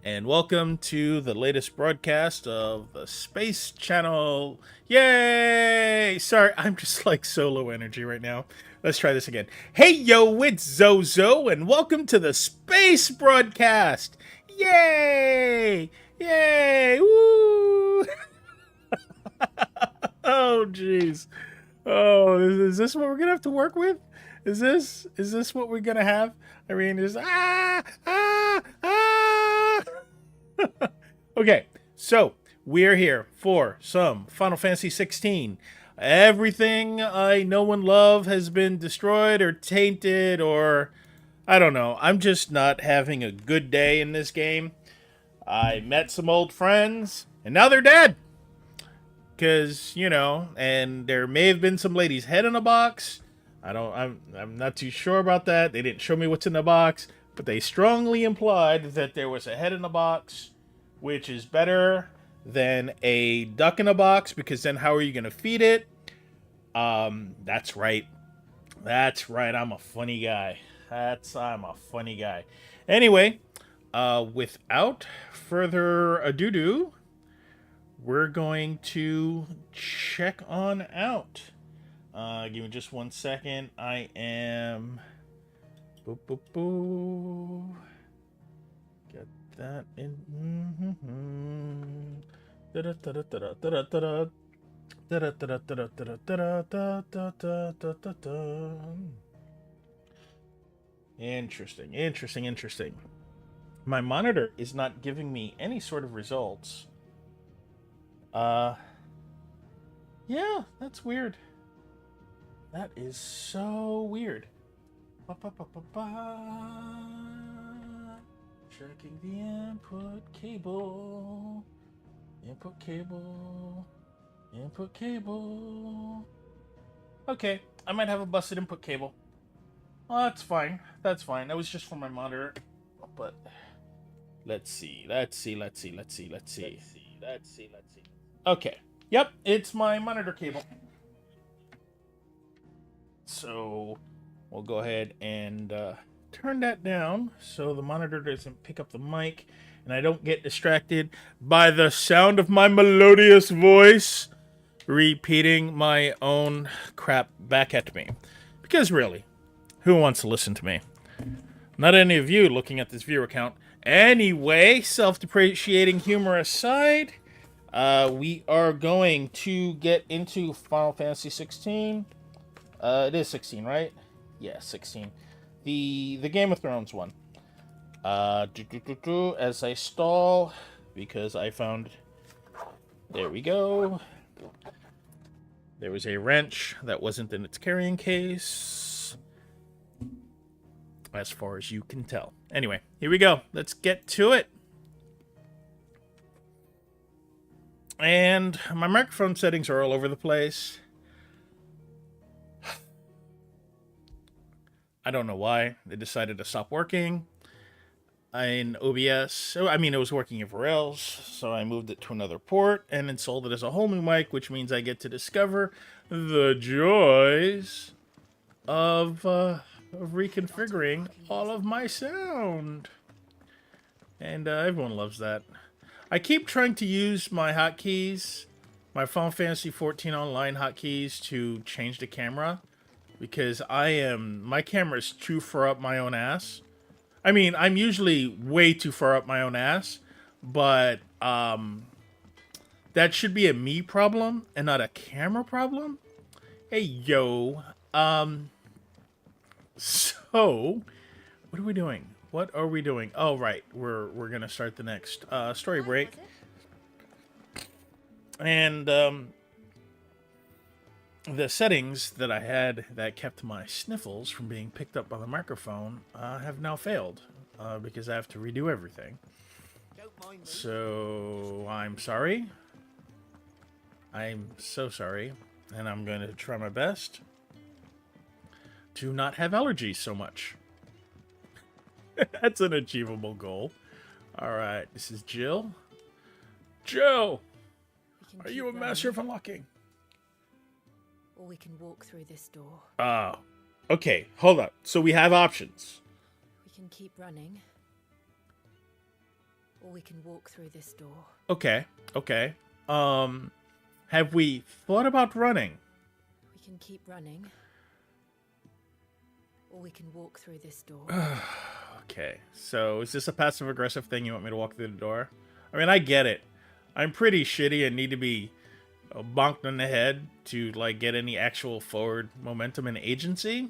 and welcome to the latest broadcast of the Space Channel. Yay! Sorry, I'm just like solo energy right now. Let's try this again. Hey yo, it's Zozo, and welcome to the Space Broadcast. Yay! Yay! Woo! Oh, jeez. Oh, is this what we're gonna have to work with? Is this what we're gonna have? I mean, is ah. Okay, so we're here for some Final Fantasy XVI. Everything I know and love has been destroyed or tainted, or I don't know. I'm just not having a good day in this game. I met some old friends, and now they're dead. Because and there may have been some lady's head in a box. I'm not too sure about that. They didn't show me what's in the box, but they strongly implied that there was a head in a box, which is better than a duck in a box, because then how are you going to feed it? That's right. That's right. I'm a funny guy. I'm a funny guy. Anyway, without further ado, we're going to check on out. Give me just 1 second. I am. Boo, boo, boo. Get that in. Interesting. My monitor is not giving me any sort of results. Uh, yeah, that's weird. That is so weird. Checking the input cable. Input cable. Okay, I might have a busted input cable. Oh, that's fine. That was just for my monitor. But let's see. Okay. Yep, it's my monitor cable. So we'll go ahead and turn that down so the monitor doesn't pick up the mic and I don't get distracted by the sound of my melodious voice repeating my own crap back at me. Because really, who wants to listen to me? Not any of you looking at this viewer count. Anyway, self-depreciating humor aside, we are going to get into Final Fantasy 16. It is 16, right? Yeah, 16. The Game of Thrones one. As I stall, because I found... There we go. There was a wrench that wasn't in its carrying case. As far as you can tell. Anyway, here we go. Let's get to it. And my microphone settings are all over the place. I don't know why. They decided to stop working in OBS. So, I mean, it was working everywhere else, so I moved it to another port and installed it as a whole new mic, which means I get to discover the joys of reconfiguring all of my sound. And everyone loves that. I keep trying to use my hotkeys, my Final Fantasy XIV Online hotkeys, to change the camera, because my camera is too far up my own ass. I mean, I'm usually way too far up my own ass, but that should be a me problem and not a camera problem. Hey, yo. So, what are we doing? Oh, right. We're gonna start the next story break. And the settings that I had that kept my sniffles from being picked up by the microphone have now failed because I have to redo everything. So I'm sorry. I'm so sorry. And I'm going to try my best to not have allergies so much. That's an achievable goal. Alright, this is Jill. Jill! Are you a master of unlocking? Or we can walk through this door. Oh. Okay, hold up. So we have options. We can keep running. Or we can walk through this door. Okay, okay. Have we thought about running? We can keep running. Or we can walk through this door. Okay, so is this a passive-aggressive thing? You want me to walk through the door? I mean, I get it. I'm pretty shitty and need to be bonked on the head to, like, get any actual forward momentum and agency.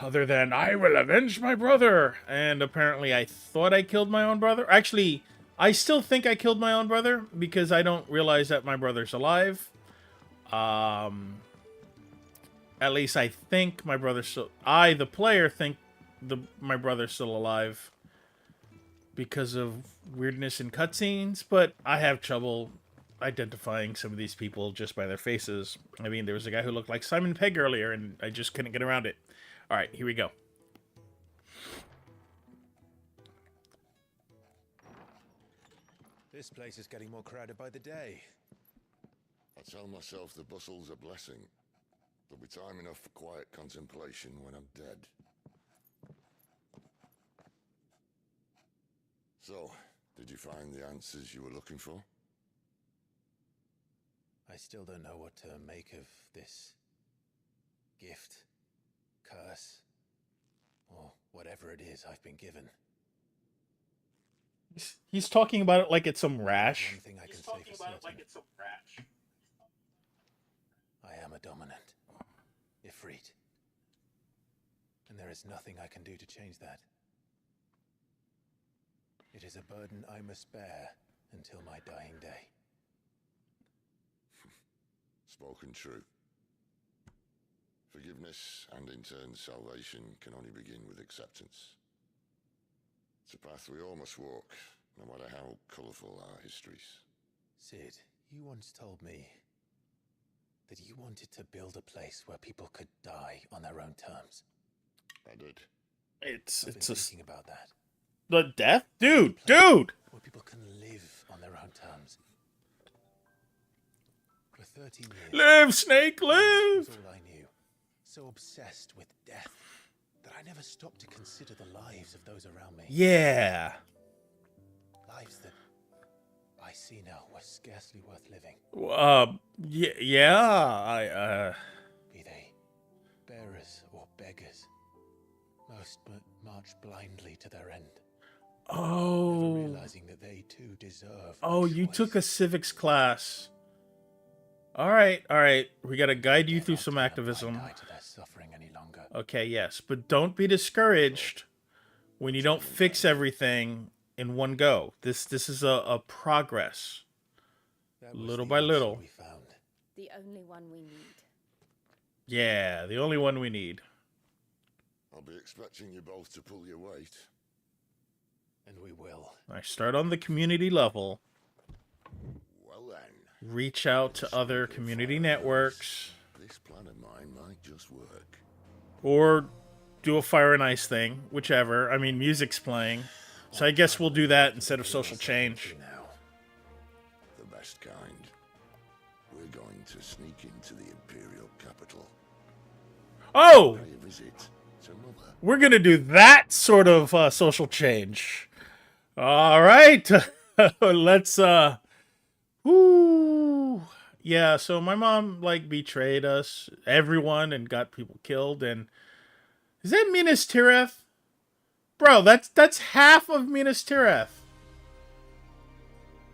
Other than, I will avenge my brother! And apparently I thought I killed my own brother. Actually, I still think I killed my own brother because I don't realize that my brother's alive. At least I think my brother's still... I, the player, think my brother's still alive because of weirdness in cutscenes, but I have trouble identifying some of these people just by their faces. I mean, there was a guy who looked like Simon Pegg earlier, and I just couldn't get around it. Alright, here we go. This place is getting more crowded by the day. I tell myself the bustle's a blessing. There'll be time enough for quiet contemplation when I'm dead. So, did you find the answers you were looking for? I still don't know what to make of this gift, curse, or whatever it is I've been given. He's talking about it like it's some rash. One thing I can say for certain. I am a dominant, Ifrit. And there is nothing I can do to change that. It is a burden I must bear until my dying day. Spoken true. Forgiveness and in turn salvation can only begin with acceptance. It's a path we all must walk, no matter how colourful our histories. Sid, you once told me that you wanted to build a place where people could die on their own terms. I did. It's I've been thinking about that. The death? Dude! Dude! Where people can live on their own terms. For 13 years... Live, Snake, That live! was all I knew. So obsessed with death that I never stopped to consider the lives of those around me. Yeah. Lives that I see now were scarcely worth living. Yeah, Be they bearers or beggars, most march blindly to their end. Never Oh. realizing that they too deserve. Oh, you took a civics class. Alright, alright. We gotta guide you through some activism. Die to their suffering any longer. Okay, yes, but don't be discouraged when you don't fix everything in one go. This is a progress. That was Little the by answer little. we found. The only one we need. Yeah, the only one we need. I'll be expecting you both to pull your weight. And we will. I start on the community level. Well then. Reach out to other community networks. This plan of mine might just work. Or do a fire and ice thing. Whichever. I mean, music's playing. So I guess we'll do that instead of social change. Now, the best kind. We're going to sneak into the Imperial capital. Oh! Pay a visit to Mother. We're gonna do that sort of social change. All right. Let's, woo. Yeah, so my mom, like, betrayed us, everyone, and got people killed, and... Is that Minas Tirith? Bro, that's half of Minas Tirith.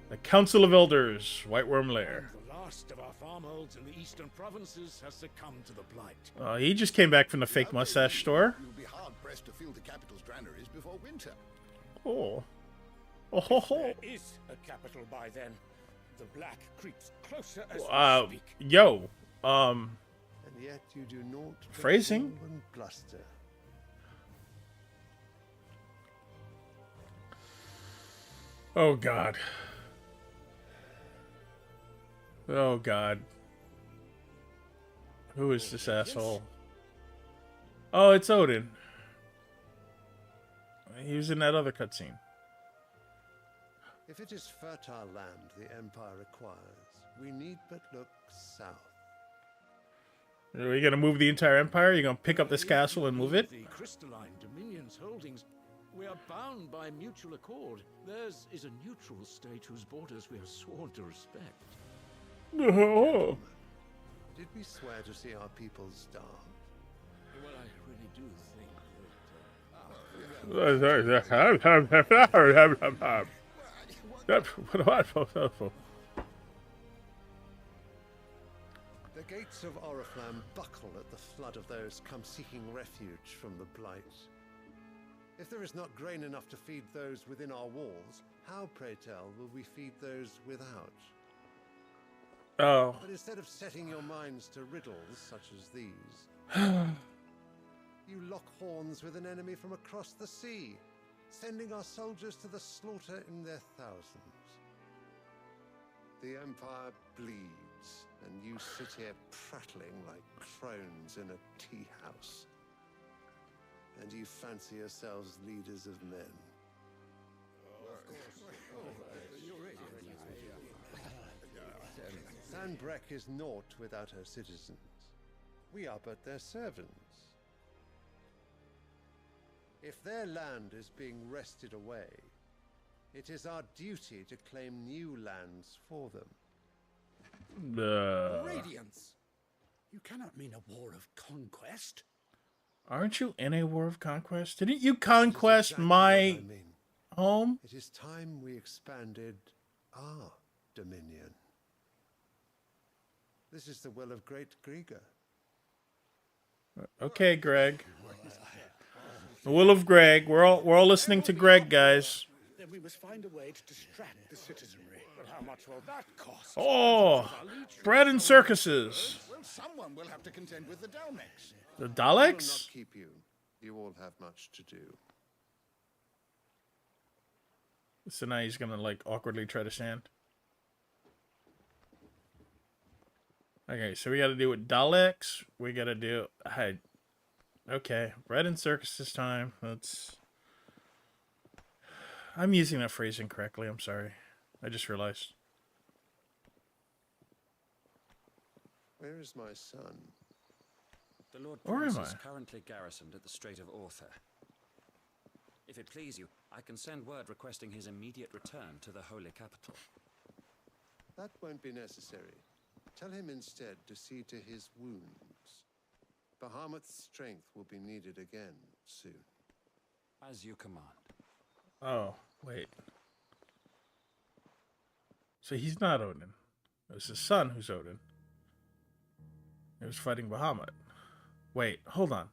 The Council of Elders, White Worm Lair. The last of our farmholds in the eastern provinces has succumbed to the blight. He just came back from the fake mustache store. You'll be hard-pressed to fill the capital's granaries before winter. Oh. Oh ho ho. There is a capital by then. The black creeps closer as we speak. Yo. And yet you do not Phrasing? perform and bluster. Oh god. Oh god. Who is this asshole? Oh, it's Odin. He was in that other cutscene. If it is fertile land the Empire requires, we need but look south. Are you gonna move the entire empire? You're gonna pick up this castle and move it? The crystalline Dominion's holdings We are bound by mutual accord. Theirs is a neutral state whose borders we are sworn to respect. Oh. Did we swear to see our people starve? Well, I really do think The gates of Oriflamme buckle at the flood of those come seeking refuge from the Blight. If there is not grain enough to feed those within our walls, how, pray tell, will we feed those without? Oh. But instead of setting your minds to riddles such as these, you lock horns with an enemy from across the sea, sending our soldiers to the slaughter in their thousands. The Empire bleeds, and you sit here prattling like crones in a tea house. And you fancy yourselves leaders of men. Sanbreque is naught without her citizens. We are but their servants. If their land is being wrested away, it is our duty to claim new lands for them. Radiance. You cannot mean a war of conquest. Aren't you in a war of conquest? Didn't you conquest Exactly my what I mean. home? It is time we expanded our dominion. This is the will of great Grieger. Okay, Greg. The will of Greg. We're all listening to Greg, guys. Then we must find a way to distract the citizenry. But how much will that cost? Oh, bread and circuses. Well, someone will have to contend with the Dalmex. The I will Daleks? not keep you. You all have much to do. So now he's gonna like awkwardly try to stand. Okay, so we gotta do with Daleks. We gotta do. Okay, bread and circuses time. That's. I'm using that phrase incorrectly. I'm sorry. I just realized. Where is my son? The Lord Where Prince am is I? currently garrisoned at the Strait of Author. If it please you, I can send word requesting his immediate return to the Holy Capital. That won't be necessary. Tell him instead to see to his wounds. Bahamut's strength will be needed again soon. As you command. Oh, wait. So he's not Odin. It was his son who's Odin. He was fighting Bahamut. Wait, hold on.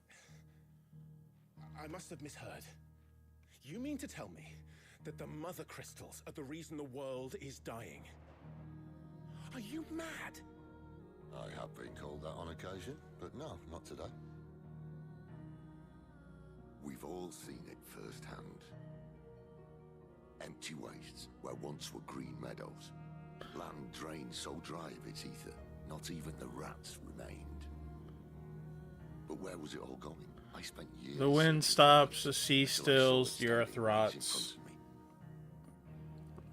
I must have misheard. You mean to tell me that the mother crystals are the reason the world is dying? Are you mad? I have been called that on occasion, but no, not today. We've all seen it firsthand. Empty wastes where once were green meadows. Land drained so dry of its ether, not even the rats remained. But where was it all going? I spent years... The wind stops, the sea stills, the earth rots.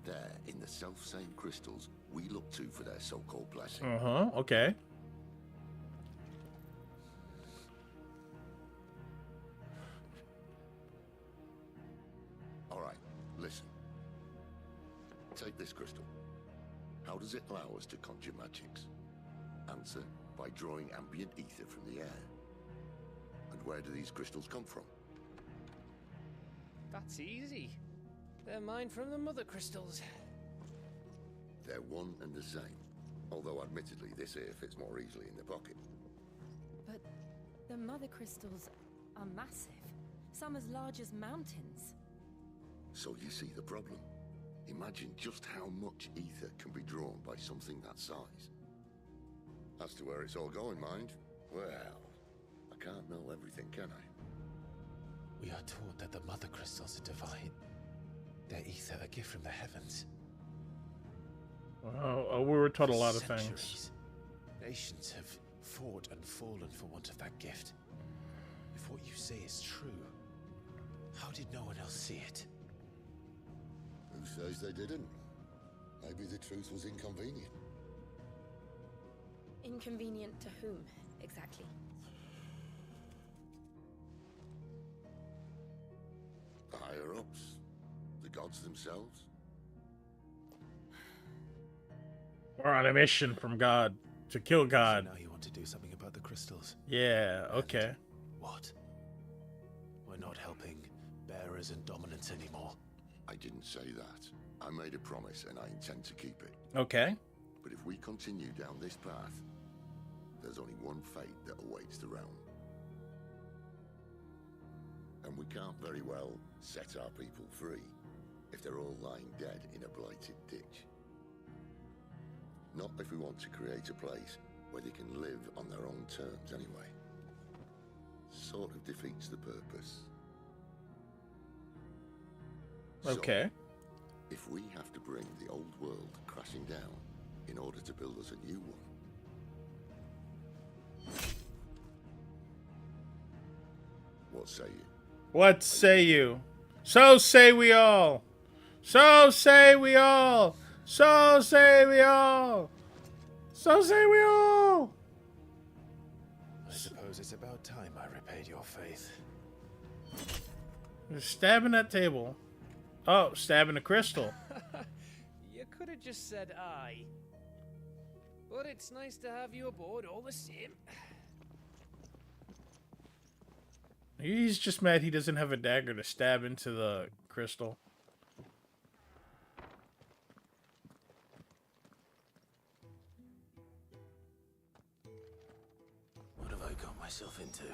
There, in the self-same crystals we look to for their so-called blessing. Uh-huh, okay. All right, listen. Take this crystal. How does it allow us to conjure magics? Answer, by drawing ambient ether from the air. And where do these crystals come from? That's easy. They're mined from the mother crystals. They're one and the same. Although admittedly this here fits more easily in the pocket. But the mother crystals are massive. Some as large as mountains. So you see the problem. Imagine just how much ether can be drawn by something that size. As to where it's all going, mind, well, I can't know everything, can I? We are taught that the mother crystals are divine. Their ether a gift from the heavens. Oh, we were taught a lot of things. Centuries, nations have fought and fallen for want of that gift. If what you say is true, how did no one else see it? Who says they didn't? Maybe the truth was inconvenient. Inconvenient to whom, exactly? The higher gods themselves? We're on a mission from God to kill God. So now you want to do something about the crystals. Yeah, okay. What? We're not helping bearers and dominants anymore. I didn't say that. I made a promise and I intend to keep it. Okay. But if we continue down this path, there's only one fate that awaits the realm. And we can't very well set our people free if they're all lying dead in a blighted ditch. Not if we want to create a place where they can live on their own terms anyway. Sort of defeats the purpose. Okay. So, if we have to bring the old world crashing down in order to build us a new one, what say you? What say you? So say we all. So say we all. So say we all. So say we all. I suppose it's about time I repaid your faith. They're stabbing that table. Oh, stabbing a crystal. You could have just said aye. But it's nice to have you aboard all the same. He's just mad he doesn't have a dagger to stab into the crystal. What have I got myself into?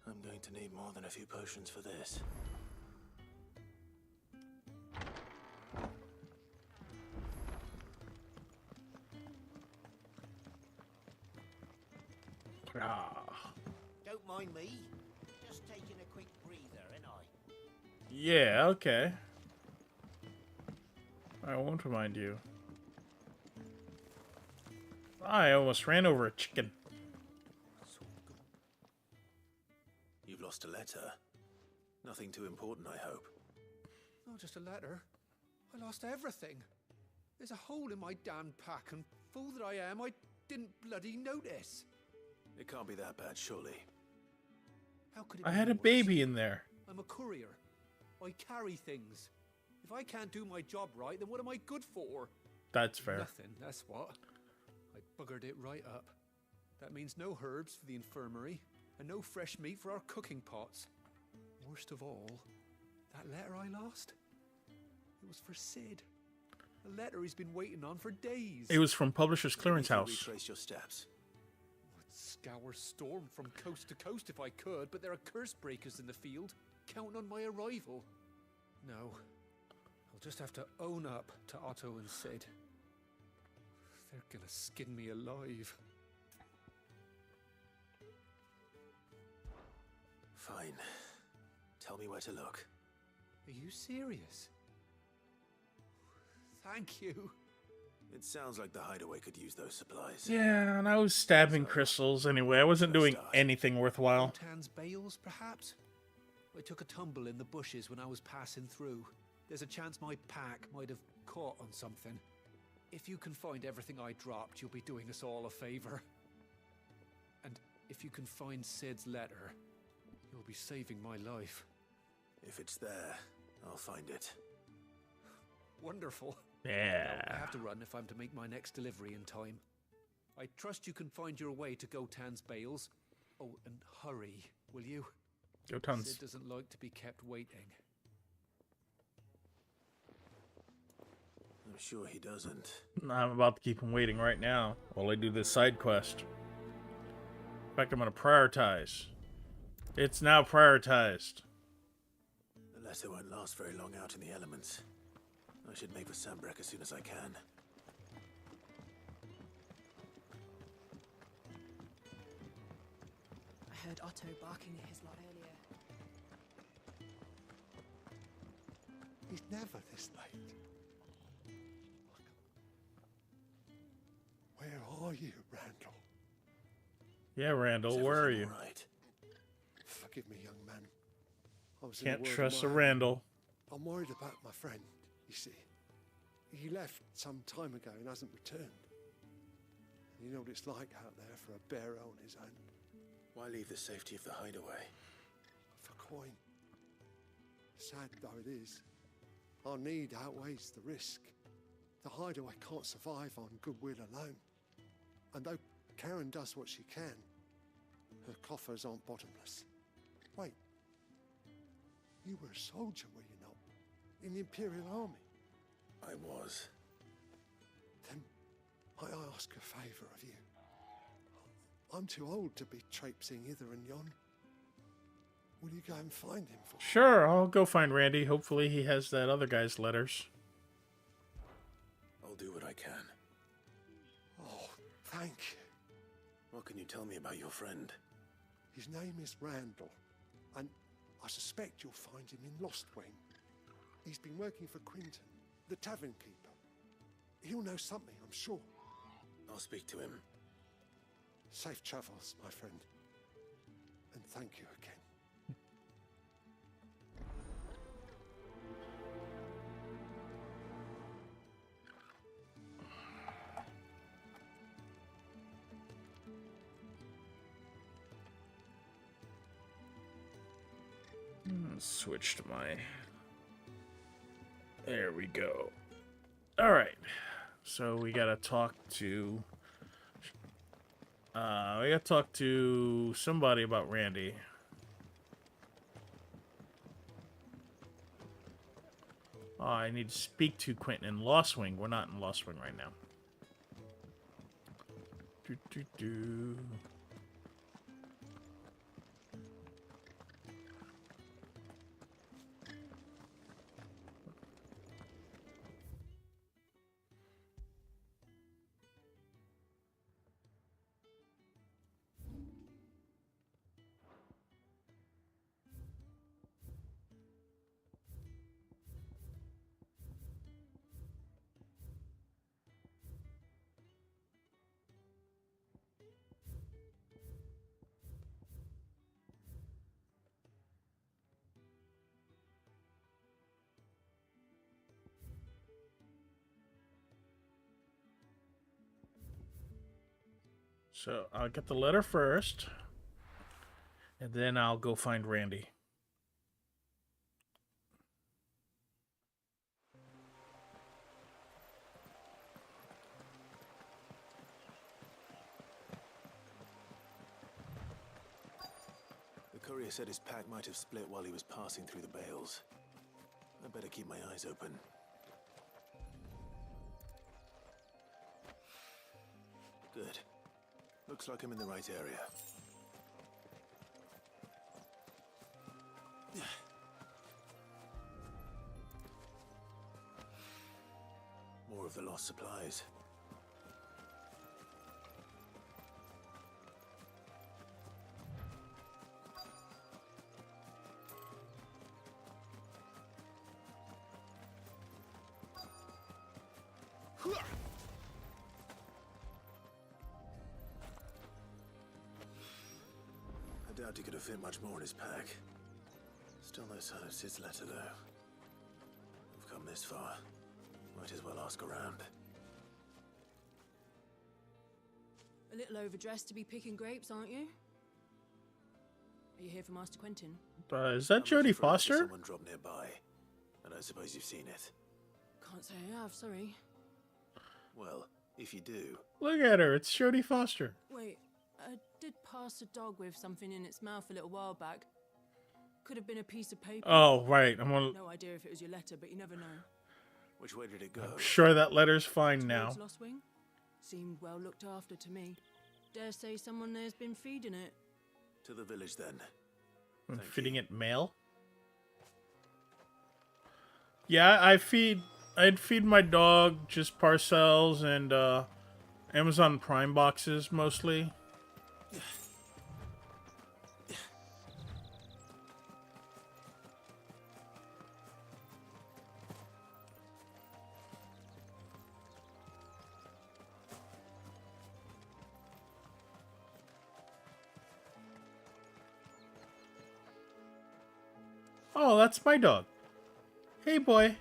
I'm going to need more than a few potions for this. Ah. Don't mind me. Just taking a quick breather, ain't I? Yeah, okay. I won't remind you. I almost ran over a chicken. You've lost a letter. Nothing too important, I hope. Not just a letter. I lost everything. There's a hole in my damn pack, and fool that I am, I didn't bloody notice. It can't be that bad, surely. How could it I be had a worse? baby in there. I'm a courier. I carry things. If I can't do my job right, then what am I good for? That's fair. Nothing, that's what. I buggered it right up. That means no herbs for the infirmary, and no fresh meat for our cooking pots. Worst of all, that letter I lost, it was for Sid. A letter he's been waiting on for days. It was from Publisher's Clearance You House. retrace your steps. I'd scour Storm from coast to coast if I could, but there are curse breakers in the field, counting on my arrival. No, I'll just have to own up to Otto and Sid. They're gonna skin me alive. Fine. Tell me where to look. Are you serious? Thank you. It sounds like the hideaway could use those supplies. Yeah, and I was stabbing crystals anyway. I wasn't doing anything worthwhile. Tan's bales, perhaps? I took a tumble in the bushes when I was passing through. There's a chance my pack might have caught on something. If you can find everything I dropped, you'll be doing us all a favor. And if you can find Sid's letter, you'll be saving my life. If it's there, I'll find it. Wonderful. Yeah. I have to run if I'm to make my next delivery in time. I trust you can find your way to Gotan's bales. Oh, and hurry, will you? Gotan's. Sid doesn't like to be kept waiting. I'm sure he doesn't. I'm about to keep him waiting right now while I do this side quest. In fact, I'm going to prioritize. It's now prioritized. The letter won't last very long out in the elements. I should make for Sambrek as soon as I can. I heard Otto barking at his lot earlier. He's never this late. Where are you, Randall? Yeah, Randall, where are you? Right. Forgive me, young man. I was in a Can't world of trust a my own. Randall. I'm worried about my friend, you see. He left some time ago and hasn't returned. You know what it's like out there for a bearer on his own. Why leave the safety of the hideaway? For coin. Sad though it is, Our need outweighs the risk. The hideaway can't survive on goodwill alone. And though Karen does what she can, her coffers aren't bottomless. Wait. You were a soldier, were you not? In the Imperial Army? I was. Then might I ask a favour of you? I'm too old to be traipsing hither and yon. Will you go and find him for me? Sure, I'll go find Randy. Hopefully he has that other guy's letters. I'll do what I can. Oh, thank you. What can you tell me about your friend? His name is Randall, and I suspect you'll find him in Lost Wing. He's been working for Quinton, the tavern keeper. He'll know something, I'm sure. I'll speak to him. Safe travels, my friend. And thank you again. Switch to my... There we go. Alright. So we gotta talk to... we gotta talk to somebody about Randy. Oh, I need to speak to Quentin in Lost Wing. We're not in Lost Wing right now. Do. So I'll get the letter first, and then I'll go find Randy. The courier said his pack might have split while he was passing through the bales. I better keep my eyes open. Good. Looks like I'm in the right area. More of the lost supplies. I doubt he could have fit much more in his pack. Still no sign of Sid's letter, though. We've come this far. Might as well ask around. A little overdressed to be picking grapes, aren't you? Are you here for Master Quentin? Is that Jodie Foster? Someone dropped nearby, and I suppose you've seen it. Can't say I have, sorry. Well, if you do... Look at her, it's Jodie Foster. Wait, I did pass a dog with something in its mouth a little while back. Could have been a piece of paper. Oh, right. No idea if it was your letter, but you never know. Which way did it go? I'm sure that letter's fine now. Towards Lost Wing? Seemed well looked after to me. Dare say someone there's been feeding it. To the village, then. Feeding it mail? Yeah, I'd feed my dog just parcels and Amazon Prime boxes mostly. Oh, that's my dog. Hey, boy.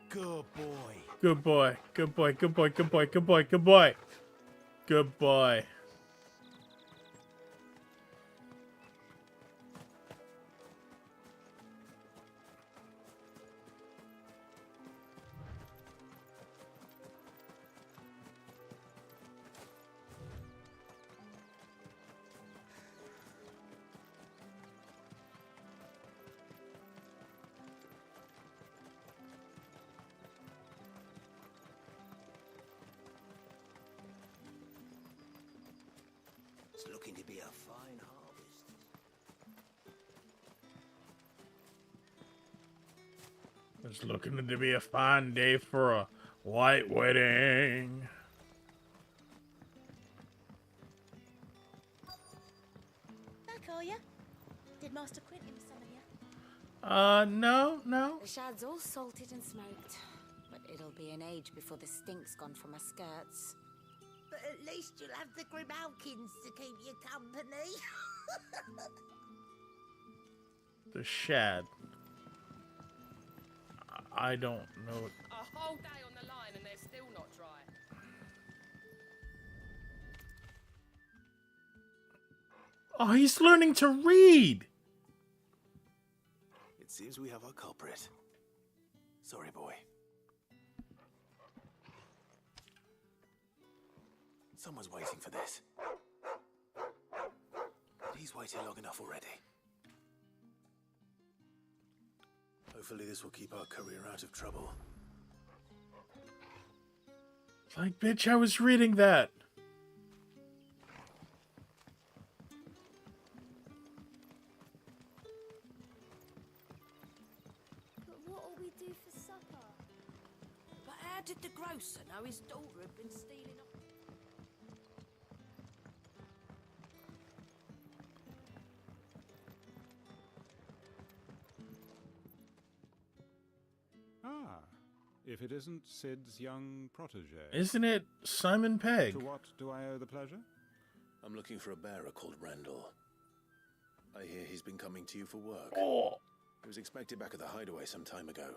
Good boy. Good boy. Good boy. Good boy. Good boy. Good boy. Good boy. Good boy. It's looking to be a fine harvest. It's looking to be a fine day for a white wedding. Back, are ya? Did Master Quentin summon ya? No. The shad's all salted and smoked, but it'll be an age before the stink's gone from my skirts. But at least you'll have the Grimalkins to keep you company. The shad. I don't know. A whole day on the line and they're still not dry. Oh, he's learning to read. It seems we have our culprit. Sorry, boy. Someone's waiting for this. But he's waited long enough already. Hopefully this will keep our career out of trouble. Like, bitch, I was reading that. But what'll we do for supper? But how did the grocer know his daughter had been stealing off? Ah, if it isn't Sid's young protege. Isn't it Simon Pegg? To what do I owe the pleasure? I'm looking for a bearer called Randall. I hear he's been coming to you for work. Oh. He was expected back at the hideaway some time ago.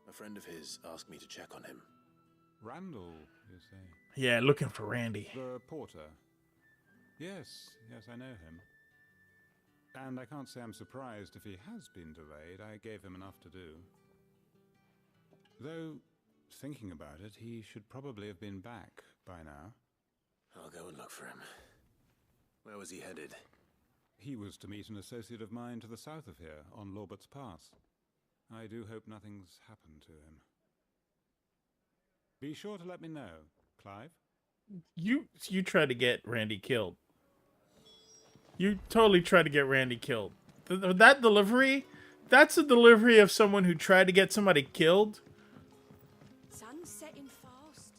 A friend of his asked me to check on him. Randall, you say? Yeah, looking for Randy. The porter. Yes, I know him. And I can't say I'm surprised if he has been delayed. I gave him enough to do. Though, thinking about it, he should probably have been back by now. I'll go and look for him. Where was he headed? He was to meet an associate of mine to the south of here, on Lorbert's Pass. I do hope nothing's happened to him. Be sure to let me know, Clive. You tried to get Randy killed. You totally tried to get Randy killed. That delivery, that's a delivery of someone who tried to get somebody killed. Sun's setting fast.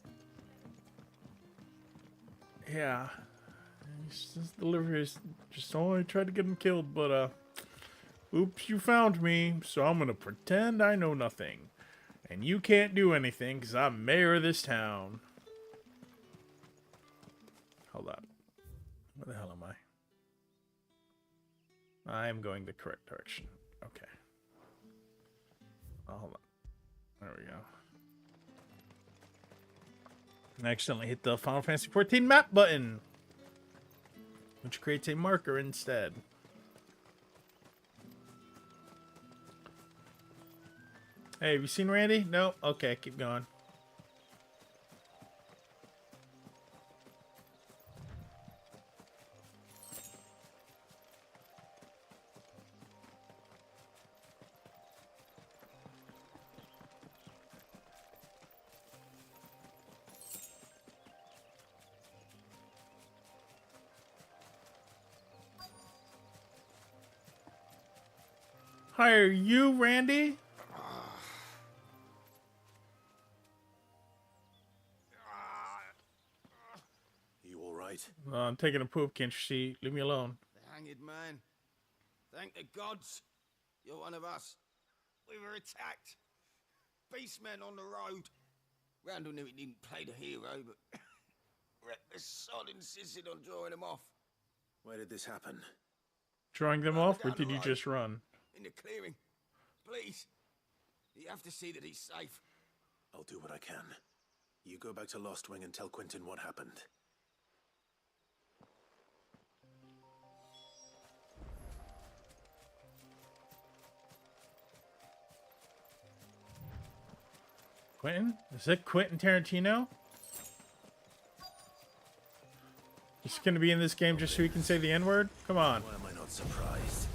Yeah. This delivery is just, oh, I tried to get him killed, but, oops, you found me, so I'm gonna pretend I know nothing. And you can't do anything, because I'm mayor of this town. Hold up. Where the hell am I? I am going the correct direction. Okay. Oh, hold on. There we go. And I accidentally hit the Final Fantasy XIV map button, which creates a marker instead. Hey, have you seen Randy? No? Okay, keep going. Hi, are you Randy? You all right? I'm taking a poop, can't you see? Leave me alone. The hanged man. Thank the gods. You're one of us. We were attacked. Beastmen on the road. Randall knew he didn't play the hero, but the sod insisted on drawing him off. Where did this happen? Drawing them off, or did you just run? In the clearing. Please. You have to see that he's safe. I'll do what I can. You go back to Lost Wing and tell Quentin what happened. Quentin? Is that Quentin Tarantino? He's gonna be in this game just so he can say the N-word? Come on. Why am I not surprised?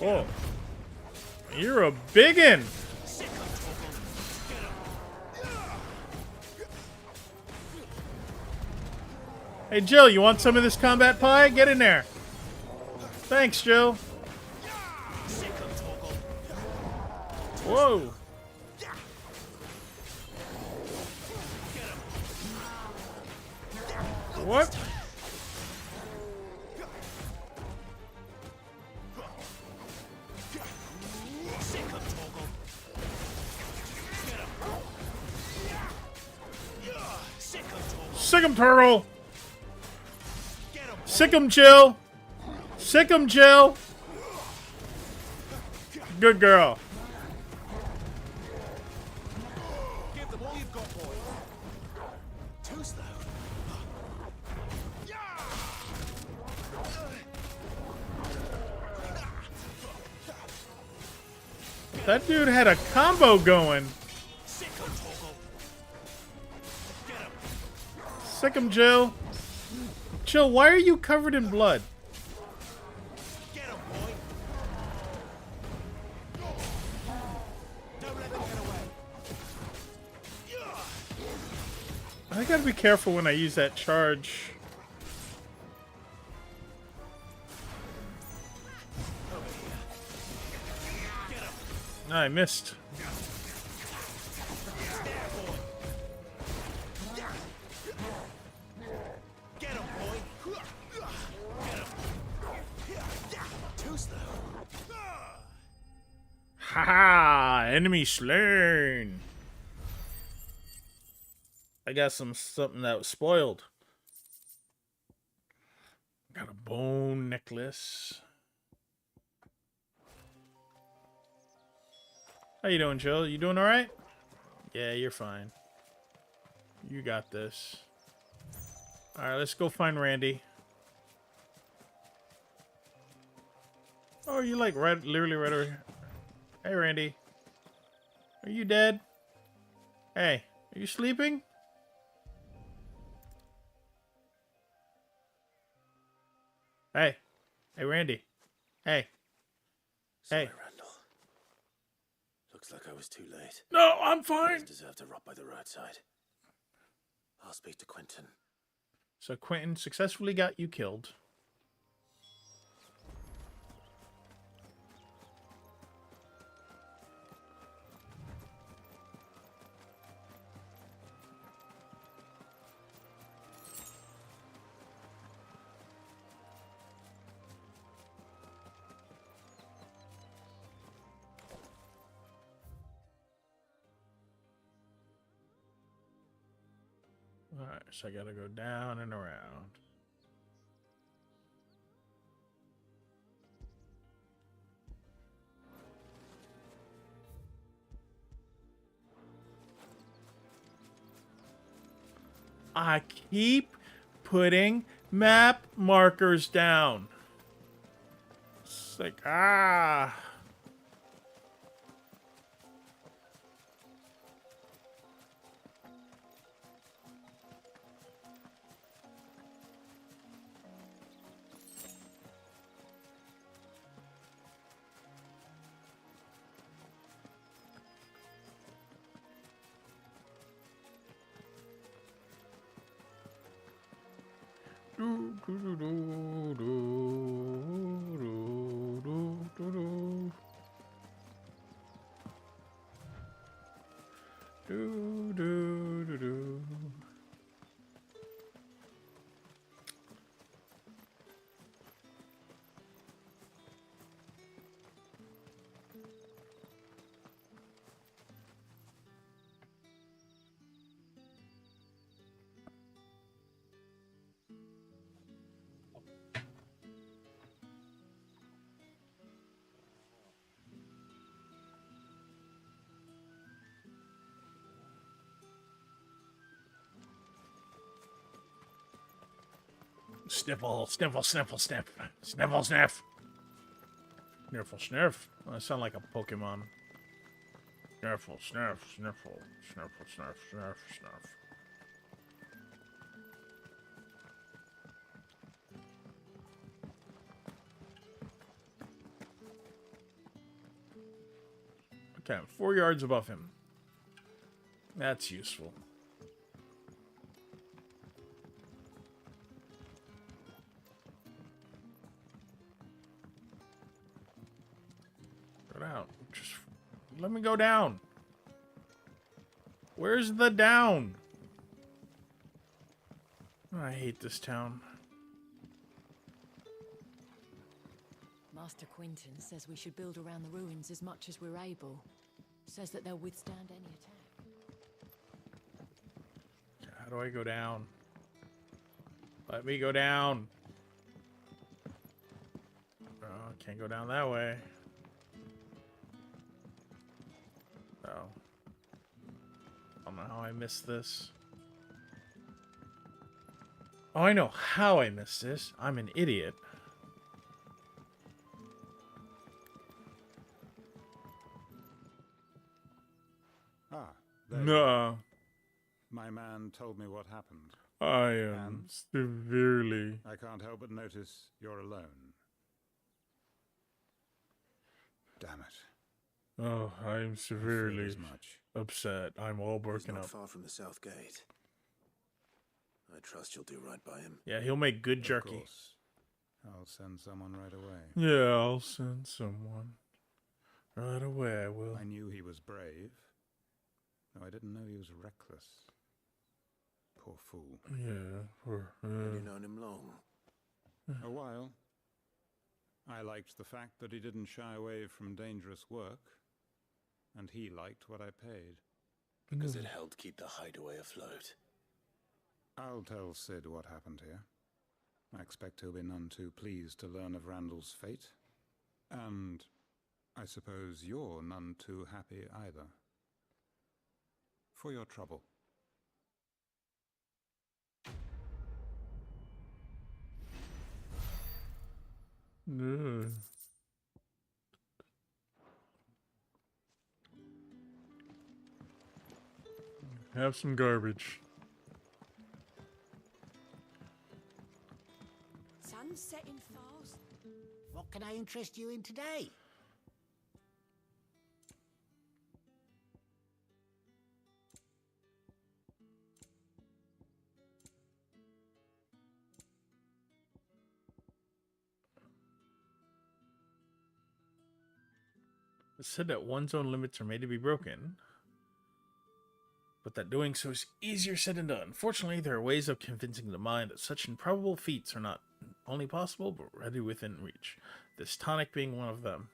Oh. You're a biggin'! Hey, Jill, you want some of this combat pie? Get in there. Thanks, Jill. Whoa. What? Sick 'em, Turtle! Sick 'em, Jill! Sick 'em, Jill! Good girl. Give them all you've got, boy. Too slow. That dude had a combo going. Sick 'em, Jill. Jill, why are you covered in blood? I gotta be careful when I use that charge. No, I missed. Haha! Enemy slain. I got something that was spoiled. Got a bone necklace. How you doing, Jill? You doing all right? Yeah, you're fine. You got this. All right, let's go find Randy. Oh, you like literally right over here. Hey, Randy. Are you dead? Hey, are you sleeping? Hey. Hey, Randy. Hey. Sorry, Hey. Randall. Looks like I was too late. No, I'm fine. I deserve to rot by the roadside. I'll speak to Quentin. So Quentin successfully got you killed. Alright, so I gotta go down and around. I keep putting map markers down. It's like, ah. Do, do, do, do, do, do, do, do. Do, do, do, do. Sniffle, sniffle, sniffle, sniff. Sniffle, sniff. Sniffle, sniff. I sound like a Pokemon. Sniffle, sniff, sniffle, sniffle, sniff, sniff, sniff. Okay, I'm 4 yards above him. That's useful. down. Just let me go down. Where's the down? I hate this town. Master Quinton says we should build around the ruins as much as we're able. Says that they'll withstand any attack. How do I go down? Let me go down. Oh, can't go down that way. Oh. I don't know how I missed this. Oh, I know how I missed this. I'm an idiot. Ah, there you No. are. My man told me what happened. I am And severely... I can't help but notice you're alone. Damn it. Oh, I'm severely as much. upset. I'm all broken He's not up. far from the south gate. I trust you'll do right by him. Yeah, he'll make good Of jerky. course. I'll send someone right away. Yeah, I'll send someone. Right away, I will. I knew he was brave, though I didn't know he was reckless. Poor fool. Yeah, Have you known him long? A while. I liked the fact that he didn't shy away from dangerous work, and he liked what I paid. Because it helped keep the hideaway afloat. I'll tell Sid what happened here. I expect he'll be none too pleased to learn of Randall's fate. And I suppose you're none too happy either. For your trouble. No. Have some garbage. Sun's setting fast. What can I interest you in today? It said that one's own limits are made to be broken, but that doing so is easier said than done. Fortunately, there are ways of convincing the mind that such improbable feats are not only possible, but ready within reach. This tonic being one of them.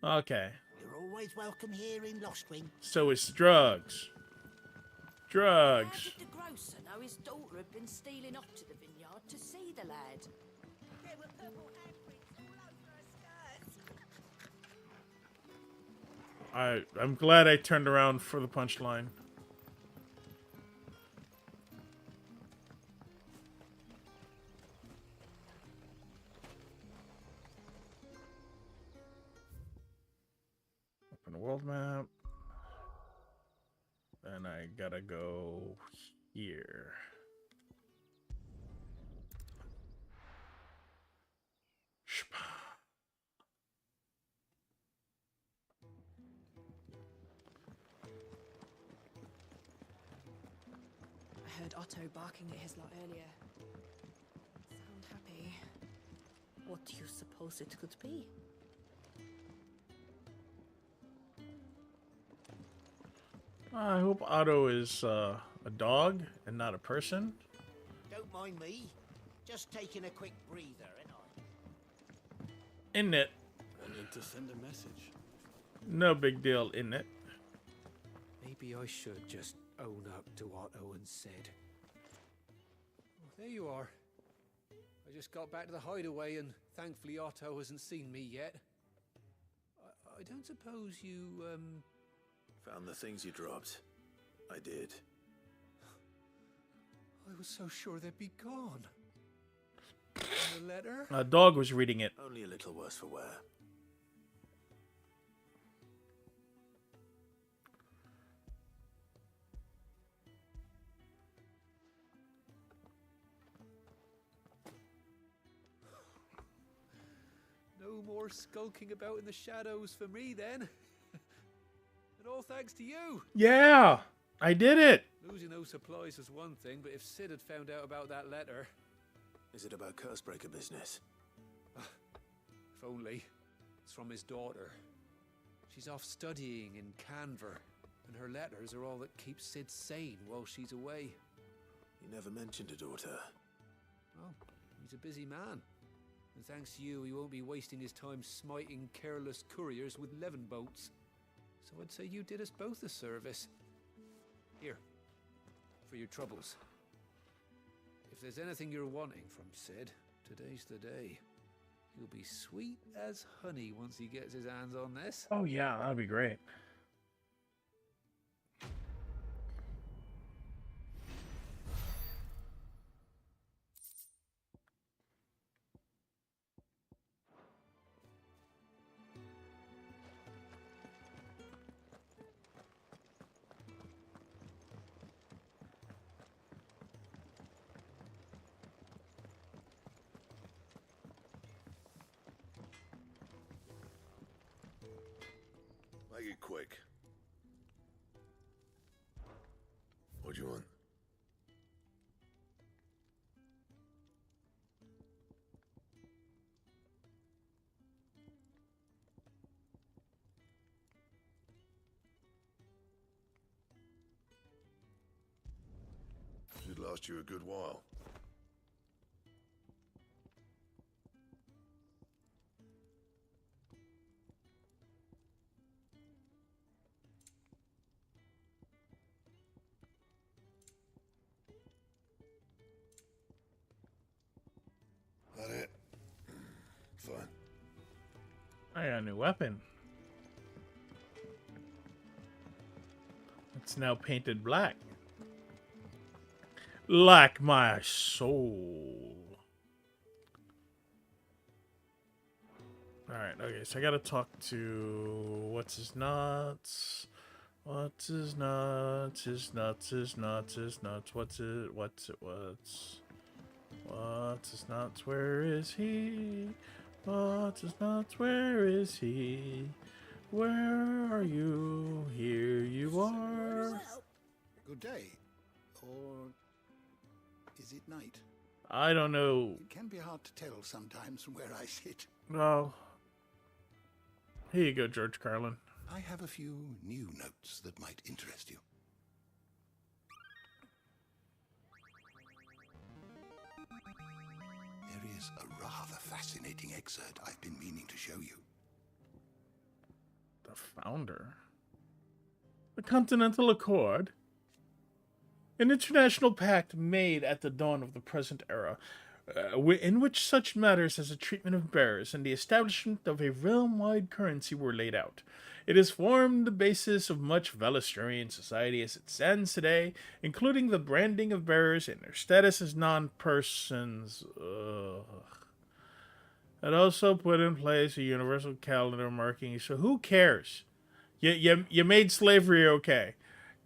Okay. You're always welcome here in Lostwing. So it's drugs. How Drugs. did the grocer know his daughter had been stealing off to the vineyard to see the lad? There were purple handprints all over her skirts. I'm glad I turned around for the punchline. Open the world map. Then I gotta go here. I heard Otto barking at his lot earlier. Sound happy. What do you suppose it could be? I hope Otto is a dog and not a person. Don't mind me. Just taking a quick breather, ain't I? Isn't it? Wanted to send a message. No big deal, isn't it? Maybe I should just own up to Otto and Sid. Oh, there you are. I just got back to the hideaway and thankfully Otto hasn't seen me yet. I don't suppose you, Found the things you dropped. I did. I was so sure they'd be gone. And the letter? A dog was reading it. Only a little worse for wear. No more skulking about in the shadows for me then. And all thanks to you. Yeah, I did it. Losing those supplies is one thing, but if Sid had found out about that letter... Is it about Cursebreaker business? If only. notes from his daughter. She's off studying in Canver, and her letters are all that keeps Sid sane while she's away. You never mentioned a daughter. Oh, he's a busy man. And thanks to you, he won't be wasting his time smiting careless couriers with levin boats. So I'd say you did us both a service. Here, for your troubles. If there's anything you're wanting from Sid, today's the day. He'll be sweet as honey once he gets his hands on this. Oh yeah, that'd be great. Make it quick. What do you want? Should last you a good while. That it? Fine. I got a new weapon. It's now painted black. Like my soul. Alright, okay, so I gotta talk to... What's his nuts? What's his nuts? His nuts, his nuts, his nuts. What's it? What's it? What's his nuts? Where is he? What's his nuts? Where is he? Where are you? Here you are. Good day. Or is it night? I don't know. It can be hard to tell sometimes from where I sit. Well, here you go, George Carlin. I have a few new notes that might interest you. There is a rather fascinating excerpt I've been meaning to show you. The founder? The Continental Accord? An international pact made at the dawn of the present era, in which such matters as the treatment of bearers and the establishment of a realm-wide currency were laid out. It has formed the basis of much Valesturian society as it stands today, including the branding of bearers and their status as non-persons. It also put in place a universal calendar marking. So who cares? You made slavery okay.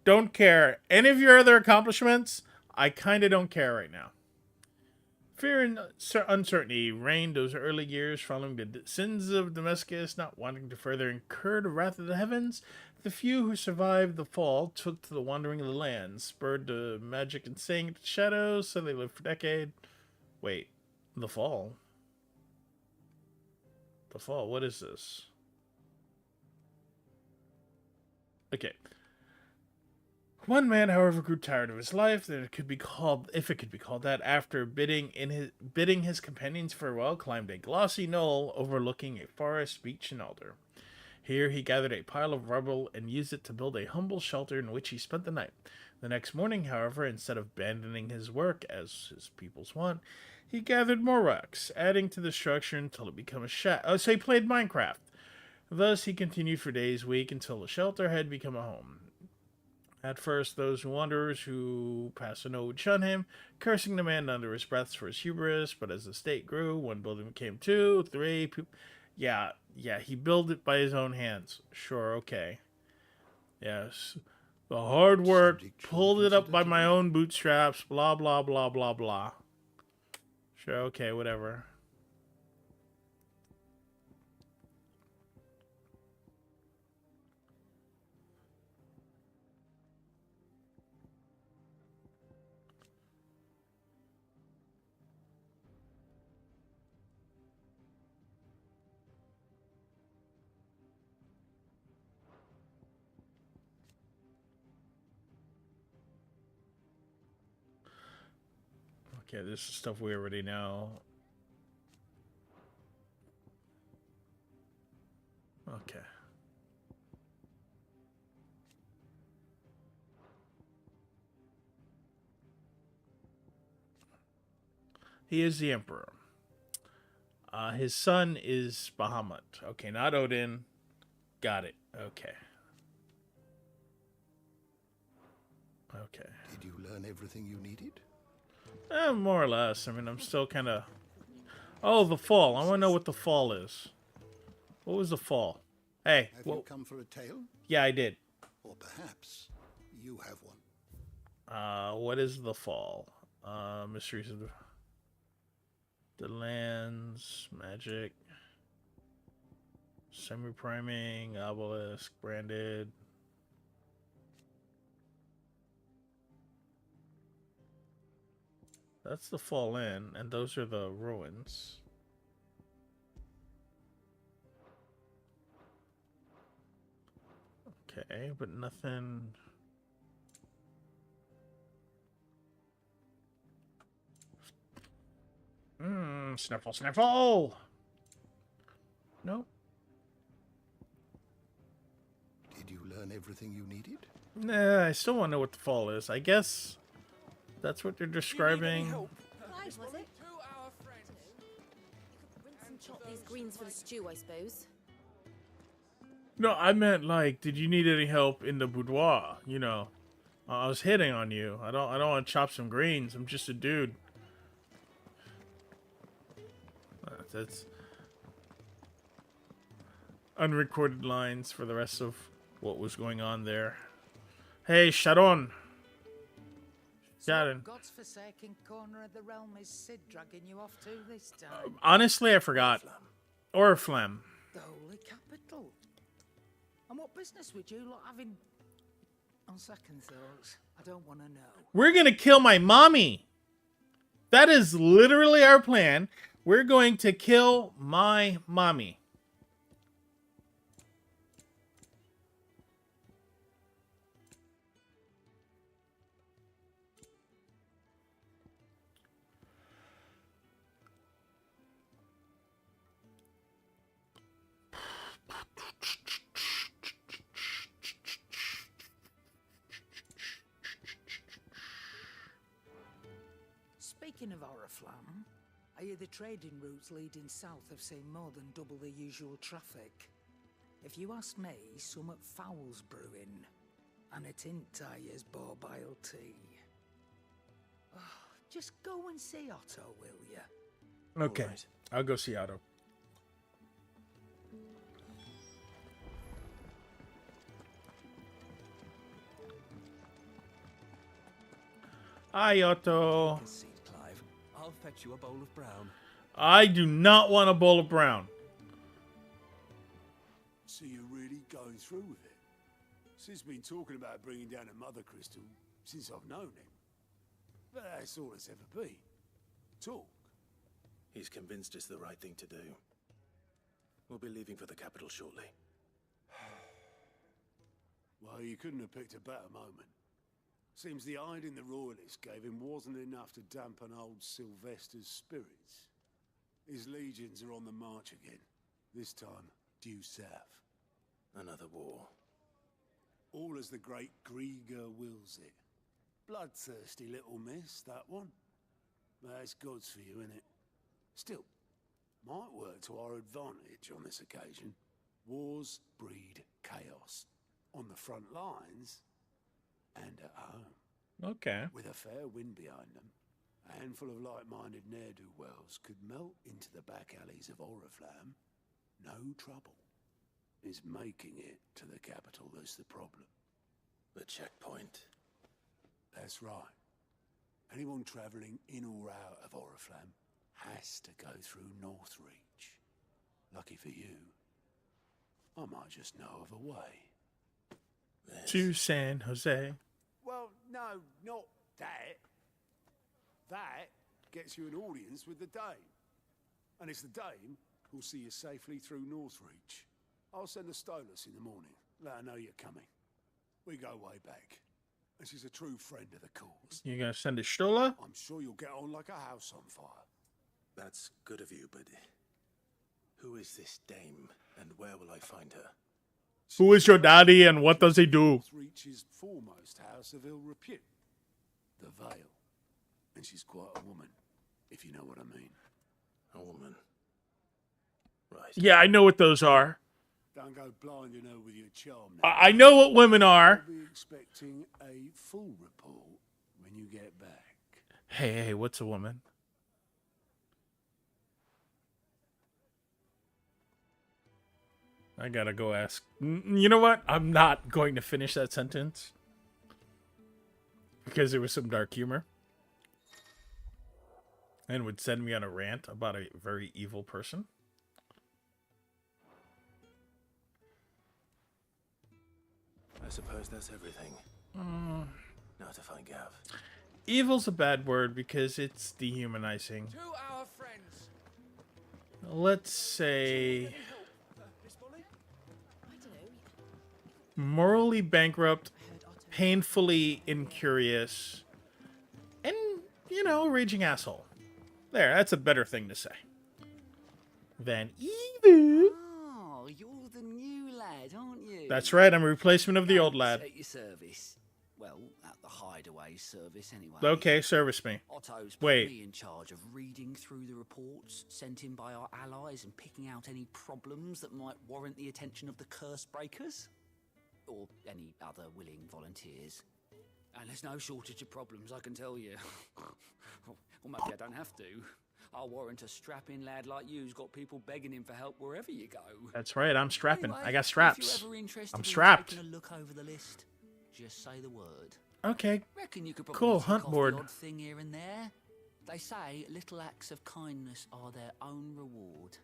Don't care. Any of your other accomplishments? I kind of don't care right now. Fear and uncertainty reigned those early years following the sins of Damascus, not wanting to further incur the wrath of the heavens. The few who survived the fall took to the wandering of the land, spurred to magic and staying into the shadows, so they lived for decades. Wait, the fall? The fall, what is this? Okay. One man, however, grew tired of his life, that it could be called, if it could be called that, after bidding his companions farewell, climbed a glossy knoll overlooking a forest, beech, and alder. Here he gathered a pile of rubble and used it to build a humble shelter in which he spent the night. The next morning, however, instead of abandoning his work, as his peoples want, he gathered more rocks, adding to the structure until it became a shack. Oh, so he played Minecraft. Thus he continued for days, weeks, until the shelter had become a home. At first, those wanderers who passed the note would shun him, cursing the man under his breath for his hubris, but as the state grew, one building became 2, 3... Yeah, he built it by his own hands. Sure, okay. Yes. The hard work, pulled it up by my own bootstraps, blah, blah, blah, blah, blah. Sure, okay, whatever. Okay, this is stuff we already know. Okay. He is the Emperor. His son is Bahamut. Okay, not Odin. Got it. Okay. Okay. Did you learn everything you needed? More or less. I mean, I'm still kind of... Oh, the fall. I want to know what the fall is. What was the fall? Hey. Have you come for a tale? Yeah, I did. Or perhaps you have one. What is the fall? Mysteries of the lands, magic, semi-priming, obelisk, branded. That's the fall in, and those are the ruins. Okay, but nothing... Sniffle, sniffle! No. Did you learn everything you needed? Nah, I still want to know what the fall is. I guess that's what they're describing. Clyde, was it? Rinse and chop these greens for the stew, I suppose. No, I meant like, did you need any help in the boudoir? You know, I was hitting on you. I don't want to chop some greens. I'm just a dude. That's unrecorded lines for the rest of what was going on there. Hey, Sharon. Sharon. God's forsaken corner of the realm is Sid dragging you off to this time? Honestly, I forgot. Oriflamme. The holy capital. And what business would you lot having? On second thoughts, I don't want to know. We're gonna kill my mommy. That is literally our plan. We're going to kill my mommy. Speaking of Oriflamme, I hear the trading routes leading south have seen more than double the usual traffic. If you ask me, summat foul's brewing, and it ain't Tyre's borbile tea. Oh, just go and see Otto, will you? Okay, right. I'll go see Otto. Hi, Otto. I'll fetch you a bowl of brown. I do not want a bowl of brown. So you're really going through with it? Sid's been talking about bringing down a mother crystal since I've known him. But that's all it's ever been. Talk. He's convinced it's the right thing to do. We'll be leaving for the capital shortly. Well, you couldn't have picked a better moment. Seems the hiding the royalists gave him wasn't enough to dampen old Sylvester's spirits. His legions are on the march again, this time due south. Another war. All as the great Grieger wills it. Bloodthirsty little miss, that one. But that's God's for you, innit? Still, might work to our advantage on this occasion. Wars breed chaos. On the front lines, and at home. Okay. With a fair wind behind them, a handful of like-minded ne'er-do-wells could melt into the back alleys of Oriflamme. No trouble. It's making it to the capital that's the problem. The checkpoint. That's right. Anyone travelling in or out of Oriflamme has to go through Northreach. Lucky for you, I might just know of a way. To San Jose. Well, no, not that. That gets you an audience with the Dame. And it's the Dame who'll see you safely through Northreach. I'll send a Stolas in the morning. Let her know you're coming. We go way back. and she's a true friend of the cause. You gonna send a Stola? I'm sure you'll get on like a house on fire. That's good of you, but who is this dame, and where will I find her? Who is your daddy and what does he do? Reach's foremost house of ill repute, the Vale. And she's quite a woman, if you know what I mean. A woman. Right. Yeah, I know what those are. Don't go blinding her with your charm. I know what women are. I'll be expecting a full report when you get back. Hey, what's a woman? I gotta go ask. You know what? I'm not going to finish that sentence because there was some dark humor and would send me on a rant about a very evil person. I suppose that's everything. Now to find Gav. Evil's a bad word because it's dehumanizing. To our friends. Let's say morally bankrupt, painfully incurious, and, you know, raging asshole. There, that's a better thing to say than evil. Oh, you're the new lad, aren't you? That's right, I'm a replacement of the old lad. At your service. Well, at the hideaway service, anyway. Okay, service me. Otto's put Wait. me in charge of reading through the reports sent in by our allies and picking out any problems that might warrant the attention of the curse breakers. Or any other willing volunteers. And there's no shortage of problems, I can tell you. Or maybe I don't have to. I'll warrant a strapping lad like you's got people begging him for help wherever you go. That's right, I'm strapping. Anyway, I got if straps. you're ever interested I'm in strapped. taking a look over the list, just say the word. Okay, Reckon you could probably cool, tick hunt off board. the odd thing here and there. They say little acts of kindness are their own reward.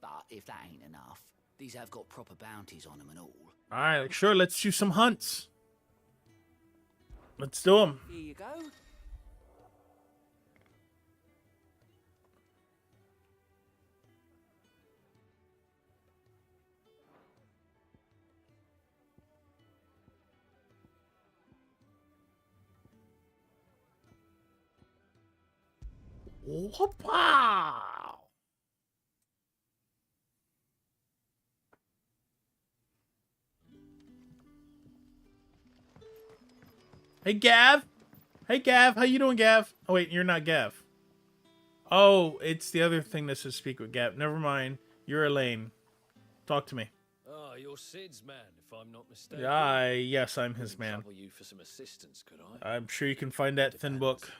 But if that ain't enough, these have got proper bounties on them and all. Alright, sure, let's do some hunts. Let's do them. Here you go. Wow. Hey, Gav. Hey, Gav. How you doing, Gav? Oh, wait, you're not Gav. Oh, it's the other thing that says speak with Gav. Never mind. You're Elaine. Talk to me. Ah, you're Sid's man, if I'm not mistaken. Yes, I'm his man. Trouble you for some assistance, could I? I'm sure you can find that thin book.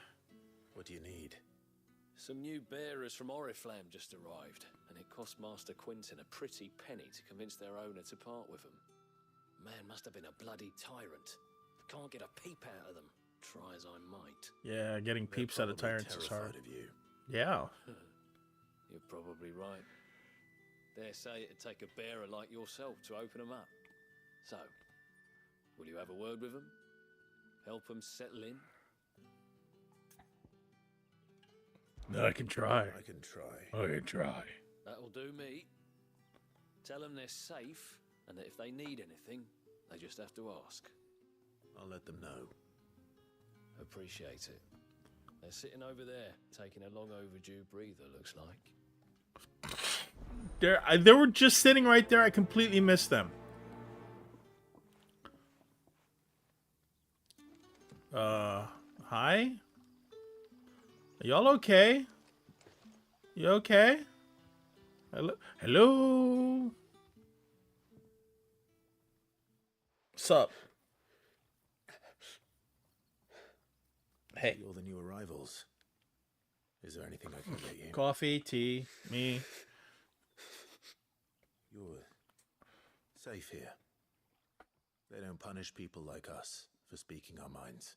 What do you need? Some new bearers from Oriflamme just arrived, and it cost Master Quinton a pretty penny to convince their owner to part with them. Man must have been a bloody tyrant. Can't get a peep out of them, try as I might. Yeah, getting peeps out of tyrants is hard. Of you. Yeah. You're probably right. Dare say it'd take a bearer like yourself to open them up. So, will you have a word with them? Help them settle in? I can try. I can try. I can try. That'll do me. Tell them they're safe, and that if they need anything, they just have to ask. I'll let them know. Appreciate it. They're sitting over there, taking a long overdue breather, looks like. They were just sitting right there. I completely missed them. Hi? Are y'all okay? You okay? Hello? Hello? Sup? Hey. You're the new arrivals. Is there anything I can get you? Coffee, tea, me. You're safe here. They don't punish people like us for speaking our minds.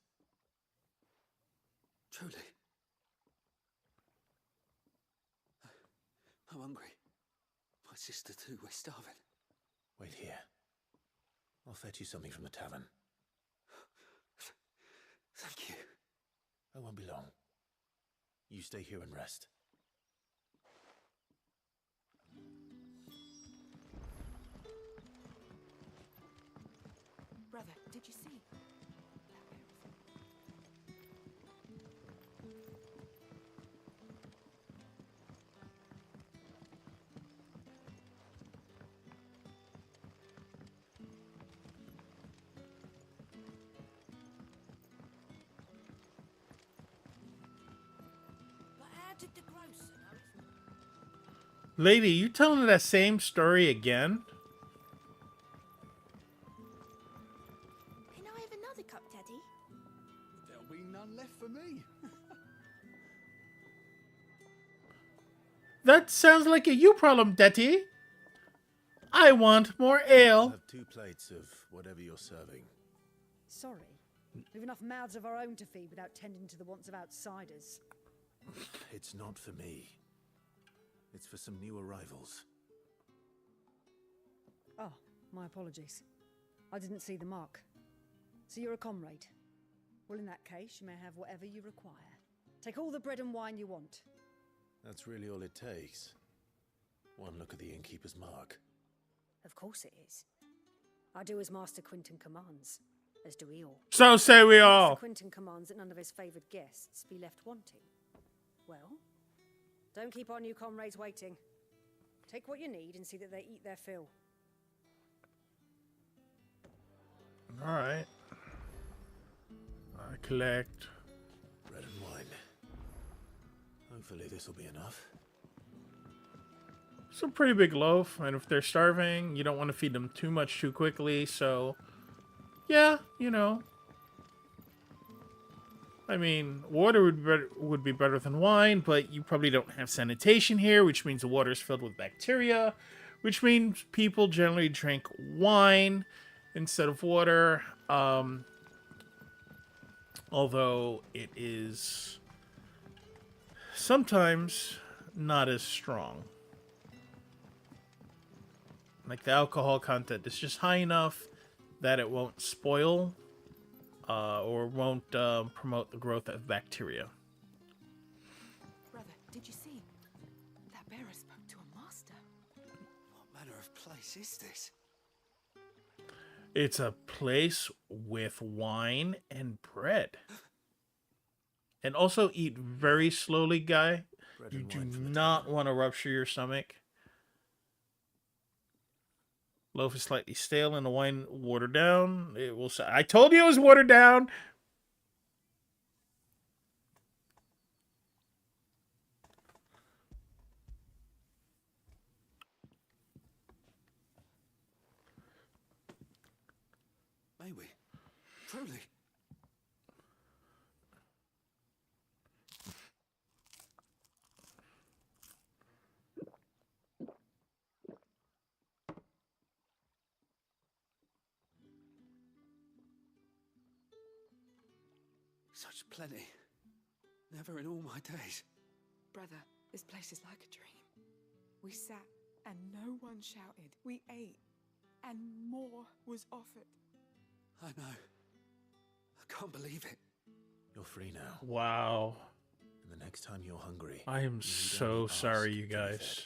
Truly. I'm hungry. My sister too, we're starving. Wait here. I'll fetch you something from the tavern. Thank you. I won't be long. You stay here and rest. Brother, did you see? Lady, you telling that same story again? Can I have another cup, Daddy? There'll be none left for me. That sounds like a you problem, Detty. I want more I'll ale. have 2 plates of whatever you're serving. Sorry. We've enough mouths of our own to feed without tending to the wants of outsiders. It's not for me. It's for some new arrivals. Oh, my apologies. I didn't see the mark. So you're a comrade. Well, in that case, you may have whatever you require. Take all the bread and wine you want. That's really all it takes. One look at the innkeeper's mark. Of course it is. I do as Master Quinton commands, as do we all. So say we all. Master Quinton commands that none of his favoured guests be left wanting. Well, don't keep our new comrades waiting. Take what you need and see that they eat their fill. All right. I collect. Bread and wine. Hopefully this will be enough. It's a pretty big loaf, and if they're starving, you don't want to feed them too much too quickly, so... Yeah, you know. I mean, water would be better than wine, but you probably don't have sanitation here, which means the water is filled with bacteria, which means people generally drink wine instead of water, although it is sometimes not as strong. Like, the alcohol content is just high enough that it won't spoil or won't promote the growth of bacteria. Brother, did you see? That bearer spoke to a master. What manner of place is this? It's a place with wine and bread. And also eat very slowly, guy. You do not want to rupture your stomach. Loaf is slightly stale and the wine watered down. It will say, I told you it was watered down. May we? Truly? Such plenty. Never in all my days. Brother, this place is like a dream. We sat and no one shouted. We ate and more was offered. I know. I can't believe it. You're free now. Wow. And the next time you're hungry... I am so sorry, you guys.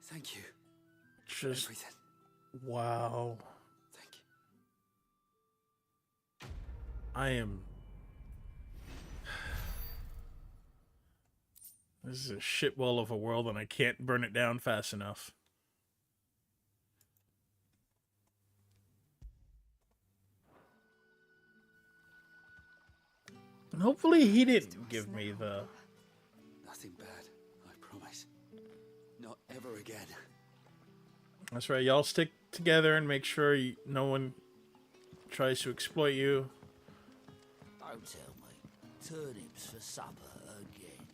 Thank you. Just... Everything. Wow. Thank you. I am... This is a shitball of a world and I can't burn it down fast enough. And hopefully he didn't give me the... Nothing bad, I promise. Not ever again. That's right, y'all stick together and make sure no one tries to exploit you. Don't tell me. Turnips for supper again.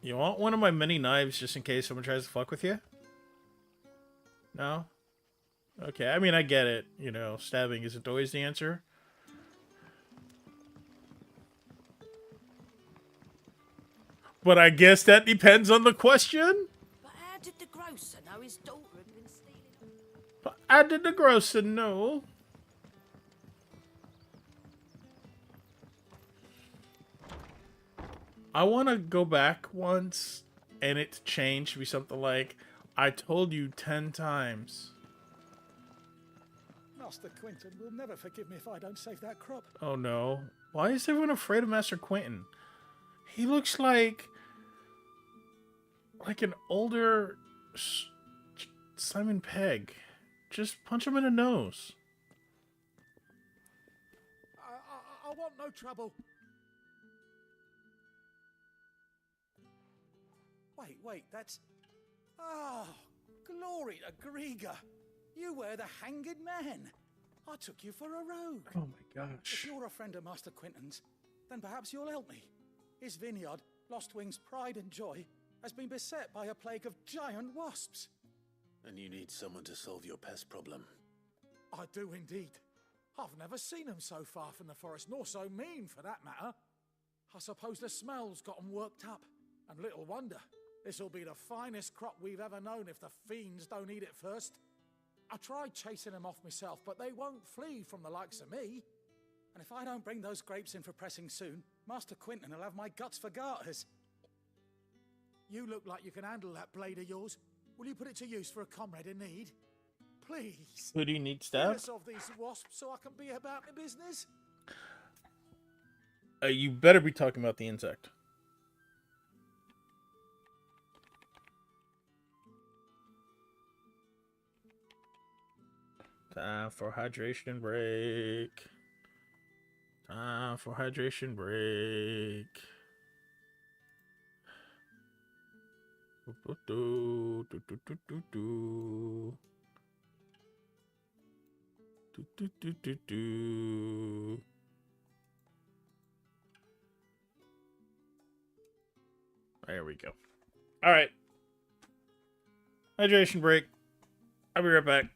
You want one of my many knives just in case someone tries to fuck with you? No? Okay, I mean, I get it. You know, stabbing isn't always the answer. But I guess that depends on the question. But how did the grocer know his daughter had been stealing? But how did the grocer know? I want to go back once and it changed to be something like, I told you 10 times. Master Quinton will never forgive me if I don't save that crop. Oh no. Why is everyone afraid of Master Quinton? He looks like an older Simon Pegg. Just punch him in the nose. I want no trouble. Wait, that's... Oh, glory to Grieger. You were the hanged man. I took you for a rogue. Oh my gosh. If you're a friend of Master Quinton's, then perhaps you'll help me. His vineyard, Lostwing's pride and joy, has been beset by a plague of giant wasps. And you need someone to solve your pest problem. I do indeed. I've never seen them so far from the forest, nor so mean for that matter. I suppose the smell's got 'em worked up, and little wonder. This'll be the finest crop we've ever known if the fiends don't eat it first. I tried chasing them off myself, but they won't flee from the likes of me. And if I don't bring those grapes in for pressing soon, Master Quinton will have my guts for garters. You look like you can handle that blade of yours. Will you put it to use for a comrade in need? Please. Who do you need Get stabbed? us off these wasps so I can be about my business. You better be talking about the insect. Time for hydration break. Time for hydration break. Do, do, do, do, do, do. Do, do, do, do, do. There we go. All right. Hydration break. I'll be right back.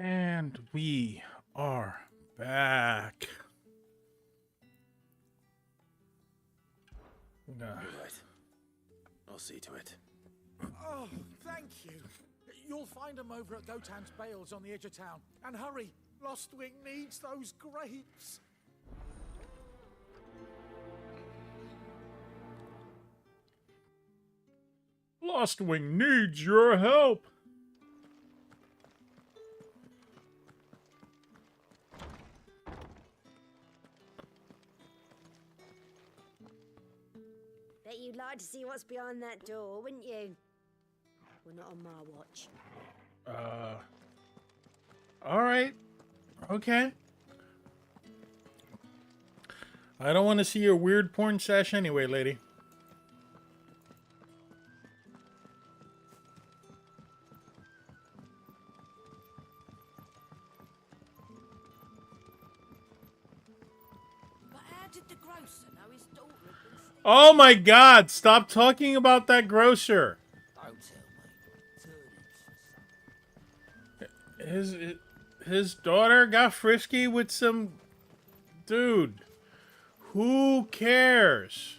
And we are back. You're right. I'll see to it. Oh, thank you. You'll find them over at Gotan's Bales on the edge of town. And hurry, Lostwing needs those grapes. Lostwing needs your help. Bet you'd like to see what's behind that door, wouldn't you? Well, not on my watch. All right. Okay. I don't want to see your weird porn sesh anyway, lady. But how did the grocer know his daughter had been stealing? Oh my God! Stop talking about that grocer. Don't tell me. Turn it for His daughter got frisky with some dude. Who cares?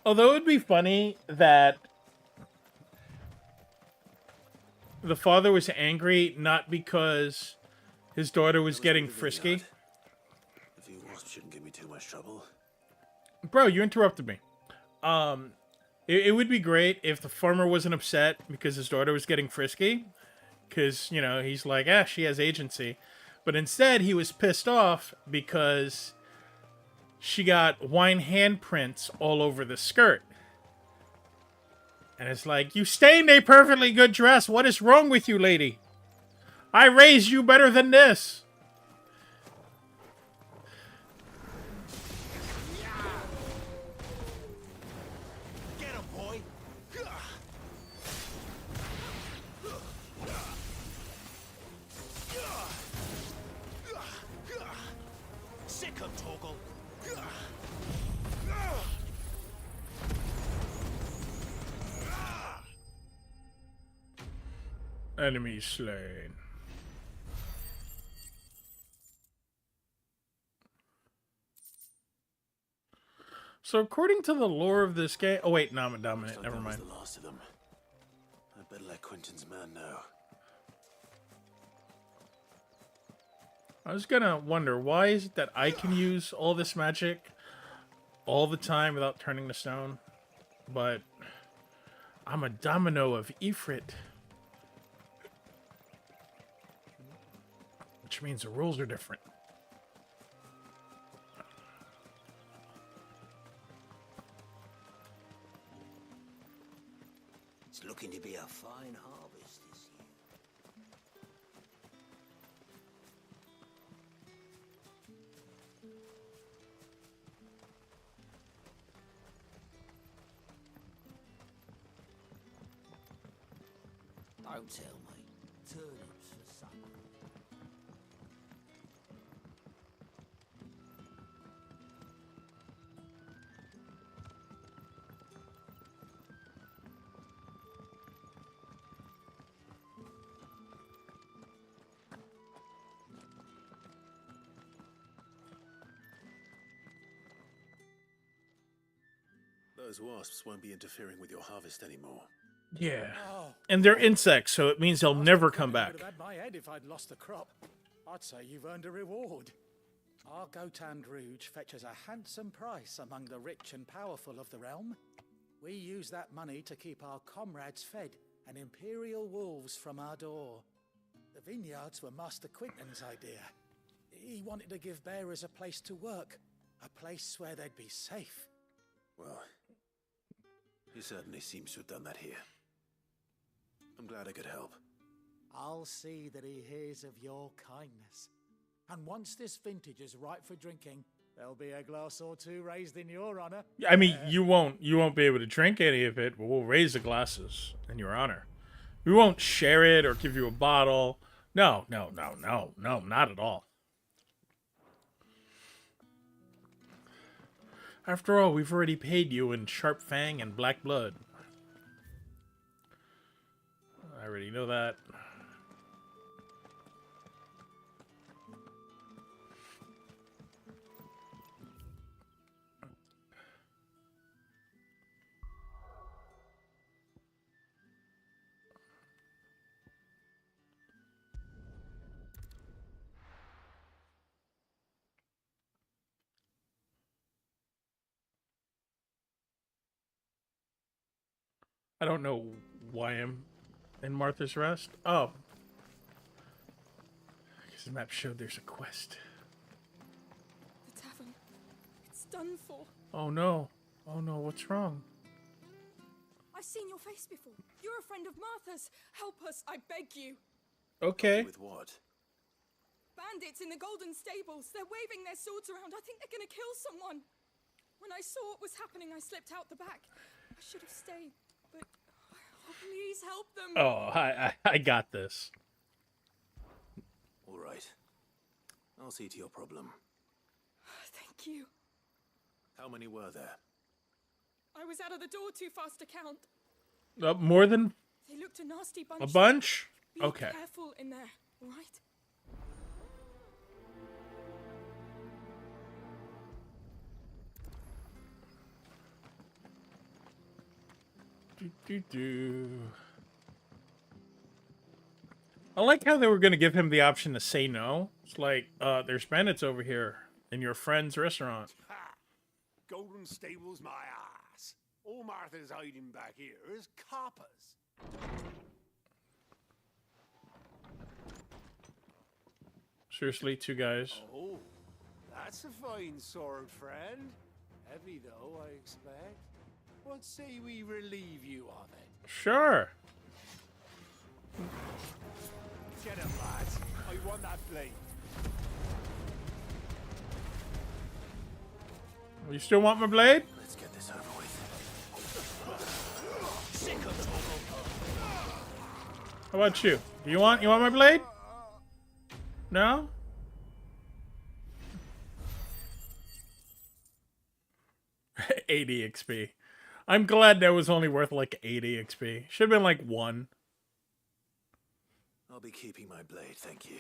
Although it'd be funny that the father was angry not because his daughter was getting frisky. A few wasps shouldn't give me too much trouble. Bro, you interrupted me. It would be great if the farmer wasn't upset because his daughter was getting frisky. Because, you know, he's like, she has agency. But instead, he was pissed off because she got wine handprints all over the skirt. And it's like, you stained a perfectly good dress. What is wrong with you, lady? I raised you better than this. Get him, boy! Sick of Torgal! Enemy slain. So according to the lore of this game... Oh wait, no, I'm a dominant. Never mind. The last of them. I better let Quentin's man know. I was gonna wonder, why is it that I can use all this magic all the time without turning to stone? But I'm a domino of Ifrit. Which means the rules are different. It's looking to be a fine harvest this year. Don't tell me. Turnips for supper. Those wasps won't be interfering with your harvest anymore. Yeah. Oh. And they're insects, so it means they'll never come I back. would have had my head if I'd lost the crop. I'd say you've earned a reward. Our Gotan Rouge fetches a handsome price among the rich and powerful of the realm. We use that money to keep our comrades fed and imperial wolves from our door. The vineyards were Master Quinton's idea. He wanted to give bearers a place to work, a place where they'd be safe. Well, he certainly seems to have done that here. I'm glad I could help. I'll see that he hears of your kindness. And once this vintage is ripe for drinking, there'll be a glass or two raised in your honor. I mean, you won't be able to drink any of it, but we'll raise the glasses in your honor. We won't share it or give you a bottle. No, not at all. After all, we've already paid you in Sharp Fang and Black Blood. I already know that. I don't know why I'm in Martha's Rest. Oh. Because the map showed there's a quest. The tavern. It's done for. Oh no. Oh no, what's wrong? I've seen your face before. You're a friend of Martha's. Help us, I beg you. Okay. With what? Bandits in the Golden Stables. They're waving their swords around. I think they're gonna kill someone. When I saw what was happening, I slipped out the back. I should have stayed, but oh, please help them. Oh, I got this. All right. I'll see to your problem. Thank you. How many were there? I was out of the door too fast to count. More than They looked a nasty bunch. a bunch? Be Okay. careful in there, all right? I like how they were going to give him the option to say no. It's like, there's bandits over here in your friend's restaurant. Ha! Golden Stables, my ass. All Martha's hiding back here is coppers. Seriously, two guys. Oh, that's a fine sword, friend. Heavy, though, I expect. What say we relieve you of it? Sure. Get him, lads. I want that blade. You still want my blade? Let's get this over with. How about you? Do you want my blade? No? $80 XP. I'm glad that was only worth like 80 XP. Should have been like 1. I'll be keeping my blade, thank you.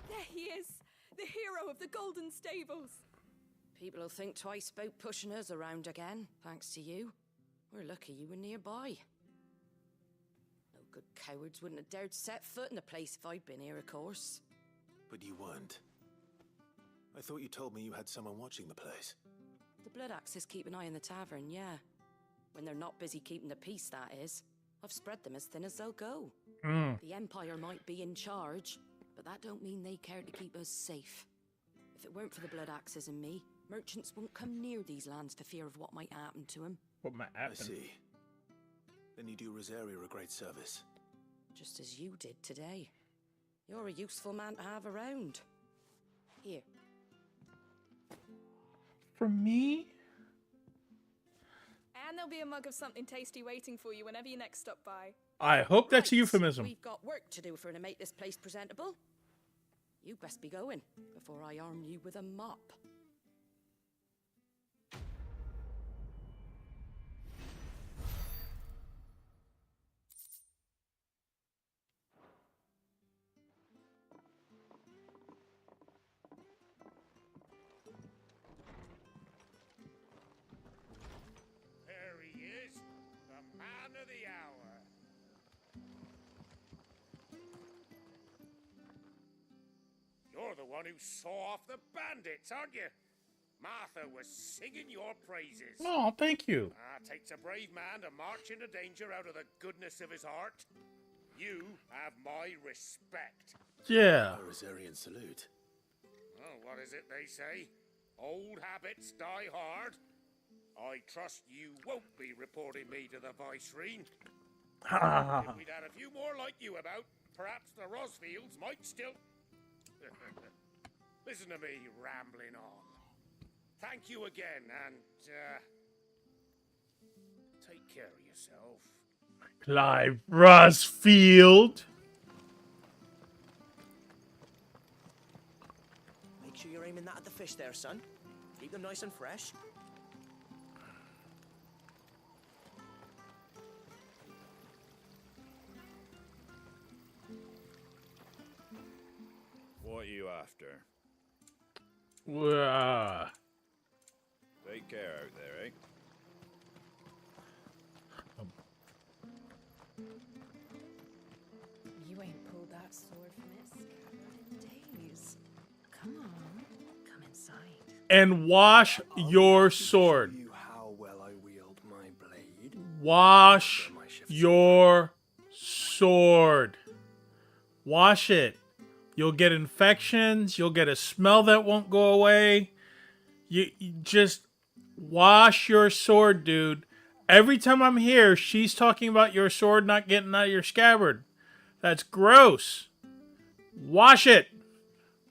There he is, the hero of the Golden Stables. People will think twice about pushing us around again, thanks to you. We're lucky you were nearby. No good cowards wouldn't have dared set foot in the place if I'd been here, of course. But you weren't. I thought you told me you had someone watching the place. The Blood Axes keep an eye on the tavern, yeah. When they're not busy keeping the peace, that is. I've spread them as thin as they'll go. The Empire might be in charge, but that don't mean they care to keep us safe. If it weren't for the Blood Axes and me, merchants wouldn't come near these lands for fear of what might happen to them. What might happen? I see. Then you do Rosaria a great service. Just as you did today. You're a useful man to have around. Here. For me? And there'll be a mug of something tasty waiting for you whenever you next stop by. I hope that's a euphemism. We've got work to do if we're to make this place presentable. You best be going before I arm you with a mop. There he is, the man of the hour. You're the one who saw off the bandits, aren't you? Martha was singing your praises. Oh, thank you. Takes a brave man to march into danger out of the goodness of his heart. You have my respect. Yeah. A Rosarian salute. Oh, what is it they say? Old habits die hard. I trust you won't be reporting me to the Viceroy. If we'd had a few more like you about, perhaps the Rosfields might still... Listen to me rambling on. Thank you again, and, take care of yourself. Clive Rosfield. They Make sure you're aiming that at the fish there, son. Keep them nice and fresh. What are you after? Take care out there, eh? You ain't pulled that sword from its scabbard in days. Come on, come inside. And wash your sword. You how well I wield my blade. Wash your sword. Wash it. You'll get infections. You'll get a smell that won't go away. You just wash your sword, dude. Every time I'm here, she's talking about your sword not getting out of your scabbard. That's gross. Wash it.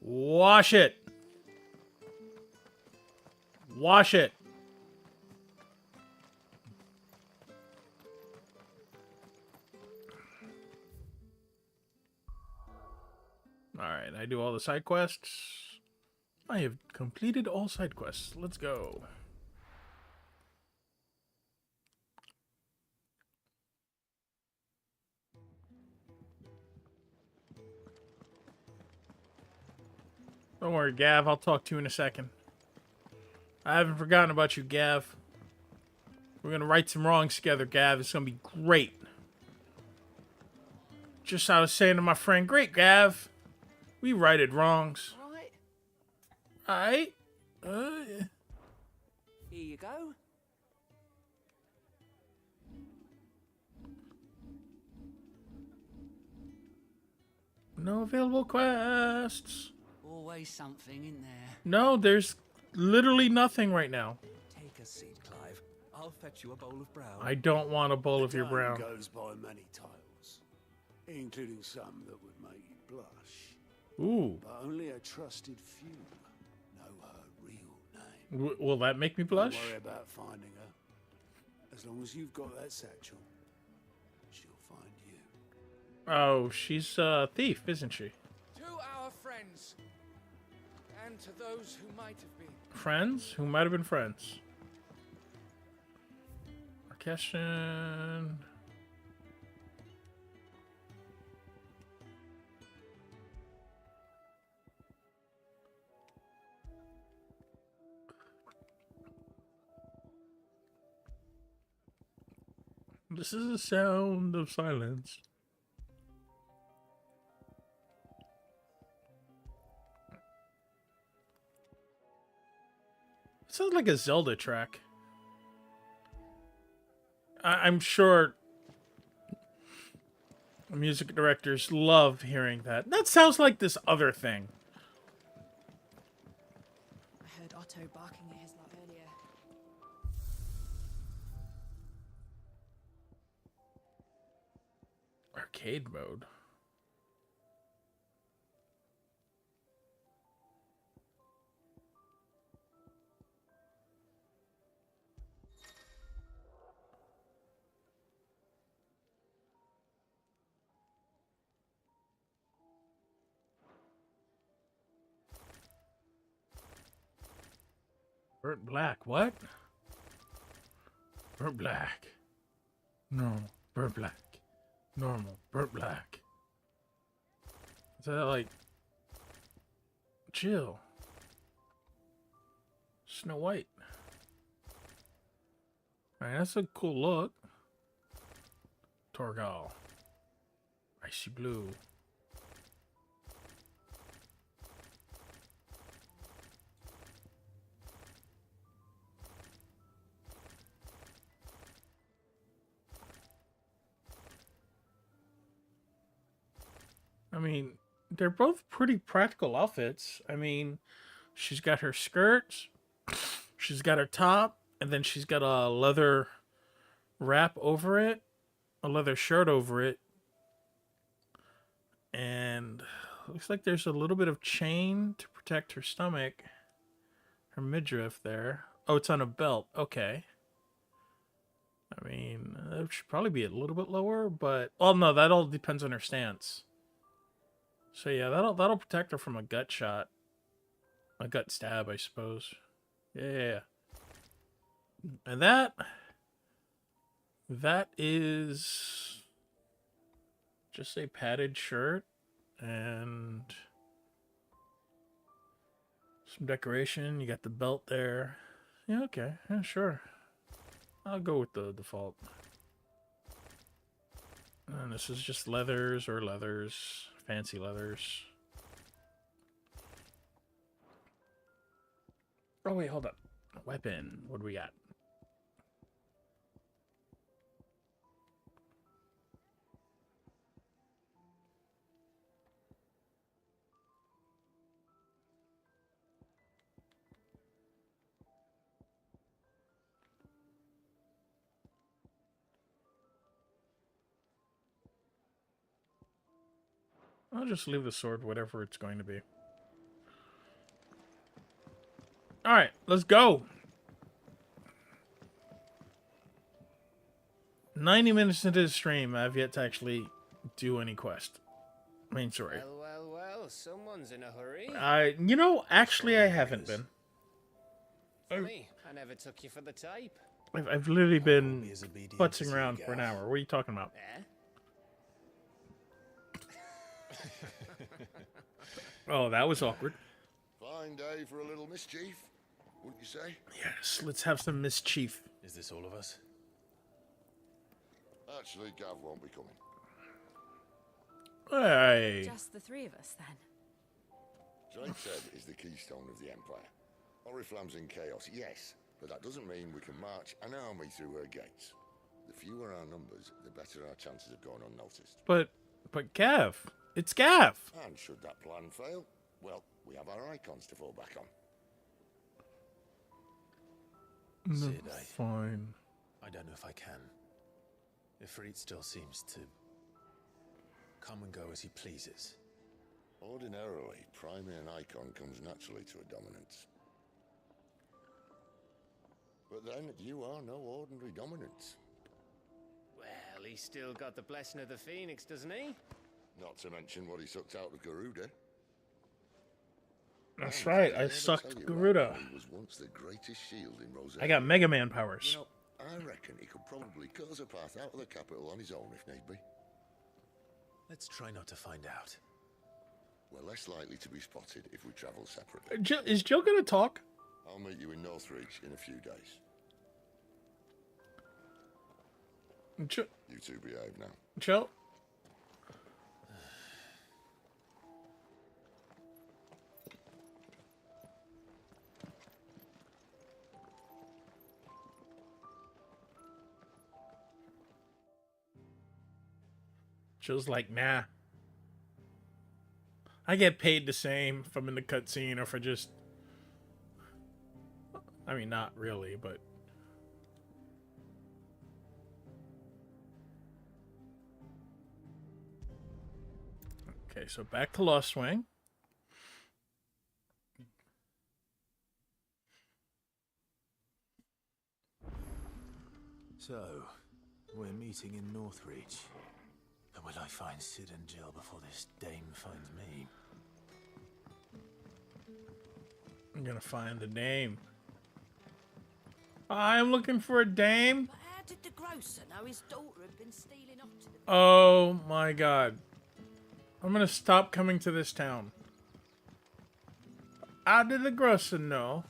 Wash it. Wash it. Alright, I do all the side quests. I have completed all side quests. Let's go. Don't worry, Gav. I'll talk to you in a second. I haven't forgotten about you, Gav. We're going to right some wrongs together, Gav. It's going to be great. Just I was saying to my friend, great, Gav. We righted wrongs. Right. Alright? Here you go. No available quests. Always something in there. No, there's literally nothing right now. Take a seat, Clive. I'll fetch you a bowl of brown. I don't want a bowl of your Time brown. goes by many titles, including some that would make you blush. Ooh. But only a trusted few know her real name. Will that make me blush? Don't worry about finding her. As long as you've got that satchel, she'll find you. Oh, she's a thief, isn't she? To our friends, and to those who might have been. Friends? Who might have been friends? Question. This is the sound of silence. It sounds like a Zelda track. I'm sure music directors love hearing that. That sounds like this other thing. I heard Otto barking at his lot earlier. Arcade mode. Burnt black, what? Burnt black. Normal, burnt black. Normal, burnt black. Is that like... Chill. Snow White. Alright, that's a cool look. Torgal. Icy blue. I mean, they're both pretty practical outfits. I mean, she's got her skirts, she's got her top, and then she's got a leather wrap over it, a leather shirt over it. And looks like there's a little bit of chain to protect her stomach, her midriff there. Oh, it's on a belt. Okay. I mean, it should probably be a little bit lower, but... Oh, no, that all depends on her stance. So yeah, that'll protect her from a gut shot. A gut stab, I suppose. Yeah. And that is just a padded shirt and some decoration. You got the belt there. Yeah, okay. Yeah, sure. I'll go with the default. And this is just leathers or leathers. Fancy leathers. Oh, wait, hold up. Weapon. What do we got? I'll just leave the sword, whatever it's going to be. Alright, let's go. 90 minutes into the stream, I've yet to actually do any quest. Main story. Well, someone's in a hurry. You know, actually I haven't been. Funny, I never took you for the type. I've literally been putzing around for an hour. What are you talking about? Oh, that was awkward. Fine day for a little mischief, wouldn't you say? Yes, let's have some mischief. Is this all of us? Actually, Gav won't be coming. Hey. Just the three of us, then. Drakeshead is the keystone of the Empire. Oriflamme's in chaos, yes, but that doesn't mean we can march an army through her gates. The fewer our numbers, the better our chances of going unnoticed. But Gav, it's Gav. And should that plan fail, well, we have our icons to fall back on. No, Sid, fine. I don't know if I can. Ifrit still seems to come and go as he pleases. Ordinarily, priming an icon comes naturally to a dominance. But then, you are no ordinary dominance. Well, he's still got the blessing of the Phoenix, doesn't he? Not to mention what he sucked out of Garuda. That's right, I sucked Garuda. He was once the greatest shield in Rosa. I got Mega Man powers. You know, I reckon he could probably cut us a path out of the capital on his own if need be. Let's try not to find out. We're less likely to be spotted if we travel separately. Is Jill gonna talk? I'll meet you in Northreach in a few days. You two behave now. Jill? Jill's like, nah. I get paid the same if I'm in the cutscene or if I just... I mean, not really, but... Okay, so back to Lost Wing. So, we're meeting in Northreach. But will I find Sid and Jill before this dame finds me? I'm gonna find the dame. I'm looking for a dame. But how did the grocer know his daughter had been stealing off to the... Oh my god. I'm gonna stop coming to this town. How did the grocer know?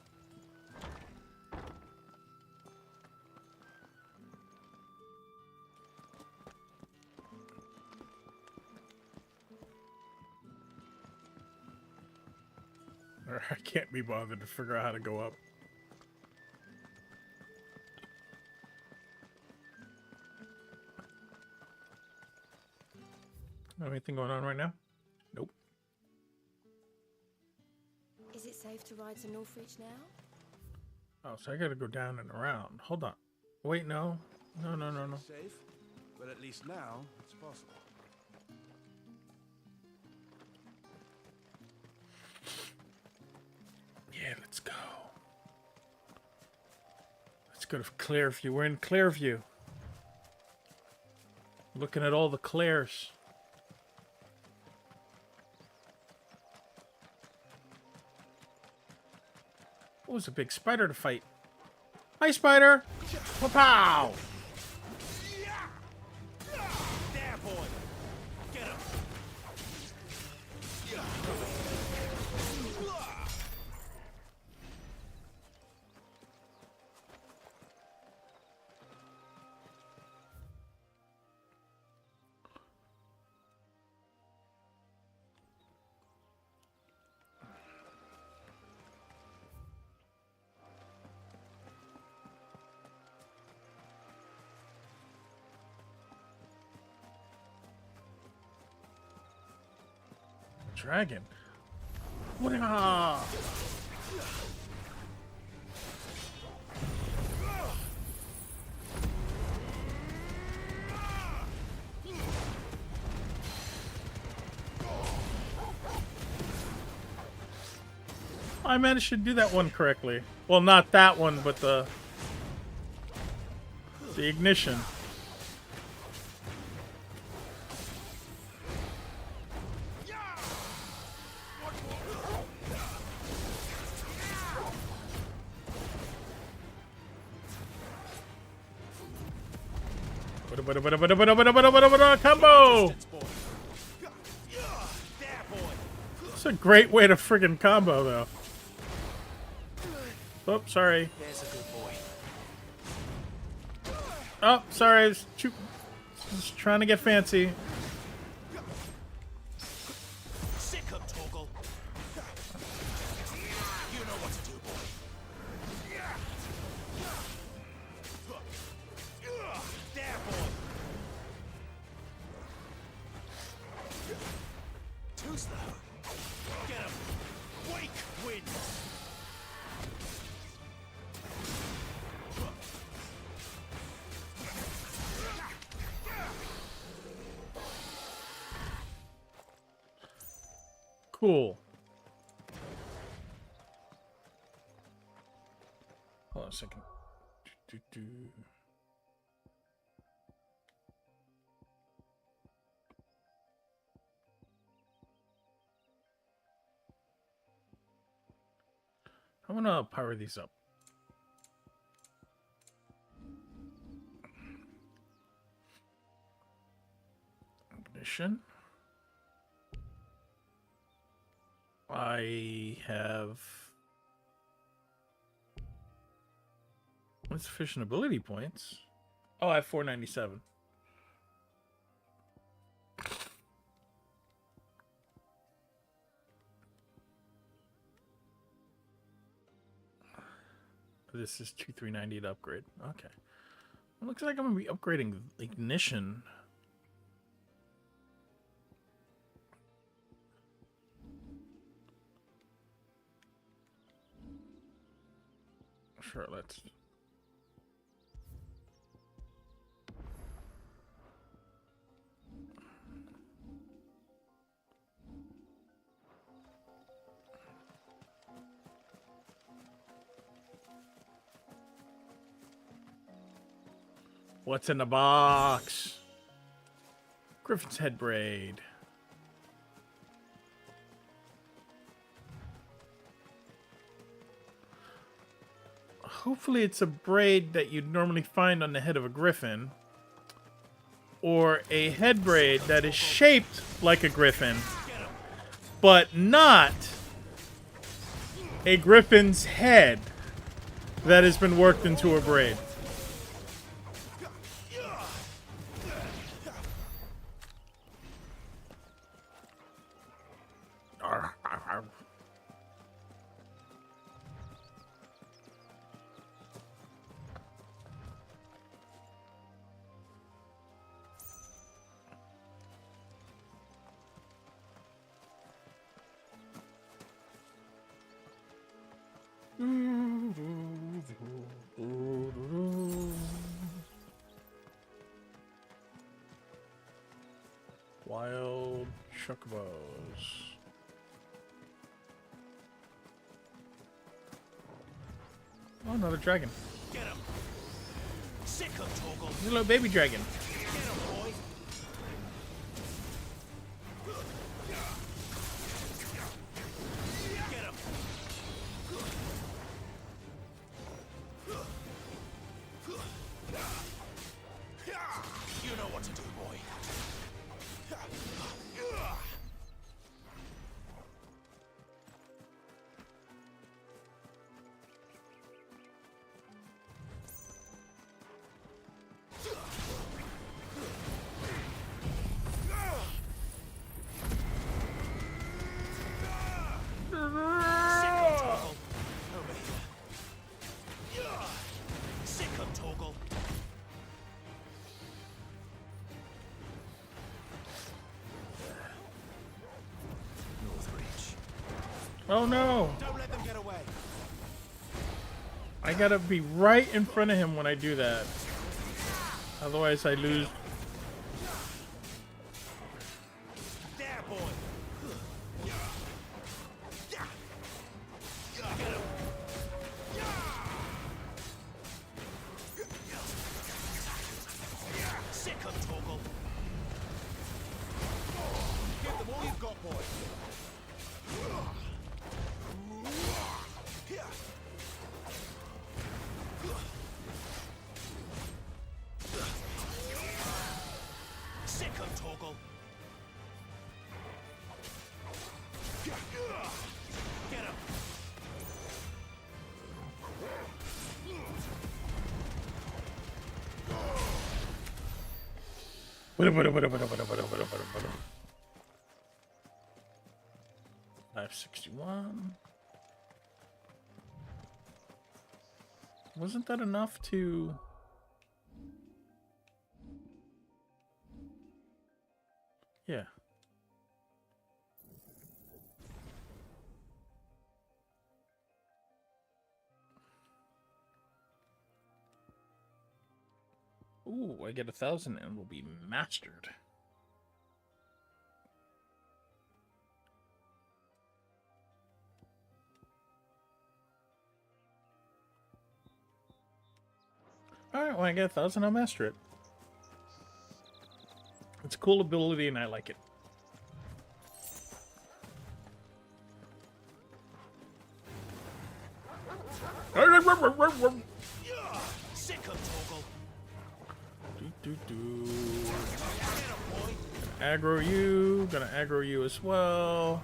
I can't be bothered to figure out how to go up. Anything going on right now? Nope. Is it safe to ride to Northreach now? Oh, so I gotta go down and around. Hold on. Wait, no. No. Safe, but at least now it's possible. Yeah, let's go. Let's go to Clearview. We're in Clearview. Looking at all the Claires. Oh, it's a big spider to fight. Hi, spider! Pow! There, boy. Get him. Dragon. Wah! I managed to do that one correctly. Well, not that one, but the ignition. Combo! It's a great way to friggin' combo, though. Oh, sorry. Oh, sorry. Just trying to get fancy. Sick him, Torgal. You know what to do, boy. There, boy. Too slow. Get him. Wake wins. Cool. Hold on a second. I'm gonna power these up. Ignition. I have insufficient ability points. Oh, I have 497. This is 2390 to upgrade. Okay. It looks like I'm gonna be upgrading ignition. Sure, let's. What's in the box? Griffin's head braid. Hopefully it's a braid that you'd normally find on the head of a griffin. Or a head braid that is shaped like a griffin, but not a griffin's head that has been worked into a braid. Wild chocobos. Oh, another dragon. Get him. Sick him, Torgal. He's a little baby dragon. Get him, boy. Get him. Oh no! Don't let them get away. I gotta be right in front of him when I do that. Otherwise I lose. There, boy. Sick of Torgal. Give them all you've got, boy. Sick of Torgal. Get him. $561. Wasn't that enough to... Yeah. Ooh, I get 1,000 and will be mastered. Alright, when I get 1,000, I'll master it. It's a cool ability and I like it. Sick of Torgal. Gonna aggro you. Gonna aggro you as well.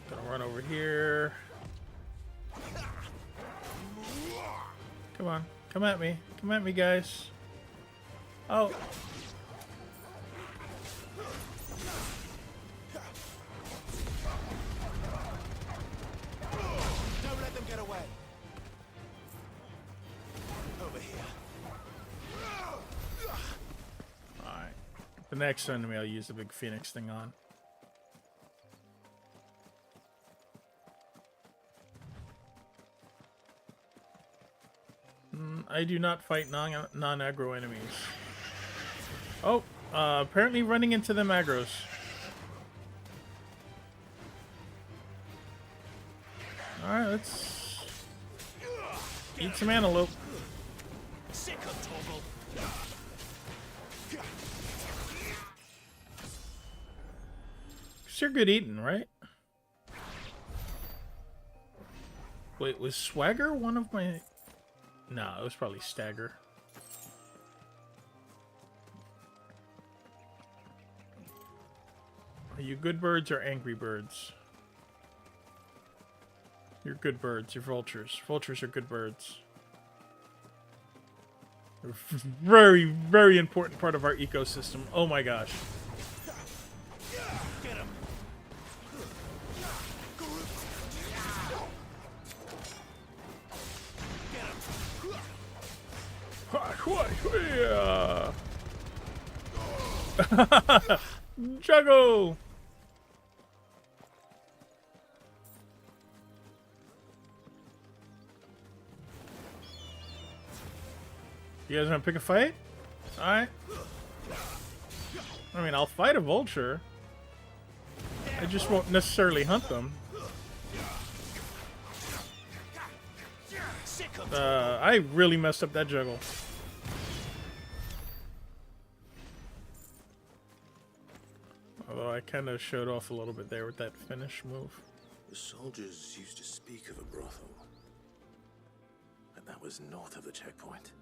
Gonna run over here. Come on. Come at me. Come at me, guys. Oh. Don't let them get away. Over here. Alright. The next enemy I'll use the big phoenix thing on. I do not fight non-aggro enemies. Oh, apparently running into them aggros. Alright, let's eat some antelope. Sick of Torgal. You're good eating, right? Wait, was Swagger one of my... No, it was probably Stagger. Are you good birds or angry birds? You're good birds. You're vultures. Vultures are good birds. They're very, very important part of our ecosystem. Oh my gosh. Get him. Juggle! You guys want to pick a fight? Alright. I mean, I'll fight a vulture. I just won't necessarily hunt them. I really messed up that juggle. Although I kind of showed off a little bit there with that finish move. The soldiers used to speak of a brothel, but that was north of the checkpoint.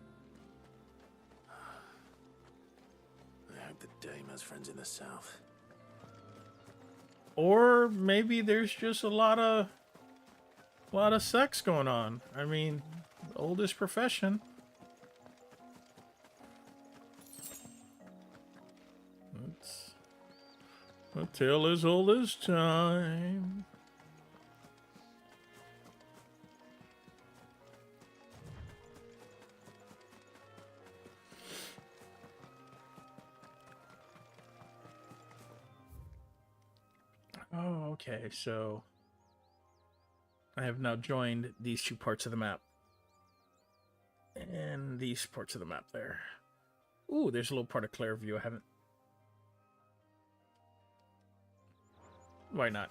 I hope the dame has friends in the south. Or maybe there's just a lot of sex going on. I mean, oldest profession. It's a tale as old as time. Okay, so I have now joined these two parts of the map. And these parts of the map there. Ooh, there's a little part of Clairview I haven't. Why not?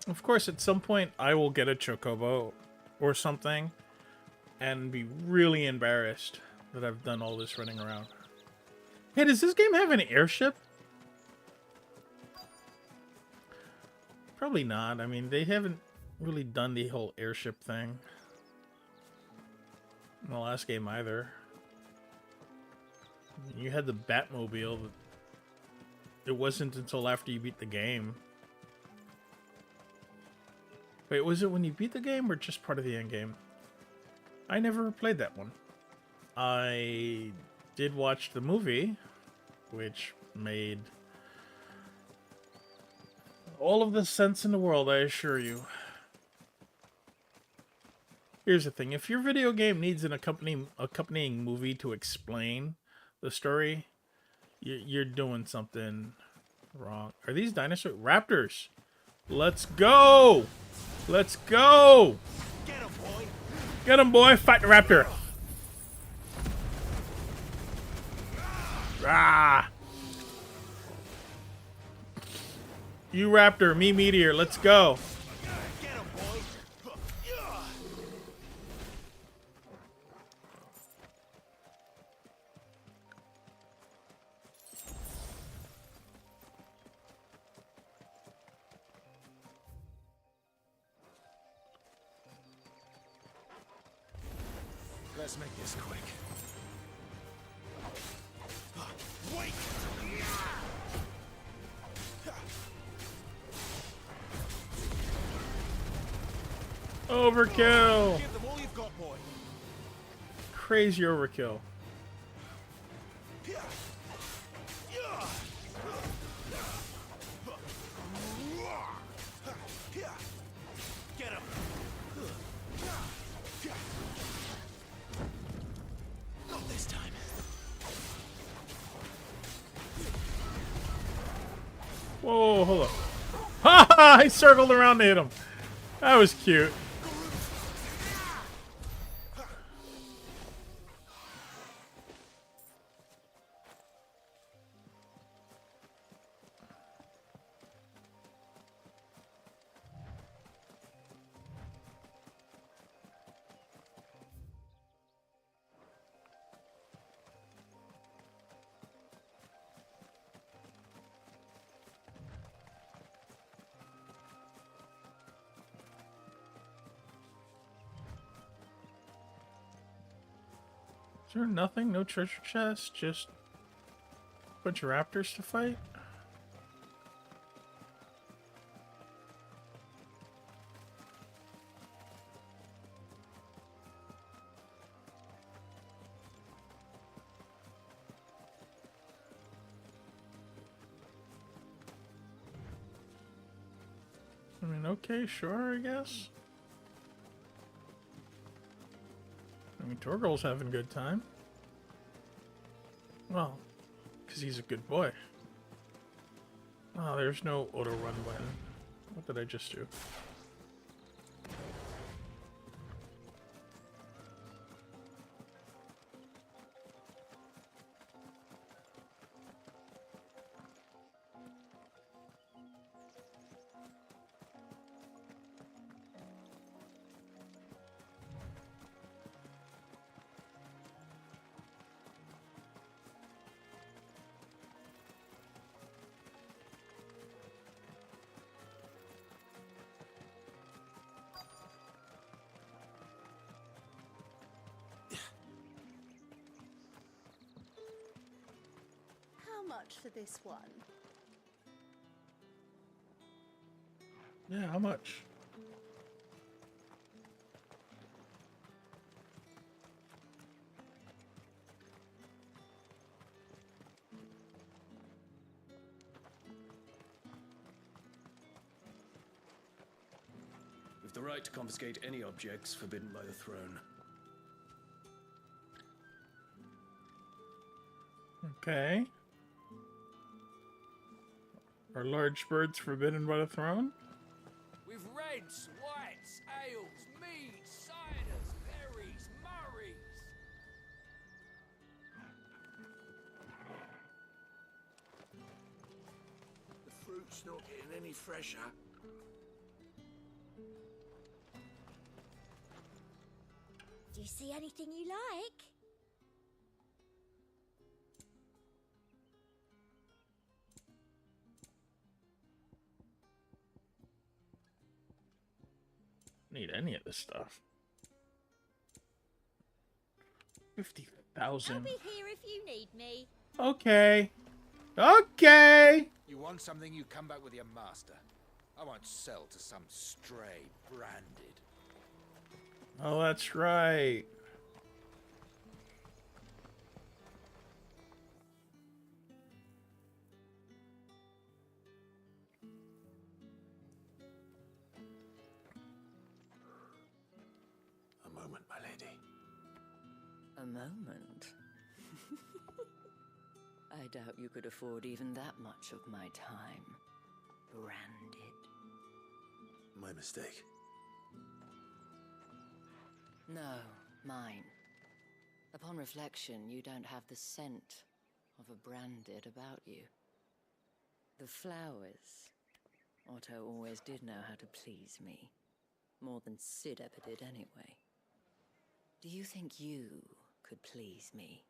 Of course, at some point, I will get a Chocobo or something and be really embarrassed that I've done all this running around. Hey, does this game have an airship? Probably not. I mean, they haven't really done the whole airship thing in the last game either. You had the Batmobile, but it wasn't until after you beat the game. Wait, was it when you beat the game or just part of the end game? I never played that one. I did watch the movie, which made all of the sense in the world, I assure you. Here's the thing. If your video game needs an accompanying movie to explain the story, you're doing something wrong. Are these dinosaur raptors? Let's go! Let's go! Get him, boy! Get him, boy! Fight the raptor! Ah! You raptor, me meteor. Let's go! Get him, boy! Let's make this quick. Wait! Overkill! Give them all you've got, boy. Crazy overkill. Get him! Not this time. Whoa, hold up. Ha ha! I circled around to hit him. That was cute. Is there nothing? No treasure chest? Just a bunch of raptors to fight? I mean, okay, sure, I guess. I mean, Torgal's having a good time. Well, because he's a good boy. Oh, there's no auto run button. What did I just do? How much for this one? Yeah, how much? We've the right to confiscate any objects forbidden by the throne. Okay. Are large birds forbidden by the throne? With reds, whites, ales, meads, ciders, berries, murrays. The fruit's not getting any fresher. Do you see anything you like? Need any of this stuff. 50,000. I'll be here if you need me. Okay. Okay. You want something, you come back with your master. I won't sell to some stray branded. Oh, that's right. A moment, my lady. A moment? I doubt you could afford even that much of my time. Branded. My mistake. No, mine. Upon reflection, you don't have the scent of a branded about you. The flowers. Otto always did know how to please me. More than Sid ever did anyway. Do you think you could please me,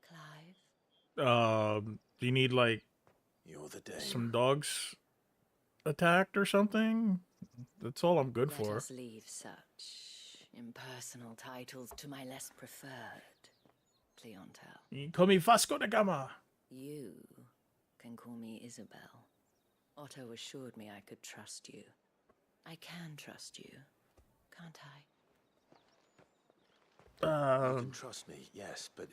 Clive? Do you need, like, You're the dame. some dogs attacked or something? That's all I'm good Let for. us leave such impersonal titles to my less preferred clientele. You can call me Vasco da Gama. You can call me Isabel. Otto assured me I could trust you. I can trust you, can't I? You can trust me, yes, but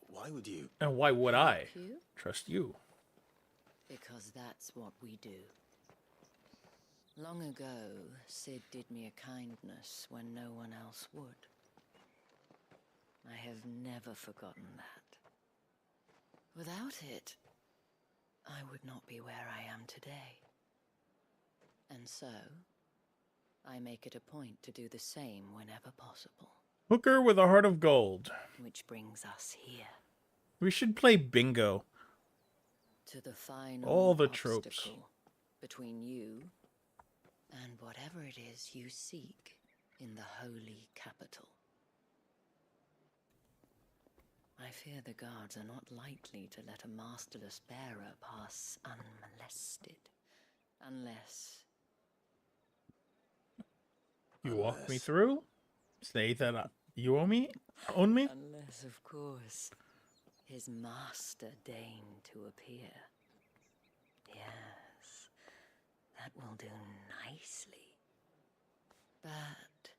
why would you? And why would I Help you? trust you? Because that's what we do. Long ago, Sid did me a kindness when no one else would. I have never forgotten that. Without it, I would not be where I am today. And so, I make it a point to do the same whenever possible. Hooker with a heart of gold. Which brings us here. We should play bingo. To the final All the obstacle tropes. between you and whatever it is you seek in the holy capital. I fear the guards are not likely to let a masterless bearer pass unmolested, unless... You walk me through? Say that you owe me? Own me? Unless, of course, his master deigned to appear. Yes, that will do nicely. But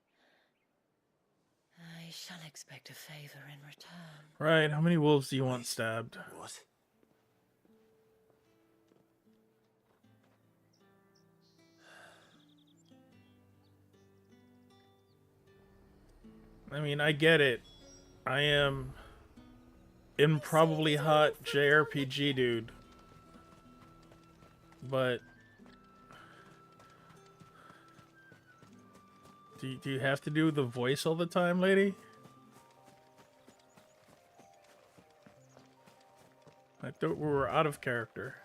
I shall expect a favor in return. Right, how many wolves do you want stabbed? What? I mean, I get it. I am improbably hot JRPG dude. But do you have to do the voice all the time, lady? I thought we were out of character.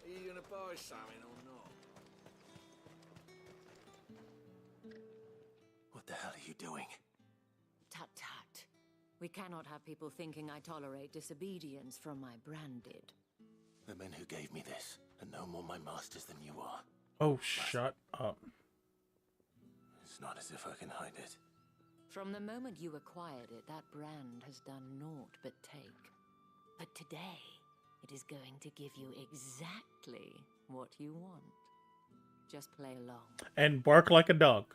Are you gonna buy something or not? What the hell are you doing? Tut tut. We cannot have people thinking I tolerate disobedience from my branded. The men who gave me this are no more my masters than you are. Oh, shut up. It's not as if I can hide it. From the moment you acquired it, that brand has done naught but take. But today, it is going to give you exactly what you want. Just play along. And bark like a dog.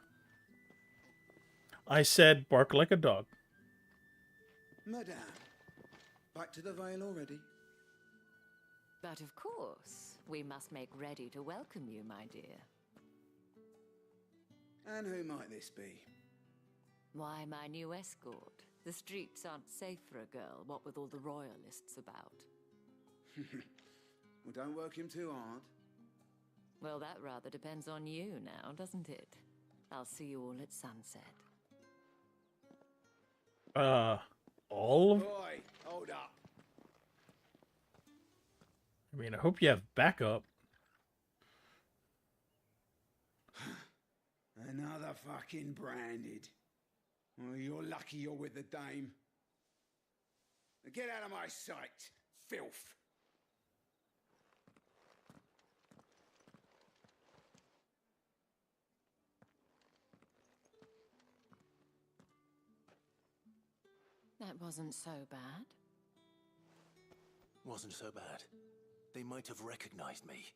I said bark like a dog. Madame, back to the Vale already? But of course, we must make ready to welcome you, my dear. And who might this be? Why, my new escort. The streets aren't safe for a girl, what with all the royalists about. Well, don't work him too hard. Well, that rather depends on you now, doesn't it? I'll see you all at sunset. All of... Boy, hold up. I mean, I hope you have backup. Another fucking branded. Well, you're lucky you're with the dame. Now get out of my sight, filth. That wasn't so bad. Wasn't so bad. They might have recognized me.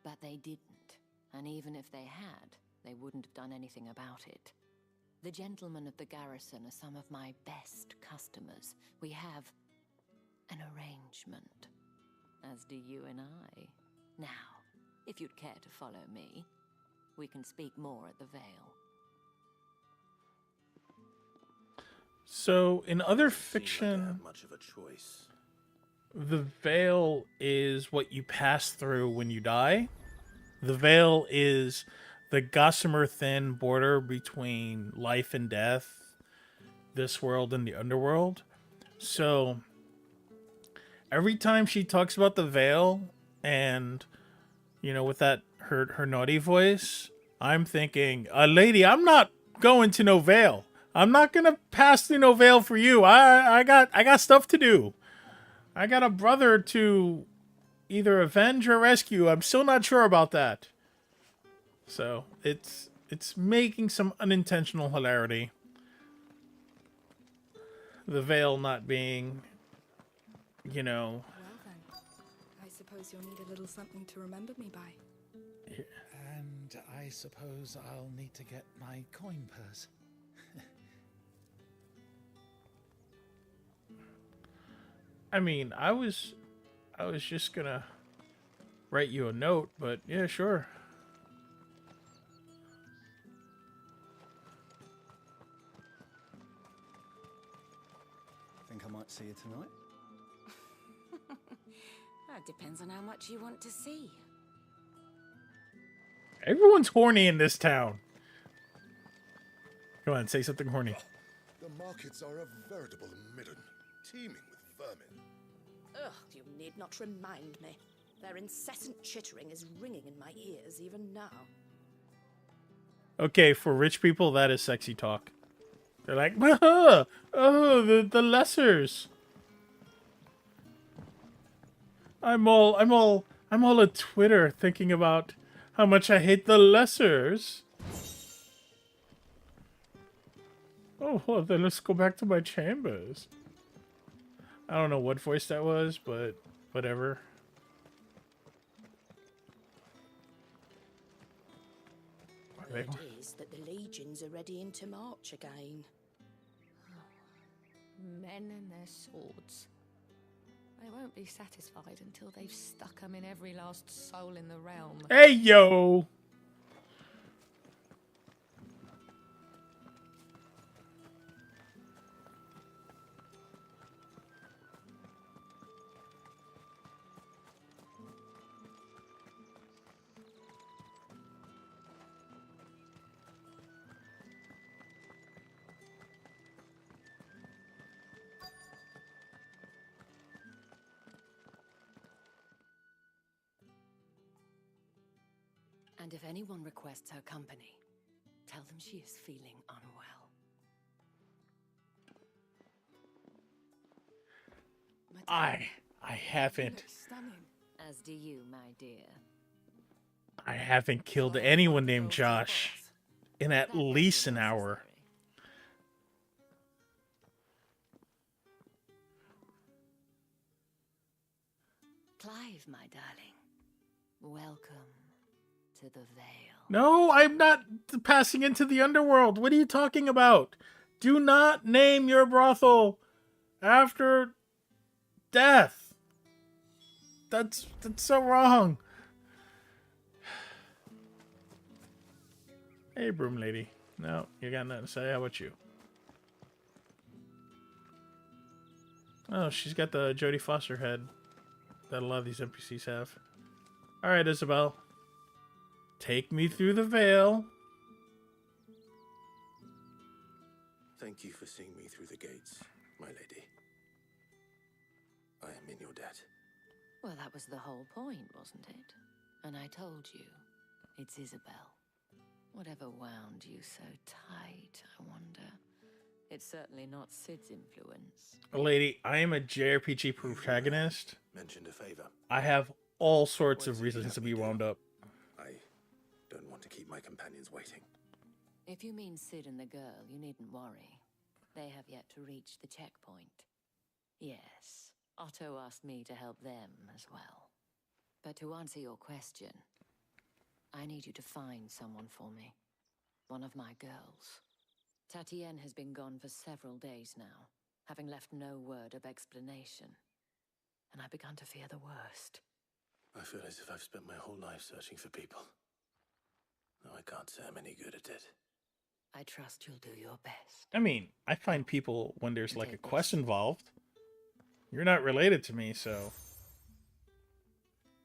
But they didn't. And even if they had, they wouldn't have done anything about it. The gentlemen of the garrison are some of my best customers. We have an arrangement, as do you and I. Now, if you'd care to follow me, we can speak more at the Vale. So, in other Seem like I fiction, have much of a choice. the Veil is what you pass through when you die. The Veil is the gossamer thin border between life and death, this world and the underworld. So every time she talks about the Veil and, you know, with that her naughty voice, I'm thinking, lady, I'm not going to no Veil. I'm not gonna pass through no Veil for you. I got stuff to do. I got a brother to either avenge or rescue. I'm still not sure about that. So it's making some unintentional hilarity. The Veil not being, you know. Well then, I suppose you'll need a little something to remember me by. And I suppose I'll need to get my coin purse. I mean, I was just gonna write you a note, but yeah, sure. Think I might see you tonight? That depends on how much you want to see. Everyone's horny in this town. Come on, say something horny. The markets are a veritable midden, teeming with vermin. Ugh, you need not remind me. Their incessant chittering is ringing in my ears even now. Okay, for rich people, that is sexy talk. They're like, oh, the lessers. I'm all at Twitter thinking about how much I hate the lessers. Oh, well, then let's go back to my chambers. I don't know what voice that was, but whatever. Word is that the legions are ready into march again. Men and their swords. They won't be satisfied until they've stuck them in every last soul in the realm. Hey, yo! And if anyone requests her company, tell them she is feeling unwell. I haven't. Stunning. As do you, my dear. I haven't killed anyone named Josh in at least an hour. Clive, my darling. Welcome to the Vale. No, I'm not passing into the underworld. What are you talking about? Do not name your brothel after death. That's so wrong. Hey, broom lady. No, you got nothing to say. How about you? Oh, she's got the Jodie Foster head that a lot of these NPCs have. All right, Isabel. Take me through the veil. Thank you for seeing me through the gates, my lady. I am in your debt. Well, that was the whole point, wasn't it? And I told you, it's Isabel. Whatever wound you so tight, I wonder. It's certainly not Sid's influence. Lady, I am a JRPG protagonist. Mentioned a favor. I have all sorts of reasons to be wound up. I don't want to keep my companions waiting. If you mean Sid and the girl, you needn't worry. They have yet to reach the checkpoint. Yes, Otto asked me to help them as well. But to answer your question, I need you to find someone for me. One of my girls. Tatienne has been gone for several days now, having left no word of explanation. And I've begun to fear the worst. I feel as if I've spent my whole life searching for people. No, I can't say I'm any good at it. I trust you'll do your best. I mean, I find people when there's like a quest involved. You're not related to me, so...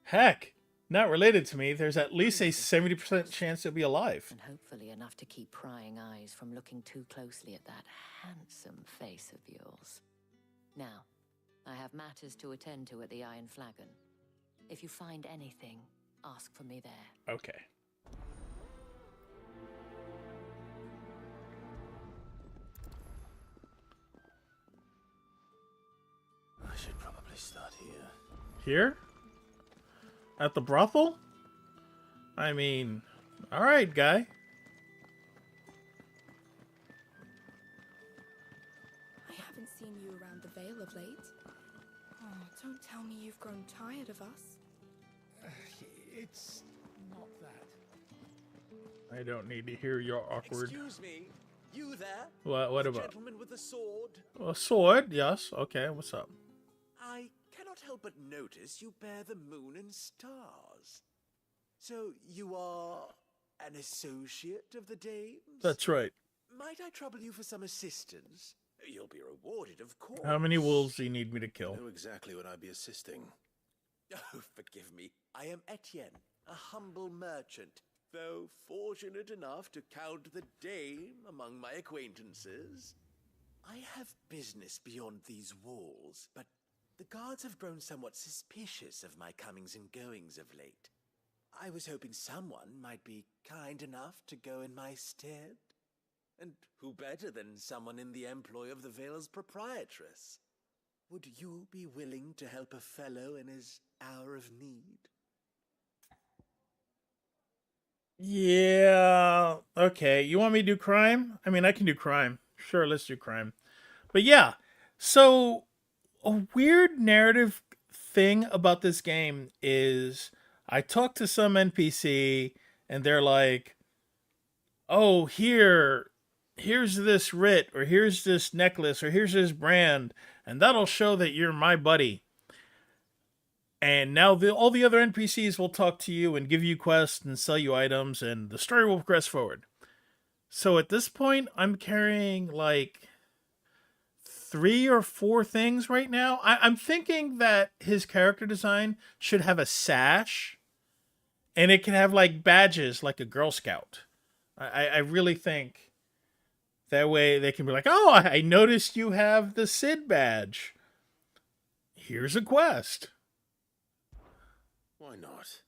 Heck, not related to me, there's at least a 70% chance you'll be alive. And hopefully enough to keep prying eyes from looking too closely at that handsome face of yours. Now, I have matters to attend to at the Iron Flagon. If you find anything, ask for me there. Okay. I should probably start here. Here? At the brothel? I mean, alright, guy. I haven't seen you around the Vale of late. Oh, don't tell me you've grown tired of us. It's not that. I don't need to hear your awkward... Excuse me, you there? What The about? gentleman with the sword? A sword, yes. Okay, what's up? I cannot help but notice you bear the moon and stars. So you are an associate of the dames? That's right. Might I trouble you for some assistance? You'll be rewarded, of course. How many wolves do you need me to kill? I know exactly what I'd be assisting. Oh, forgive me. I am Etienne, a humble merchant, though fortunate enough to count the dame among my acquaintances. I have business beyond these walls, but the guards have grown somewhat suspicious of my comings and goings of late. I was hoping someone might be kind enough to go in my stead. And who better than someone in the employ of the Vale's proprietress? Would you be willing to help a fellow in his hour of need? Yeah, okay. You want me to do crime? I mean, I can do crime. Sure, let's do crime. But yeah, so a weird narrative thing about this game is I talked to some NPC and they're like, oh, here's this writ, or here's this necklace, or here's this brand, and that'll show that you're my buddy. And now all the other NPCs will talk to you and give you quests and sell you items, and the story will progress forward. So at this point, I'm carrying like 3 or 4 things right now. I'm thinking that his character design should have a sash, and it can have like badges like a Girl Scout. I really think that way they can be like, oh, I noticed you have the Sid badge. Here's a quest. Why not?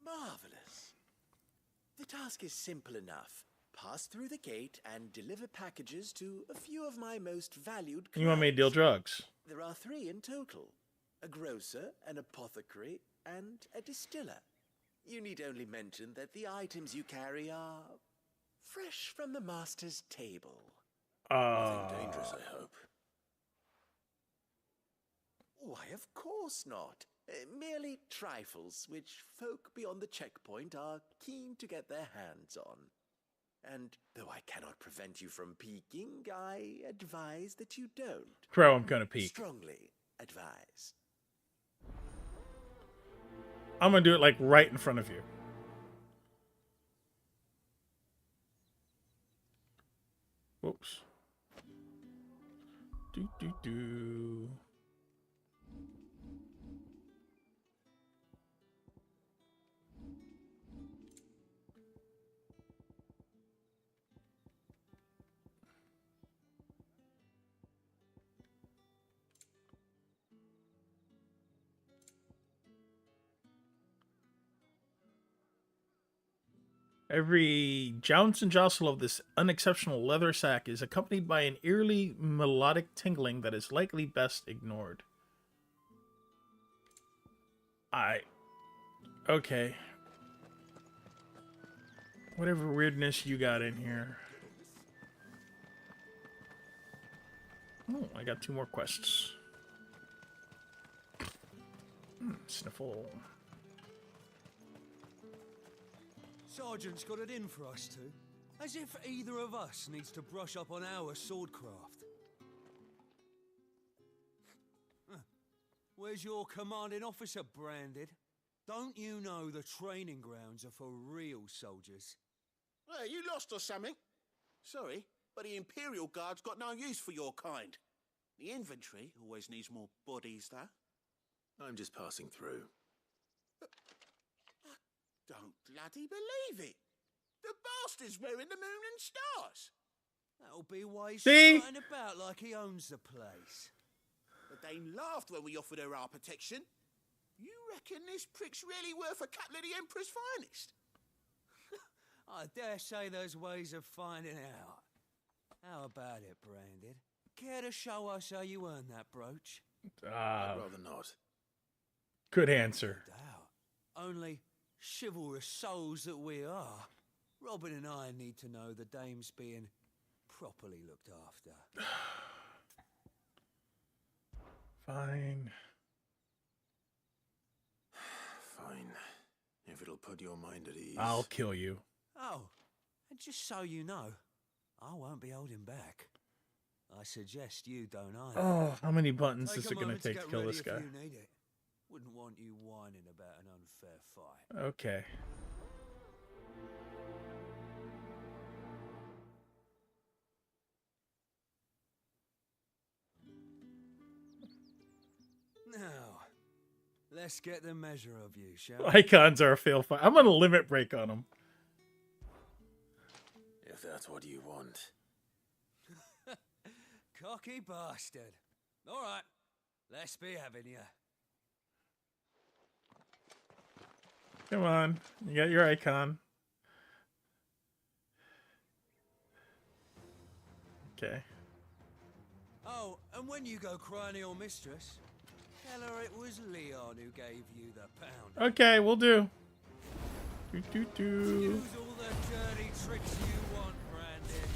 Marvelous. The task is simple enough. Pass through the gate and deliver packages to a few of my most valued clients. You want me to deal drugs? There are 3 in total. A grocer, an apothecary, and a distiller. You need only mention that the items you carry are fresh from the master's table. Nothing dangerous, I hope. Why, of course not. Merely trifles which folk beyond the checkpoint are keen to get their hands on. And though I cannot prevent you from peeking, I advise that you don't. Crow, I'm gonna peek. Strongly advise. I'm gonna do it like right in front of you. Whoops. Do. Every jounce and jostle of this unexceptional leather sack is accompanied by an eerily melodic tingling that is likely best ignored. Okay. Whatever weirdness you got in here. Oh, I got 2 more quests. Sniffle. Sergeant's got it in for us two. As if either of us needs to brush up on our swordcraft. Where's your commanding officer, Branded? Don't you know the training grounds are for real soldiers? Hey, you lost or something? Sorry, but the Imperial Guard's got no use for your kind. The infantry always needs more bodies, though. I'm just passing through. Don't bloody believe it. The bastard's wearing the moon and stars. That'll be why he's See? strutting about like he owns the place. The Dame laughed when we offered her our protection. You reckon this prick's really worth a couple of the Emperor's finest? I dare say there's ways of finding out. How about it, Branded? Care to show us how you earned that brooch? I'd rather not. Good answer. Only chivalrous souls that we are, Robin and I need to know the dame's being properly looked after. Fine. Fine. If it'll put your mind at ease. I'll kill you. Oh, and just so you know, I won't be holding back. I suggest you don't either. Oh, how many buttons Take is a it going to moment take to get kill ready this if guy? you need it. Wouldn't want you whining about an unfair fight. Okay. Now, let's get the measure of you, shall we? Icons are a fail fight. I'm going to limit break on them. If that's what you want. Cocky bastard. All right, let's be having you. Come on. You got your icon. Okay. Oh, and when you go crying to your mistress, tell her it was Leon who gave you the pound. Okay, we'll do. Do. Use all the dirty tricks you want, Brandon.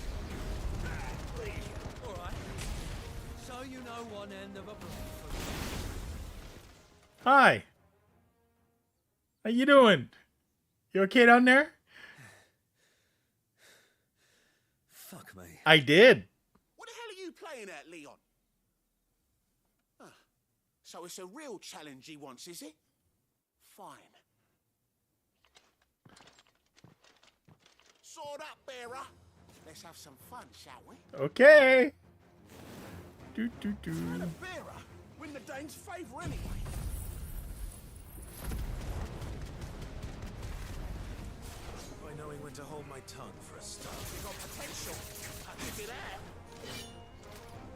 All right. So you know one end of a block. Hi. How you doing? You okay down there? Fuck me. I did. What the hell are you playing at, Leon? So it's a real challenge he wants, is it? Fine. Sword up, bearer. Let's have some fun, shall we? Okay. Do. Trying to bearer. Win the Dane's favour anyway. By knowing when to hold my tongue for a start. We got potential. I'll give you that.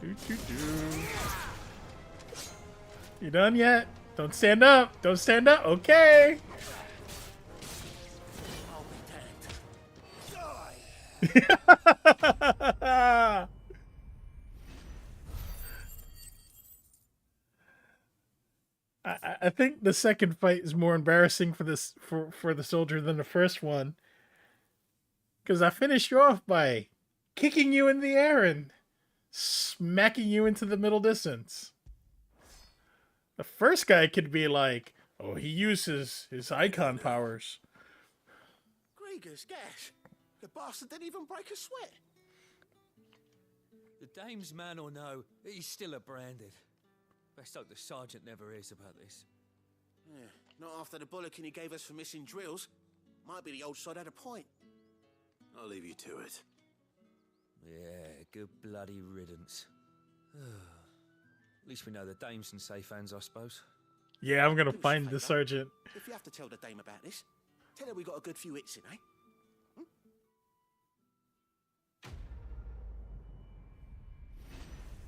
Do. You done yet? Don't stand up. Don't stand up. Okay. I'll be tagged. Die. I think the second fight is more embarrassing for this for the soldier than the first one. Because I finished you off by kicking you in the air and smacking you into the middle distance. The first guy could be like, oh, he uses his icon powers. Grieger's gas. The bastard didn't even break a sweat. The dame's man or no, he's still a Branded. Best hope the sergeant never hears about this. Yeah, not after the bollocking he gave us for missing drills. Might be the old sod had a point. I'll leave you to it. Yeah, good bloody riddance. At least we know the dame's in safe hands, I suppose. Yeah, I'm gonna Do us a find the favour. sergeant. If you have to tell the dame about this, tell her we got a good few hits in, eh?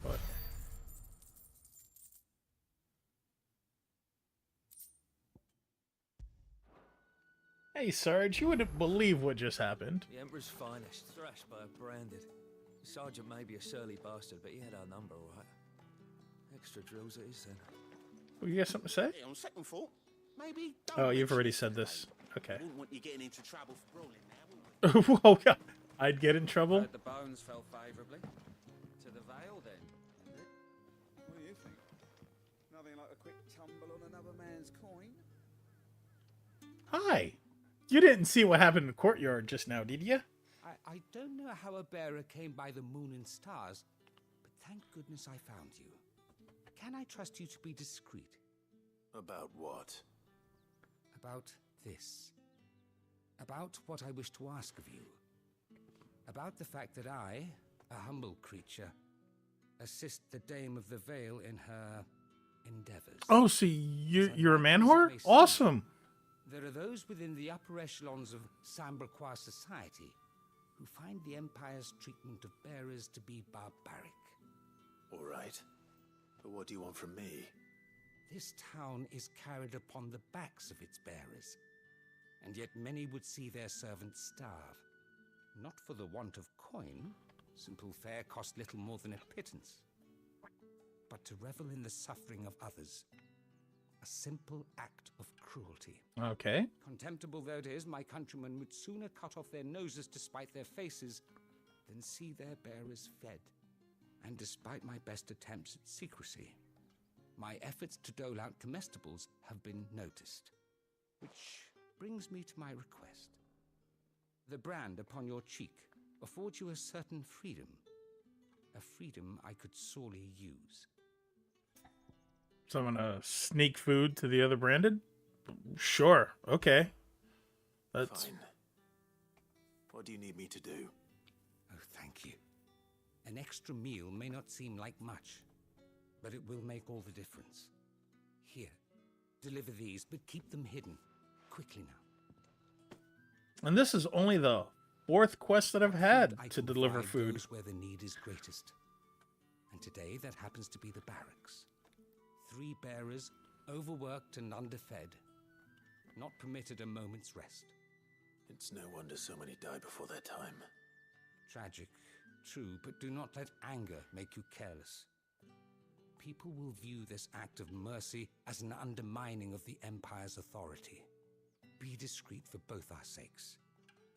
What? Hey, Sarge, you wouldn't believe what just happened. The Emperor's finest, thrashed by a branded. The sergeant may be a surly bastard, but he had our number, all right. Extra drills it is, then. Well, you got something to say? Yeah, on second thought, maybe don't Oh, you've mention already it said to the this. dame. Okay. Wouldn't want you getting into trouble for brawling now, would we? Whoa, God. I'd get in trouble? The bones fell favourably. To the Vale, then. What do you think? Nothing like a quick tumble on another man's coin? Hi. You didn't see what happened in the courtyard just now, did you? I don't know how a bearer came by the moon and stars, but thank goodness I found you. Can I trust you to be discreet? About what? About this. About what I wish to ask of you. About the fact that I, a humble creature, assist the Dame of the Vale in her endeavors. Oh, so you're a man whore? Awesome. There are those within the upper echelons of Samberquois society who find the Empire's treatment of bearers to be barbaric. All right. But what do you want from me? This town is carried upon the backs of its bearers, and yet many would see their servants starve. Not for the want of coin, simple fare cost little more than a pittance, but to revel in the suffering of others. A simple act of cruelty. Okay. Contemptible though it is, my countrymen would sooner cut off their noses to spite their faces than see their bearers fed. And despite my best attempts at secrecy, my efforts to dole out comestibles have been noticed. Which brings me to my request. The brand upon your cheek affords you a certain freedom. A freedom I could sorely use. So I'm gonna sneak food to the other branded? Sure. Okay. That's Fine. What do you need me to do? Oh, thank you. An extra meal may not seem like much, but it will make all the difference. Here, deliver these, but keep them hidden. Quickly now. And this is only the 4th quest that I've had to deliver Provide food. those where the need is greatest. And today that happens to be the barracks. 3 bearers, overworked and underfed. Not permitted a moment's rest. It's no wonder so many die before their time. Tragic, true, but do not let anger make you careless. People will view this act of mercy as an undermining of the Empire's authority. Be discreet for both our sakes,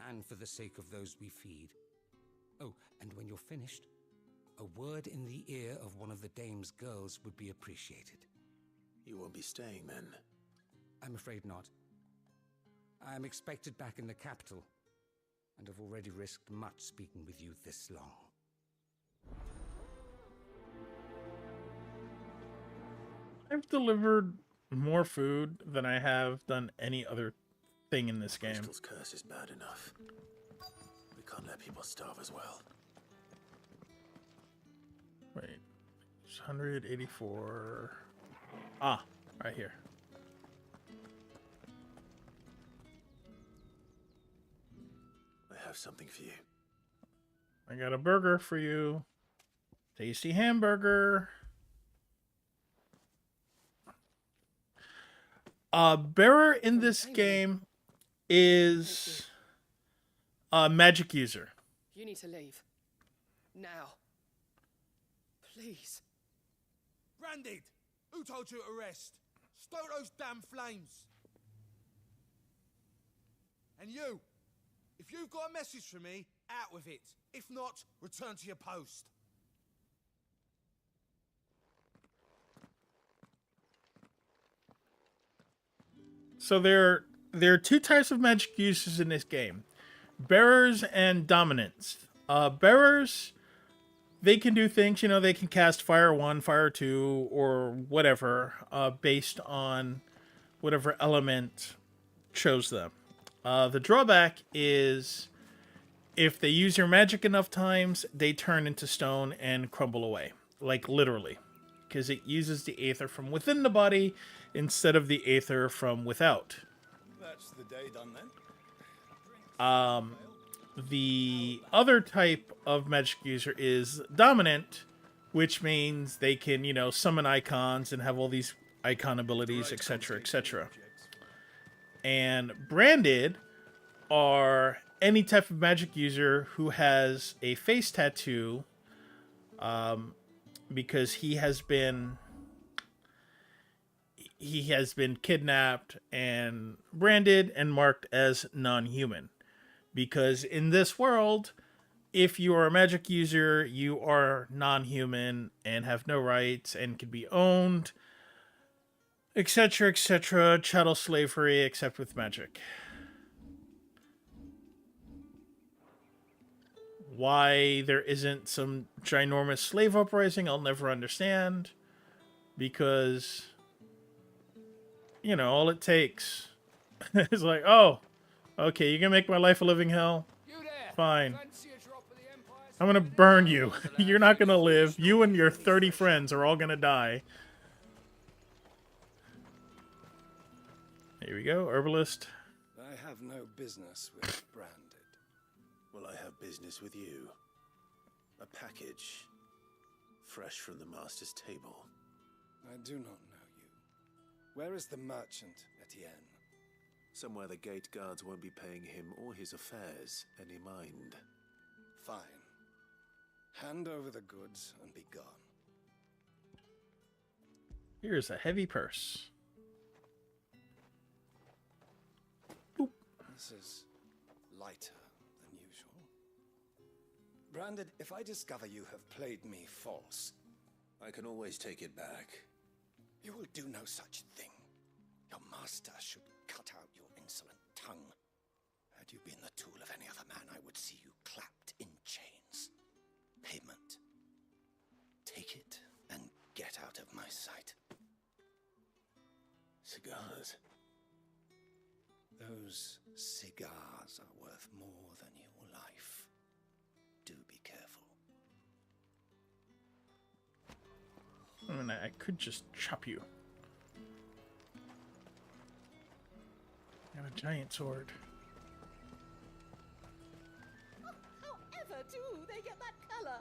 and for the sake of those we feed. Oh, and when you're finished, a word in the ear of one of the Dame's girls would be appreciated. You won't be staying then? I'm afraid not. I am expected back in the capital, and have already risked much speaking with you this long. I've delivered more food than I have done any other thing in this game. Crystal's curse is bad enough. We can't let people starve as well. Wait. It's 184. Ah, right here. I have something for you. I got a burger for you. Tasty hamburger. Bearer in this game is a magic user. You need to leave. Now. Please. Branded! Who told you to rest? Stoke those damn flames! And you! If you've got a message for me, out with it. If not, return to your post. So there are 2 types of magic users in this game. Bearers and dominants. Bearers, they can do things, you know, they can cast Fire 1, Fire 2, or whatever, based on whatever element chose them. The drawback is if they use your magic enough times, they turn into stone and crumble away. Like, literally. Because it uses the aether from within the body instead of the aether from without. That's the day done then. The other type of magic user is dominant, which means they can, you know, summon icons and have all these icon abilities, etc., etc. And branded are any type of magic user who has a face tattoo, because he has been kidnapped and branded and marked as non-human. Because in this world, if you are a magic user, you are non-human and have no rights and can be owned, etc., etc., chattel slavery, except with magic. Why there isn't some ginormous slave uprising, I'll never understand. Because, you know, all it takes is like, oh, okay, you're gonna make my life a living hell? Fine. I'm gonna burn you. You're not gonna live. You and your 30 friends are all gonna die. Here we go, herbalist. I have no business with Branded. Well, I have business with you. A package, fresh from the master's table. I do not know you. Where is the merchant, Etienne? Somewhere the gate guards won't be paying him or his affairs any mind. Fine. Hand over the goods and be gone. Here's a heavy purse. This is lighter than usual. Branded, if I discover you have played me false, I can always take it back. you will do no such thing. Your master should cut out your insolent tongue. Had you been the tool of any other man, I would see you clapped in chains. Payment. Take it and get out of my sight. Cigars. Those cigars are worth more than your life. Do be careful. I mean, I could just chop you. I have a giant sword. However do they get that color?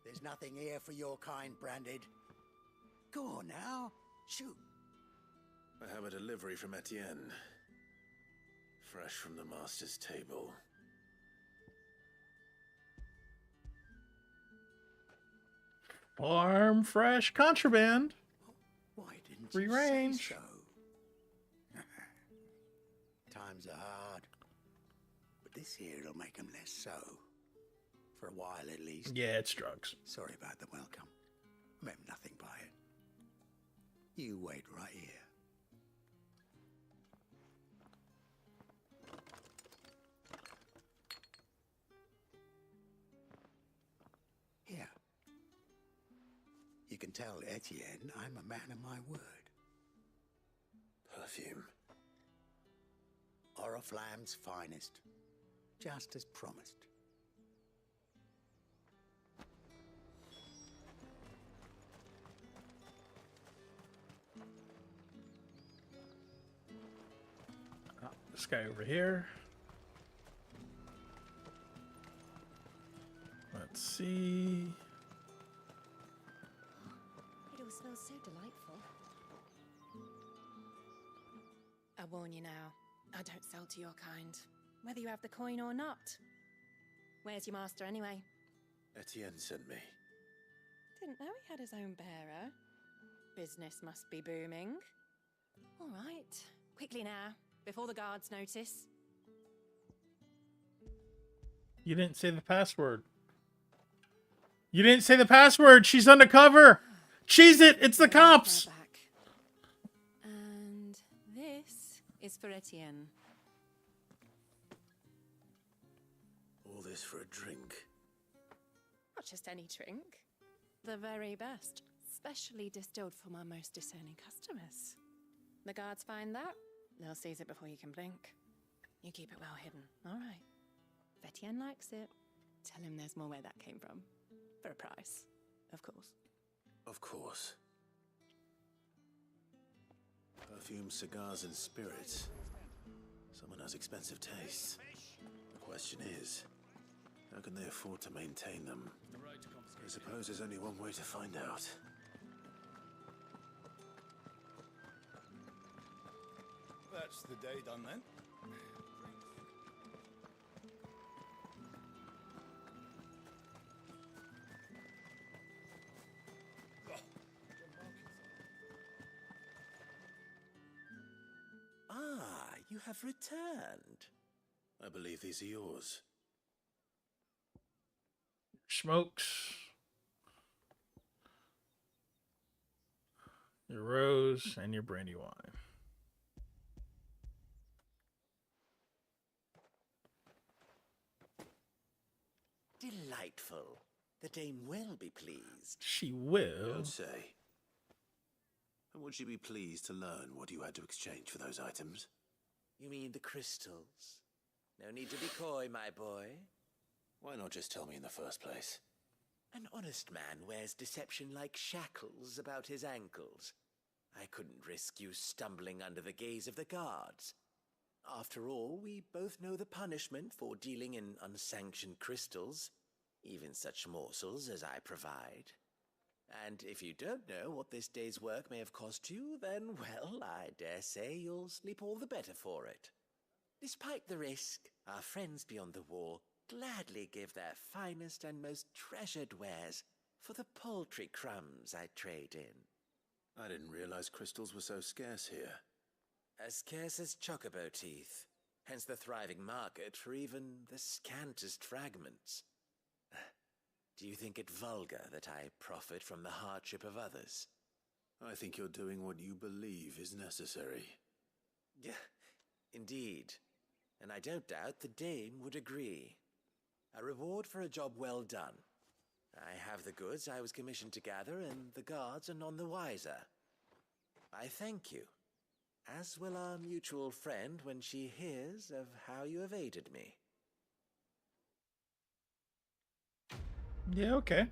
There's nothing here for your kind, Branded. Go on now, shoot. I have a delivery from Etienne. Fresh from the master's table. Farm fresh contraband. Why didn't Free you range. say so? Times are hard. But this here'll make them less so. For a while at least. Yeah, it's drugs. Sorry about the welcome. Meant nothing by it. You wait right here. Here. You can tell Etienne I'm a man of my word. Perfume. Oriflamme's finest. Just as promised. This guy over here. Let's see. It all smells so delightful. I warn you now, I don't sell to your kind, whether you have the coin or not. Where's your master anyway? Etienne sent me. Didn't know he had his own bearer. Business must be booming. All right, quickly now, before the guards notice. You didn't say the password. You didn't say the password. She's undercover. Cheese it. It's the cops. And this is for Etienne. All this for a drink. Not just any drink. The very best. Specially distilled for my most discerning customers. The guards find that, they'll seize it before you can blink. You keep it well hidden, all right? If Etienne likes it, tell him there's more where that came from. For a price, of course. Of course. Perfume, cigars, and spirits. Someone has expensive tastes. The question is, how can they afford to maintain them? I suppose there's only one way to find out. That's the day done then. Ah, you have returned. I believe these are yours. Smokes. Your rose and your brandy wine. Delightful. The dame will be pleased. She will. Don't say. And would she be pleased to learn what you had to exchange for those items? You mean the crystals? No need to be coy, my boy. Why not just tell me in the first place? An honest man wears deception like shackles about his ankles. I couldn't risk you stumbling under the gaze of the guards. After all, we both know the punishment for dealing in unsanctioned crystals, even such morsels as I provide. And if you don't know what this day's work may have cost you, then, well, I dare say you'll sleep all the better for it. Despite the risk, our friends beyond the wall gladly give their finest and most treasured wares for the paltry crumbs I trade in. I didn't realize crystals were so scarce here. As scarce as chocobo teeth, hence the thriving market for even the scantest fragments. Do you think it vulgar that I profit from the hardship of others? I think you're doing what you believe is necessary. Yeah, indeed. And I don't doubt the dame would agree. A reward for a job well done. I have the goods I was commissioned to gather, and the guards are none the wiser. I thank you, as will our mutual friend when she hears of how you have aided me. Yeah, okay.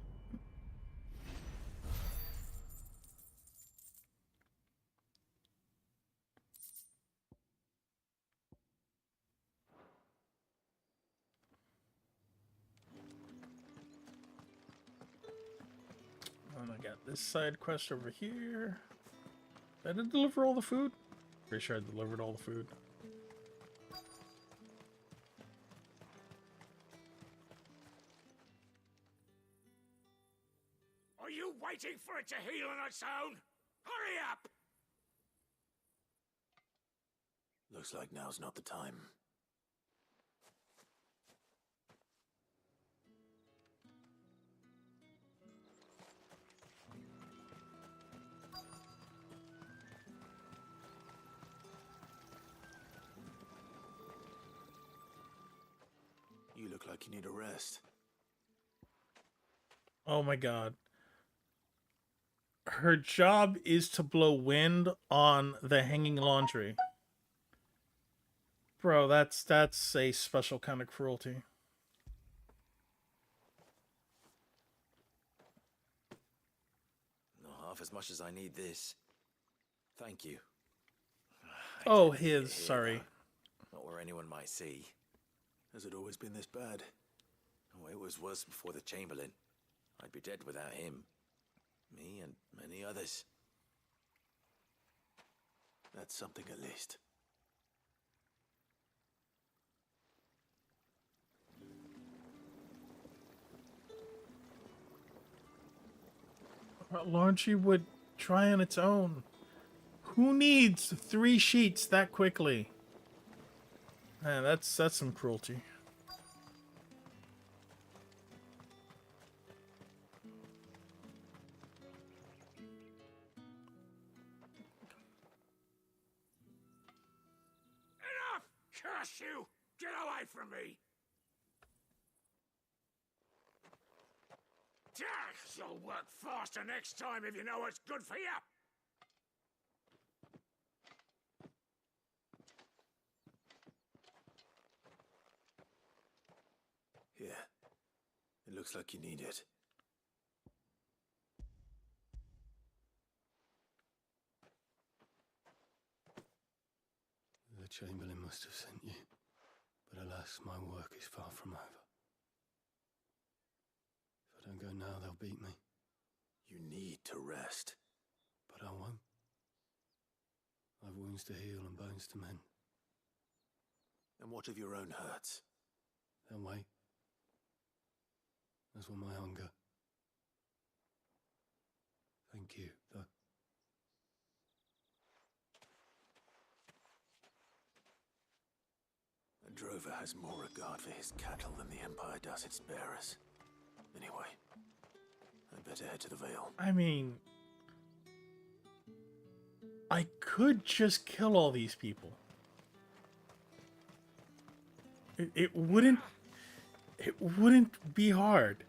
And I got this side quest over here. Did I deliver all the food? Pretty sure I delivered all the food. Are you waiting for it to heal on its own? Hurry up! Looks like now's not the time. You look like you need a rest. Oh my god. Her job is to blow wind on the hanging laundry. Bro, that's a special kind of cruelty. Not half as much as I need this. Thank you. Oh, his, sorry. Not where anyone might see. Has it always been this bad? Oh, it was worse before the Chamberlain. I'd be dead without him. Me and many others. That's something at least. Laundry would dry on its own. Who needs 3 sheets that quickly? Man, that's some cruelty. Enough! Curse you! Get away from me! You'll work faster next time if you know what's good for you. Here. It looks like you need it. The Chamberlain must have sent you, but alas, my work is far from over. If I don't go now, they'll beat me. You need to rest. But I won't. I've wounds to heal and bones to mend. And what of your own hurts? They'll wait. As will my hunger. Thank you, though. A drover has more regard for his cattle than the Empire does its bearers. Anyway, I'd better head to the Vale. I mean, I could just kill all these people. It wouldn't be hard.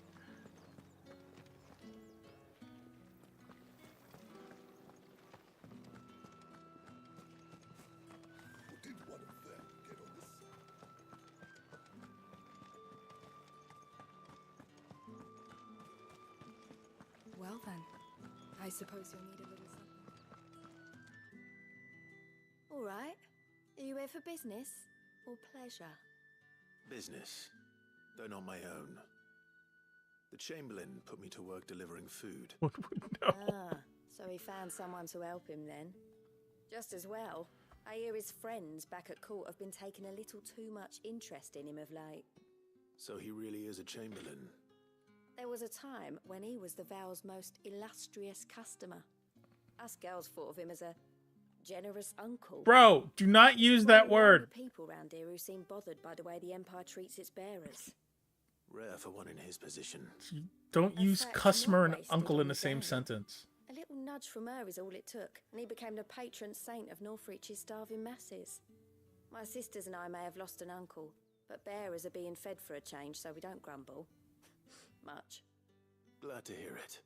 Well then, I suppose you'll need a little something. All right. Are you here for business or pleasure? Business, though not my own. The Chamberlain put me to work delivering food. Ah, so he found someone to help him then. Just as well. I hear his friends back at court have been taking a little too much interest in him of late. So he really is a Chamberlain. There was a time when he was the Vale's most illustrious customer. Us girls thought of him as a generous uncle. Bro, do not use that word. People round here who seem bothered by the way the Empire treats its bearers. Rare for one in his position. Don't use customer and uncle in the same sentence. A little nudge from her is all it took, and he became the patron saint of Northreach's starving masses. My sisters and I may have lost an uncle, but bearers are being fed for a change, so we don't grumble. Much. Glad to hear it.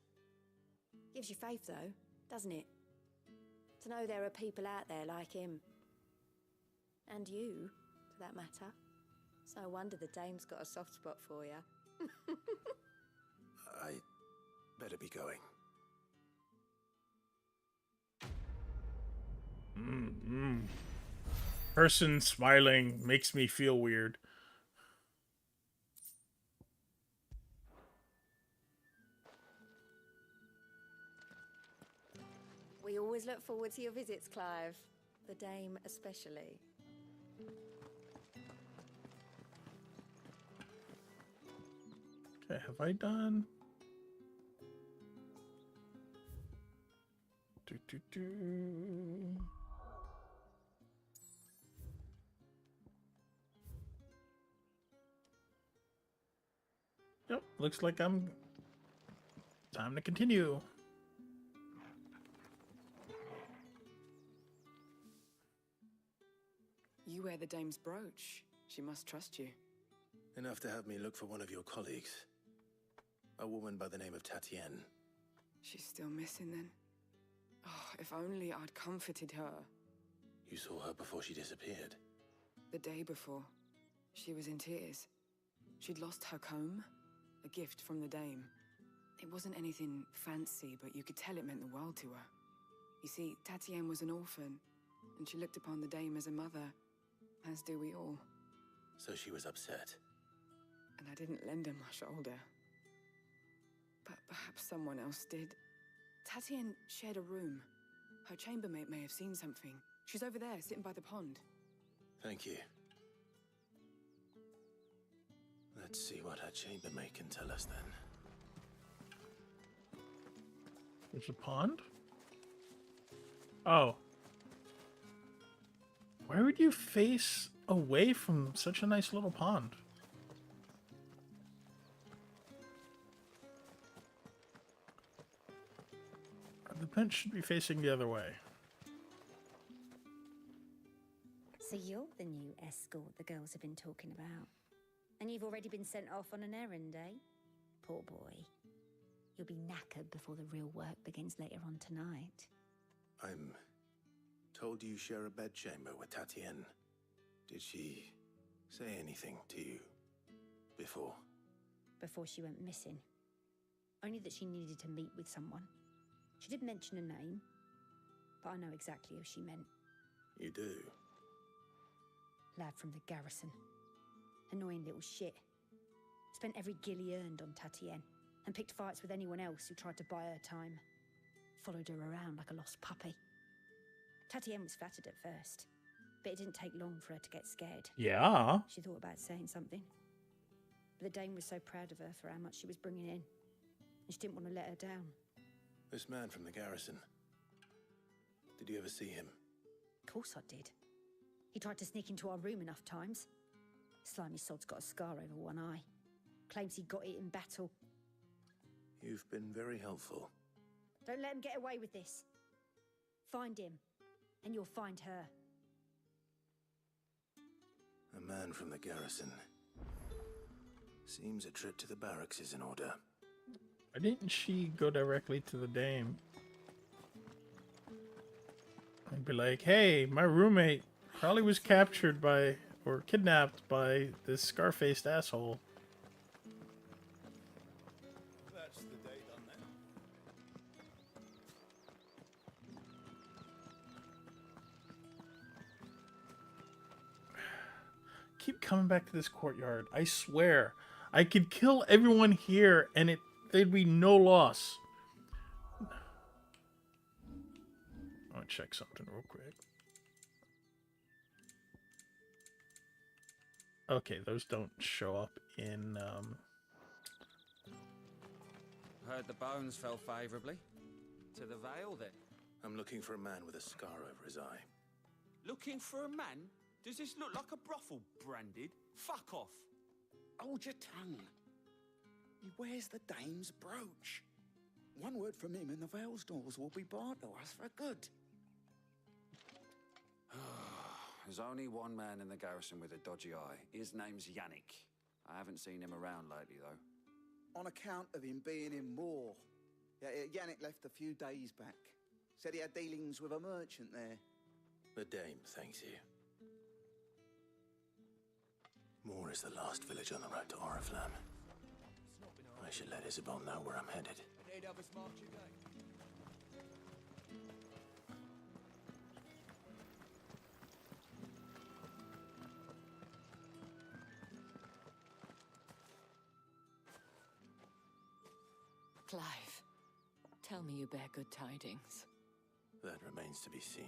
Gives you faith, though, doesn't it? To know there are people out there like him. And you, for that matter. It's no wonder the dame's got a soft spot for you. I better be going. Person smiling makes me feel weird. We always look forward to your visits, Clive. The dame especially. Okay, have I done? Yep, looks like I'm... Time to continue. You wear the dame's brooch. She must trust you. Enough to have me look for one of your colleagues. A woman by the name of Tatienne. She's still missing then. Oh, if only I'd comforted her. You saw her before she disappeared. The day before, she was in tears. She'd lost her comb, a gift from the dame. It wasn't anything fancy, but you could tell it meant the world to her. You see, Tatienne was an orphan, and she looked upon the dame as a mother, as do we all. So she was upset. And I didn't lend her my shoulder. But perhaps someone else did. Tatienne shared a room. Her chambermaid may have seen something. She's over there, sitting by the pond. Thank you. Let's see what her chambermaid can tell us then. There's a pond? Oh. Why would you face away from such a nice little pond? The bench should be facing the other way. So you're the new escort the girls have been talking about. And you've already been sent off on an errand, eh? Poor boy. You'll be knackered before the real work begins later on tonight. I'm told you share a bedchamber with Tatienne. Did she say anything to you before? Before she went missing. Only that she needed to meet with someone. She did mention a name, but I know exactly who she meant. You do? Lad from the garrison. Annoying little shit. Spent every gil he earned on Tatienne, and picked fights with anyone else who tried to buy her time. Followed her around like a lost puppy. Tatienne was flattered at first, but it didn't take long for her to get scared. Yeah. She thought about saying something. But the Dame was so proud of her for how much she was bringing in, and she didn't want to let her down. This man from the garrison. Did you ever see him? Of course I did. He tried to sneak into our room enough times. Slimy sod's got a scar over one eye. Claims he got it in battle. You've been very helpful. Don't let him get away with this. Find him, and you'll find her. A man from the garrison. Seems a trip to the barracks is in order. Why didn't she go directly to the Dame? And be like, hey, my roommate probably was captured by, or kidnapped by this scar-faced asshole. That's the day done then. Keep coming back to this courtyard. I swear, I could kill everyone here and there'd be no loss. I want to check something real quick. Okay, those don't show up in Heard the bones fell favourably. To the Vale, then. I'm looking for a man with a scar over his eye. Looking for a man? Does this look like a brothel, Branded? Fuck off. Hold your tongue. He wears the Dame's brooch. One word from him and the Vale's doors will be barred to us for good. There's only one man in the garrison with a dodgy eye. His name's Yannick. I haven't seen him around lately, though. On account of him being in Moor. Yeah, Yannick left a few days back. Said he had dealings with a merchant there. The Dame thanks you. Moor is the last village on the road to Oriflamme. I should let Isabel know where I'm headed. Clive, tell me you bear good tidings. That remains to be seen.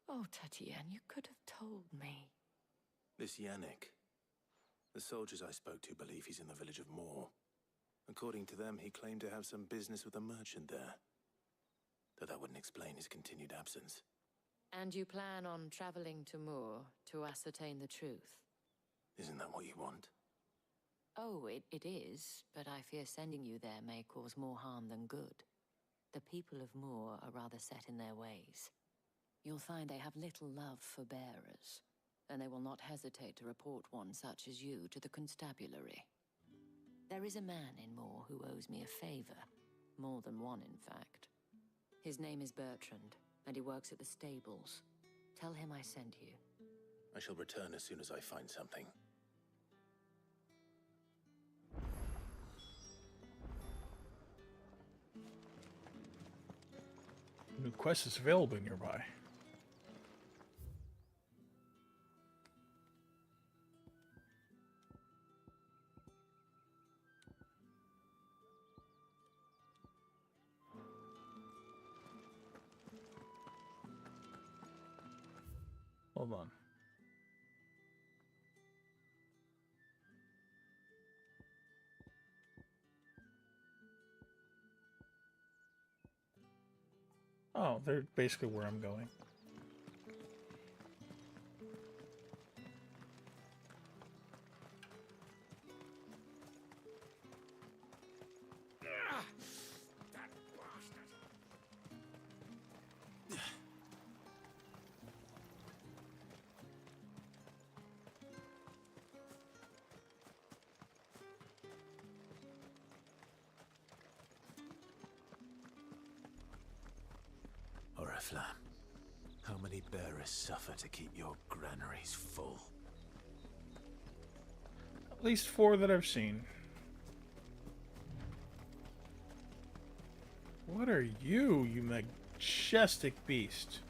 Oh, Tatienne, you could have told me. This Yannick. The soldiers I spoke to believe he's in the village of Moor. According to them, he claimed to have some business with a merchant there. Though that wouldn't explain his continued absence. And you plan on traveling to Moor to ascertain the truth? Isn't that what you want? Oh, it is, but I fear sending you there may cause more harm than good. The people of Moor are rather set in their ways. You'll find they have little love for bearers, and they will not hesitate to report one such as you to the constabulary. There is a man in Moor who owes me a favor. More than one, in fact. His name is Bertrand, and he works at the stables. Tell him I sent you. I shall return as soon as I find something. New quest is available nearby. Hold on. Oh, they're basically where I'm going. That bastard! Flam. How many bearers suffer to keep your granaries full? At least 4 that I've seen. What are you, you majestic beast?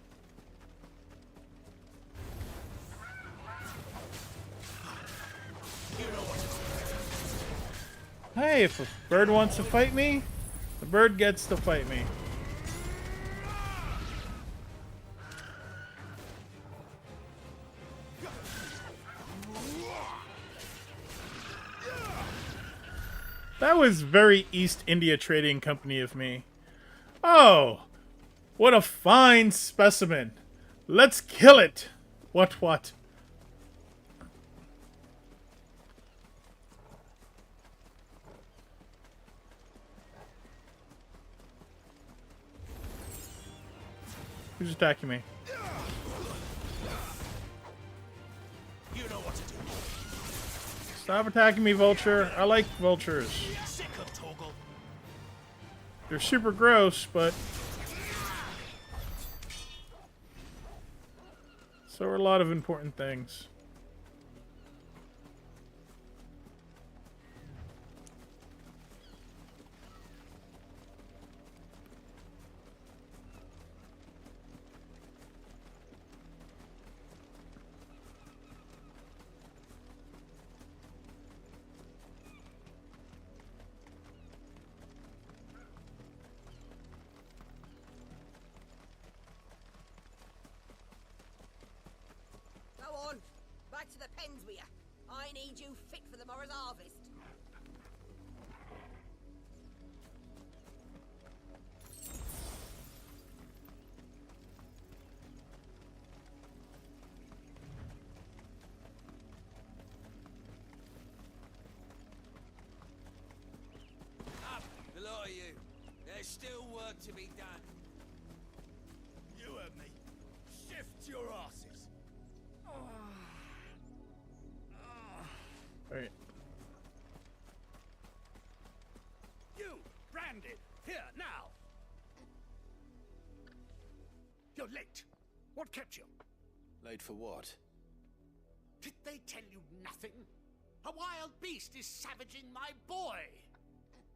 Hey, if a bird wants to fight me, the bird gets to fight me. That was very East India Trading Company of me. Oh, what a fine specimen. Let's kill it. What? Who's attacking me? You know what to do. Stop attacking me, vulture. I like vultures. Sick of Toggle. They're super gross, but so are a lot of important things. Go on, back to the pens with you. I need you fit for the morrow's harvest. Up, the lot of you. There's still work to be done. You heard me. Shift your asses. Alright. You, Branded, here, now. You're late. What kept you? Late for what? Did they tell you nothing? A wild beast is savaging my boy.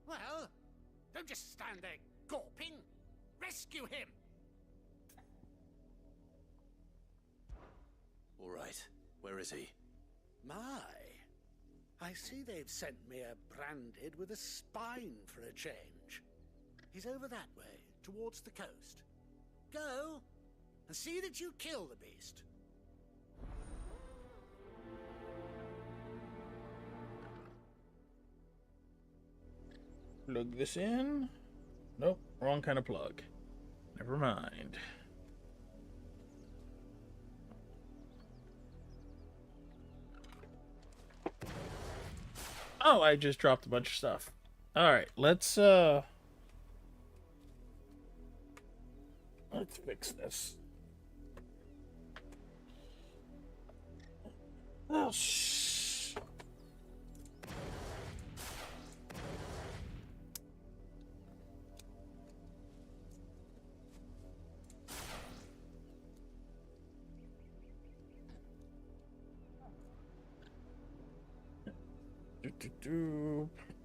Well, don't just stand there gawping. Rescue him. All right. Where is he? My. I see they've sent me a Branded with a spine for a change. He's over that way, towards the coast. Go, and see that you kill the beast. Plug this in. Nope, wrong kind of plug. Never mind. Oh, I just dropped a bunch of stuff. Alright, let's fix this. Oh,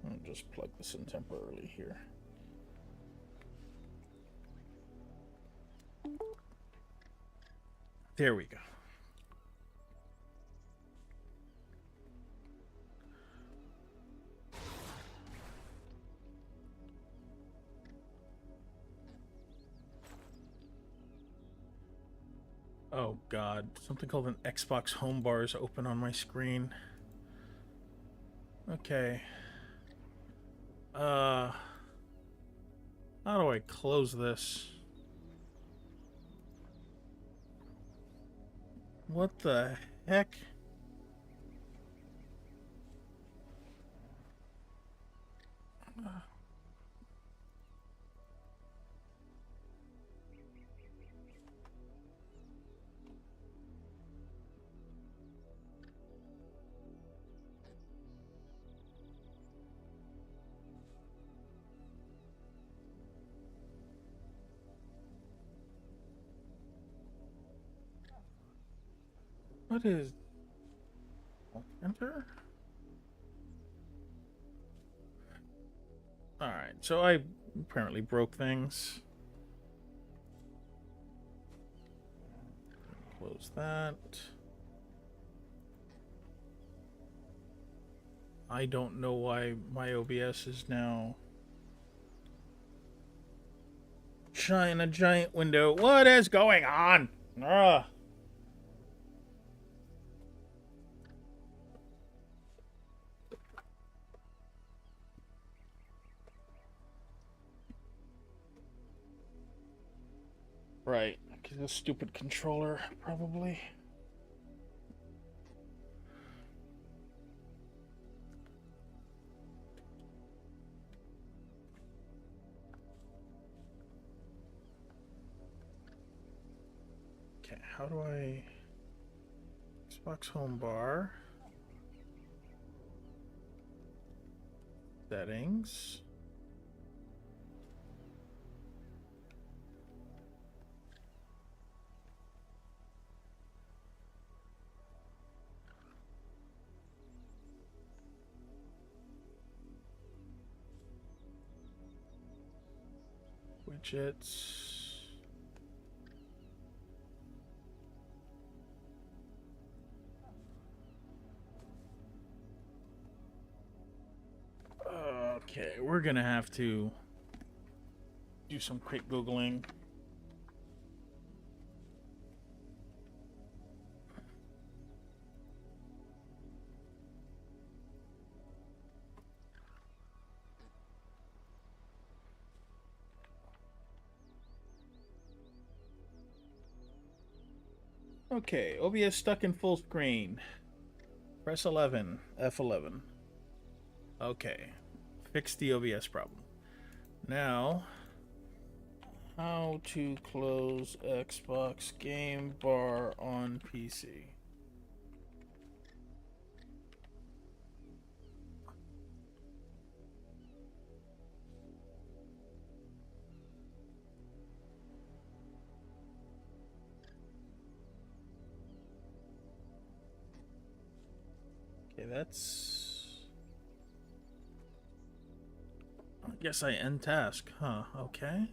I'll just plug this in temporarily here. There we go. Oh god, something called an Xbox home bar is open on my screen. Okay. How do I close this? What the heck? What is... Enter? Alright, so I apparently broke things. Close that. I don't know why my OBS is now in a giant window. What is going on? Ugh. Right, because the stupid controller, probably. Okay, how do I... Xbox home bar. Settings. Widgets. Okay, we're gonna have to do some quick Googling. Okay, OBS stuck in full screen. Press 11, F11. Okay, fix the OBS problem. Now, how to close Xbox game bar on PC. Okay, that's... I guess I end task, huh? Okay.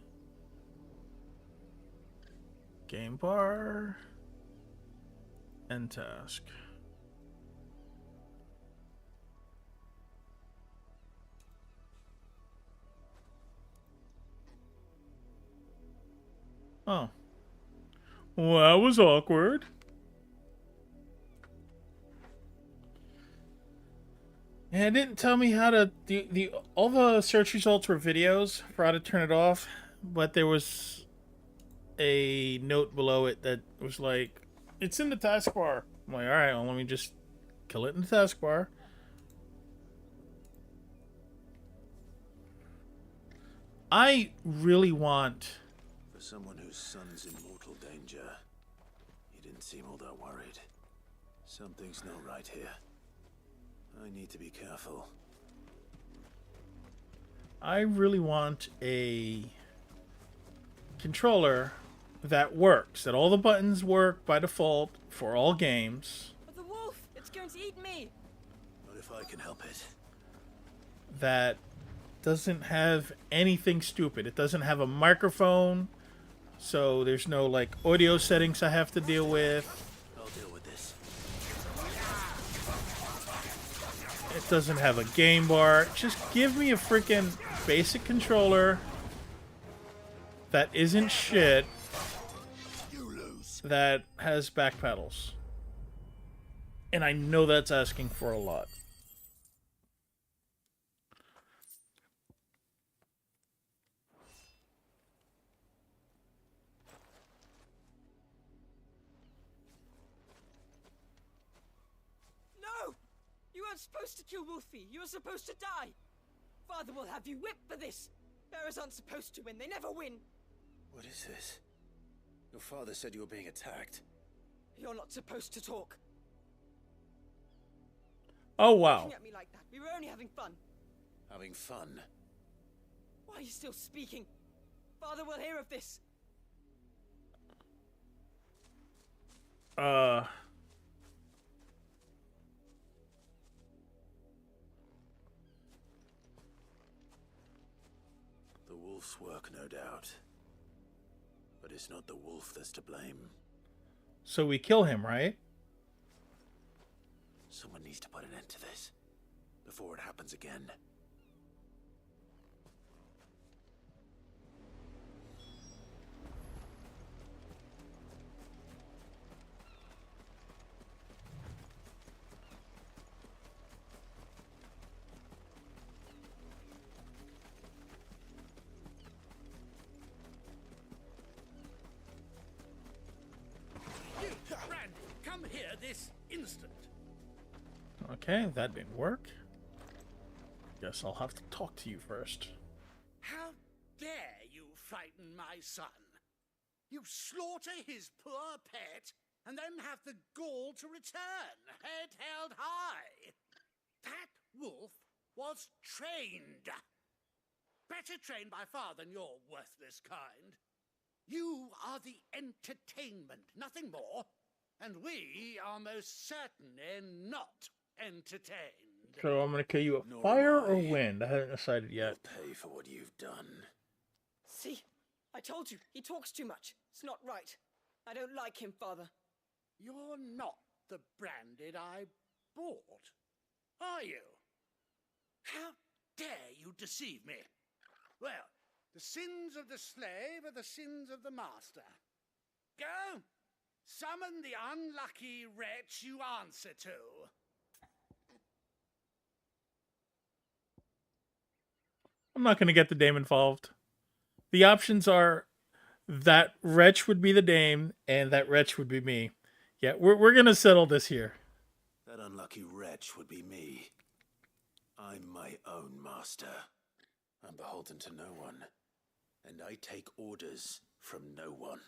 Game bar. End task. Oh. Well, that was awkward. And it didn't tell me how to all the search results were videos for how to turn it off, but there was a note below it that was like, it's in the taskbar. I'm like, alright, well, let me just kill it in the taskbar. I really want... For someone whose son's in mortal danger, he didn't seem all that worried. Something's not right here. I need to be careful. I really want a controller that works, that all the buttons work by default for all games. But the wolf, it's going to eat me. What if I can help it? That doesn't have anything stupid. It doesn't have a microphone, so there's no like audio settings I have to deal with. I'll deal with this. It doesn't have a game bar. Just give me a freaking basic controller that isn't shit, that has back pedals. And I know that's asking for a lot. No! You weren't supposed to kill Wolfie. You were supposed to die. Father will have you whipped for this. Bearers aren't supposed to win. They never win. What is this? Your father said you were being attacked. You're not supposed to talk. Oh, wow. Looking at me like that. We were only having fun. Having fun? Why are you still speaking? Father will hear of this. wolf's work, no doubt. But it's not the wolf that's to blame. So we kill him, right? Someone needs to put an end to this before it happens again. You, Brandy, come here this instant. Okay, that didn't work. Guess I'll have to talk to you first. How dare you frighten my son? You slaughter his poor pet and then have the gall to return, head held high. That wolf was trained. Better trained by far than your worthless kind. You are the entertainment, nothing more. And we are most certainly not entertained. So I'm gonna kill you with Nor fire am I. or wind? I haven't decided yet. You'll pay for what you've done. See? I told you, he talks too much. It's not right. I don't like him, Father. You're not the Branded I bought, are you? How dare you deceive me? Well, the sins of the slave are the sins of the master. Go, summon the unlucky wretch you answer to. I'm not gonna get the dame involved. The options are that wretch would be the dame and that wretch would be me. Yeah, we're gonna settle this here. That unlucky wretch would be me. I'm my own master. I'm beholden to no one. And I take orders from no one.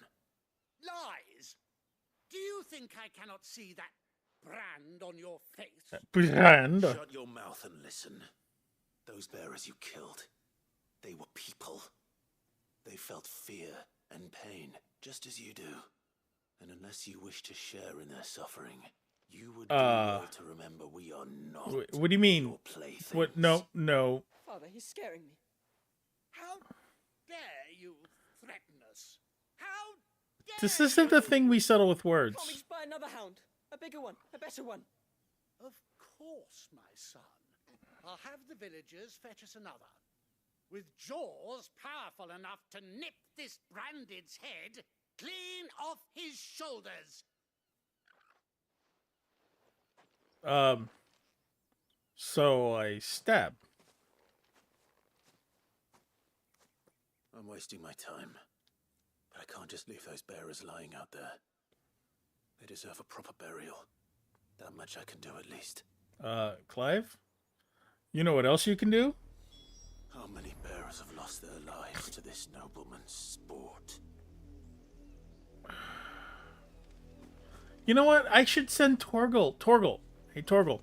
Lies! Do you think I cannot see that brand on your face? Brand. Shut your mouth and listen. Those bearers you killed, they were people. They felt fear and pain, just as you do. And unless you wish to share in their suffering, you would do well to remember we are not What do you mean? your playthings. What? No, no. Father, he's scaring me. How dare you threaten us? How dare This isn't a thing we settle with words. Can't we just buy another hound? A bigger one, a better one. Of course, my son. I'll have the villagers fetch us another. With jaws powerful enough to nip this Branded's head clean off his shoulders. So I stab. I'm wasting my time. But I can't just leave those bearers lying out there. They deserve a proper burial. That much I can do at least. Clive? You know what else you can do? How many bearers have lost their lives to this nobleman's sport? You know what? I should send Torgal. Torgal. Hey, Torgal.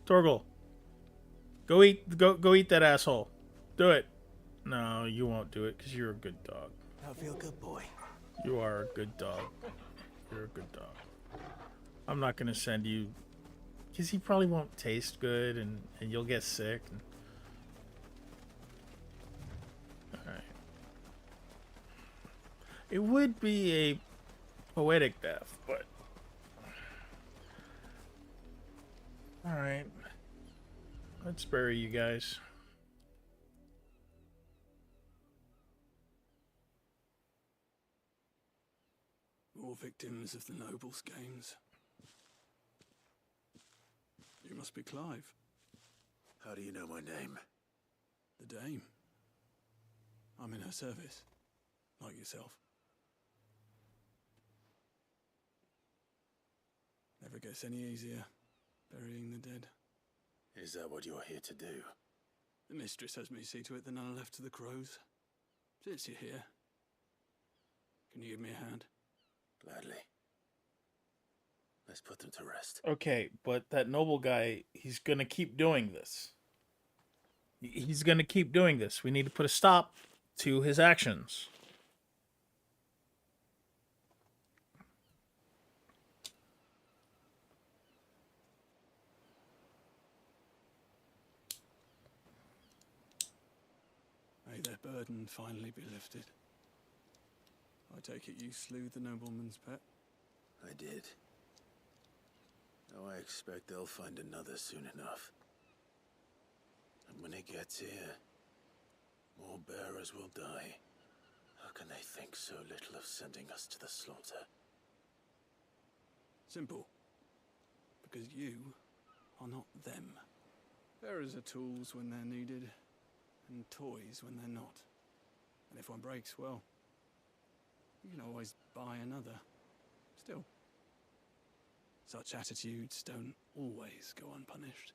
Torgal. Go eat that asshole. Do it. No, you won't do it because you're a good dog. I feel good, boy. You are a good dog. You're a good dog. I'm not going to send you because he probably won't taste good and you'll get sick. Alright. It would be a poetic death, but... Alright. Let's bury you guys. More victims of the nobles' games. You must be Clive. How do you know my name? The Dame. I'm in her service, like yourself. Never gets any easier, burying the dead. Is that what you're here to do? The mistress has me see to it that none are left to the crows. Since you're here, can you give me a hand? Gladly. Let's put them to rest. Okay, but that noble guy, he's gonna keep doing this. He's gonna keep doing this. We need to put a stop to his actions. Hey there, burden finally be lifted. I take it you slew the nobleman's pet? I did. Now I expect they'll find another soon enough. And when it gets here, more bearers will die. How can they think so little of sending us to the slaughter? Simple. Because you are not them. Bearers are tools when they're needed, and toys when they're not. And if one breaks, well, you can always buy another. Still, such attitudes don't always go unpunished.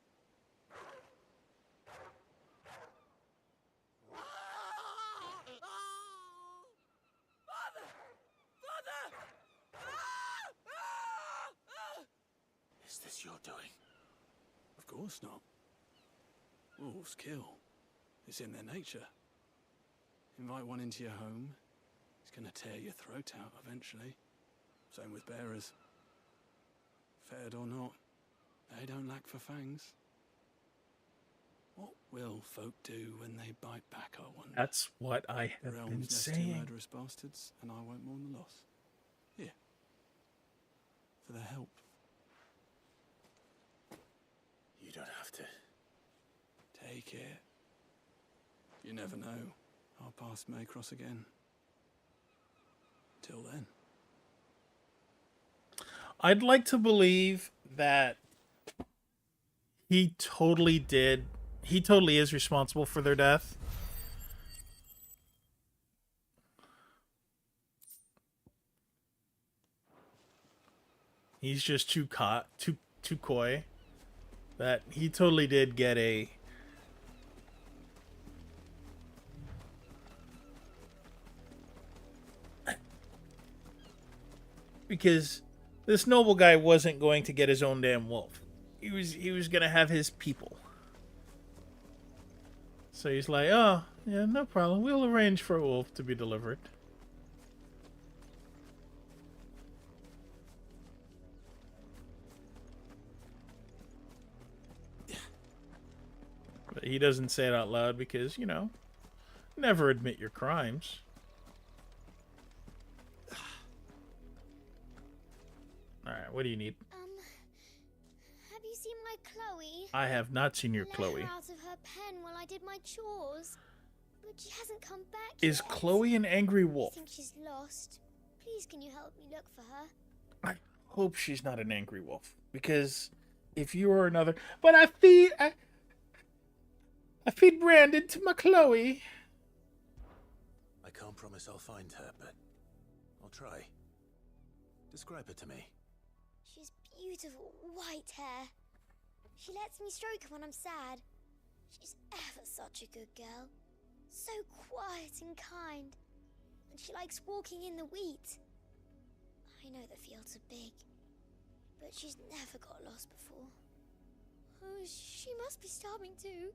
Is this your doing? Of course not. Wolves kill. It's in their nature. Invite one into your home, he's gonna tear your throat out eventually. Same with bearers. Fed or not, they don't lack for fangs. What will folk do when they bite back, I wonder? That's what I The have been realm's nest two saying. murderous bastards, and I won't mourn the loss. Here. For their help. You don't have to. Take it. You never know. Our paths may cross again. Till then. I'd like to believe that he totally is responsible for their death. He's just too coy. That he totally did get a because this noble guy wasn't going to get his own damn wolf. He was gonna have his people. So he's like, oh, yeah, no problem. We'll arrange for a wolf to be delivered. But he doesn't say it out loud because, you know, never admit your crimes. Alright, what do you need? Have you seen my Chloe? I have not seen your I let Chloe. her out of her pen while I did my chores, but she hasn't come back Is yet. Chloe an angry wolf? I think she's lost. Please, can you help me look for her? I hope she's not an angry wolf, because if you were another, but I feed Brandon to my Chloe. I can't promise I'll find her, but I'll try. Describe her to me. She's beautiful white hair. She lets me stroke her when I'm sad. She's ever such a good girl. So quiet and kind. And she likes walking in the wheat. I know the fields are big, but she's never got lost before. Oh, she must be starving too.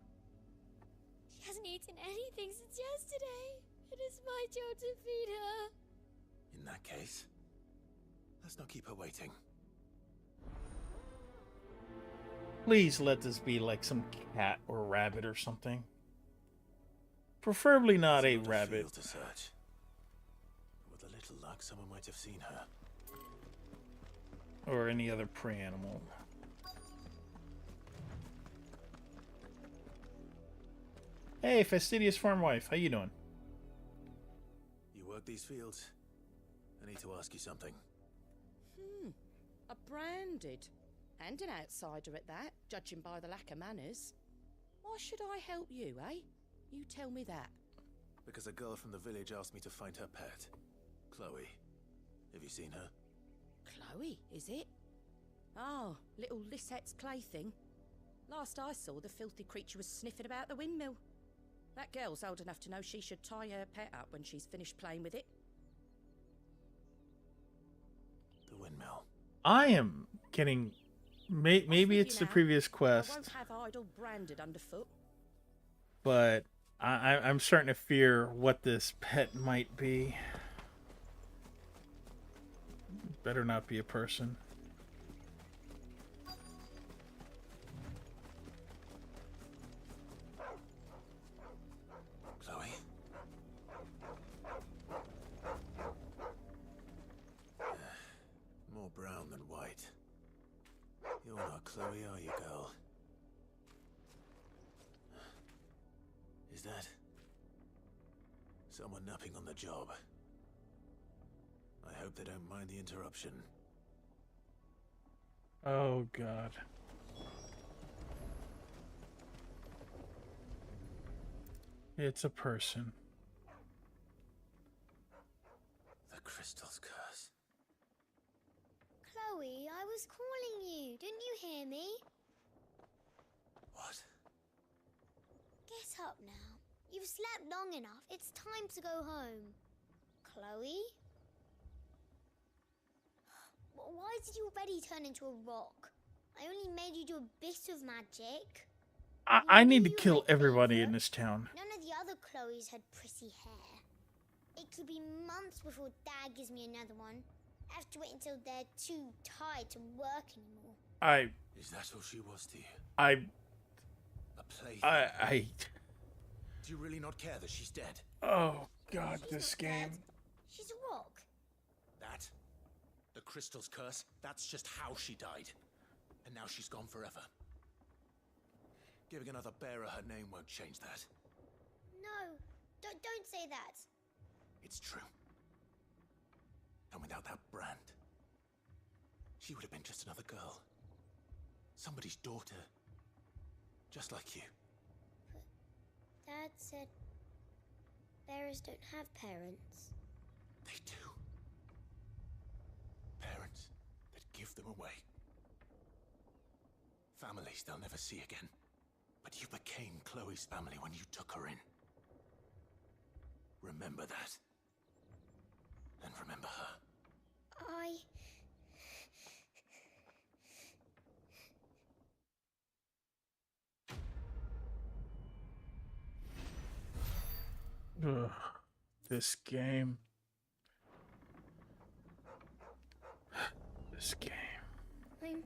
She hasn't eaten anything since yesterday. It is my job to feed her. In that case, let's not keep her waiting. Please let this be like some cat or rabbit or something. Preferably not a rabbit. To search. With a little luck, someone might have seen her. Or any other prey animal. Hey, fastidious farm wife, how you doing? You work these fields? I need to ask you something. A branded. And an outsider at that, judging by the lack of manners. Why should I help you, eh? You tell me that. Because a girl from the village asked me to find her pet, Chloe. Have you seen her? Chloe, is it? Oh, little Lisette's plaything. Last I saw, the filthy creature was sniffing about the windmill. That girl's old enough to know she should tie her pet up when she's finished playing with it. The windmill. I am getting... Maybe it's the previous I quest, won't have idle branded underfoot. but I'm starting to fear what this pet might be. Better not be a person. Chloe? What Chloe are you, girl? Is that someone napping on the job? I hope they don't mind the interruption. Oh, God. It's a person. The crystal's curse. Chloe, I was calling you. Didn't you hear me? What? Get up now. You've slept long enough. It's time to go home. Chloe? Why did you already turn into a rock? I only made you do a bit of magic. I need to kill everybody in this town. None of the other Chloes had pretty hair. It could be months before Dad gives me another one. I have to wait until they're too tired to work anymore. Is that all she was to you? I... A plaything? Do you really not care that she's dead? Oh, God, this game. She's a rock. That? The crystal's curse? That's just how she died. And now she's gone forever. Giving another bearer her name won't change that. No, don't say that. It's true. And without that brand, she would have been just another girl. Somebody's daughter. Just like you. But Dad said bearers don't have parents. They do. Parents that give them away. Families they'll never see again. But you became Chloe's family when you took her in. Remember that. And remember her. Ugh, this game. This game. I'm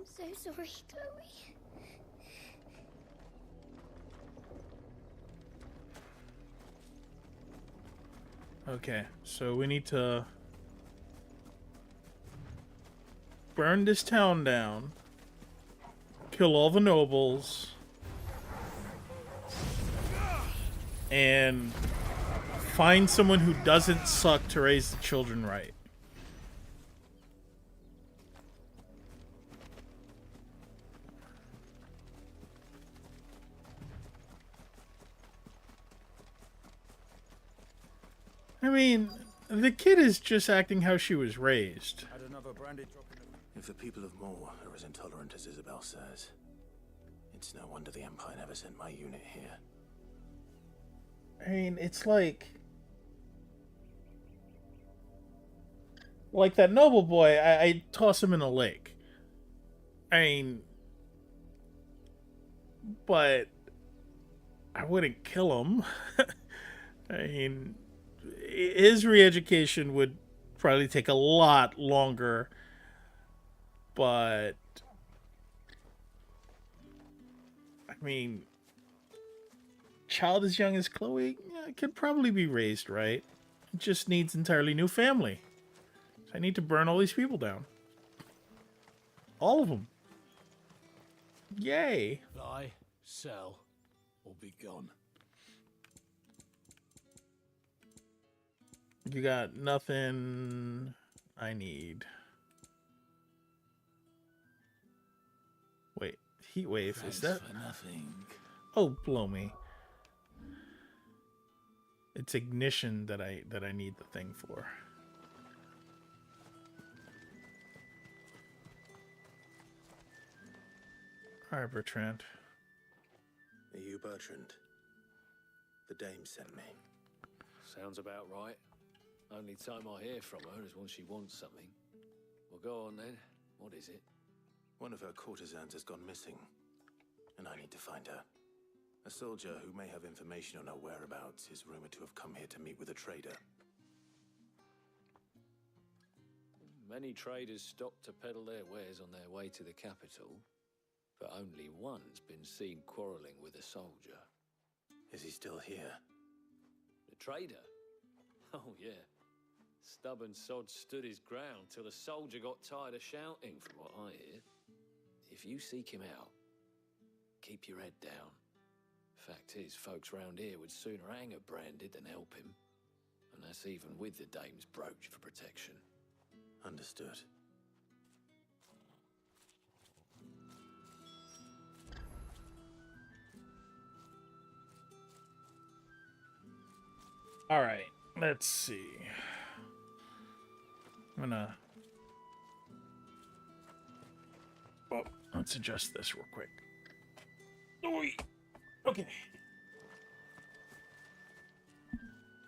so sorry, Chloe. Okay, so we need to burn this town down, kill all the nobles, and find someone who doesn't suck to raise the children right. I mean, the kid is just acting how she was raised. If the people of Moor are as intolerant as Isabel says, it's no wonder the Empire never sent my unit here. I mean, it's like that noble boy, I toss him in a lake. I mean, but I wouldn't kill him. I mean, his re-education would probably take a lot longer, but I mean, child as young as Chloe could probably be raised right. It just needs entirely new family. So I need to burn all these people down. All of them. Yay. Buy, sell, or be gone. You got nothing I need. Wait, heat wave, Thanks is that? for nothing. Oh, blow me. It's ignition that I need the thing for. All right, Bertrand. Are you Bertrand? The dame sent me. Sounds about right. Only time I hear from her is when she wants something. Well, go on then. What is it? One of her courtesans has gone missing, and I need to find her. A soldier who may have information on her whereabouts is rumored to have come here to meet with a trader. Many traders stop to peddle their wares on their way to the capital, but only one's been seen quarrelling with a soldier. Is he still here? The trader? Oh, yeah. Stubborn sod stood his ground till the soldier got tired of shouting, from what I hear. If you seek him out, keep your head down. Fact is, folks round here would sooner hang a branded than help him. And that's even with the dame's brooch for protection. Understood. All right, let's see. I'm gonna... Oh, let's adjust this real quick. Okay.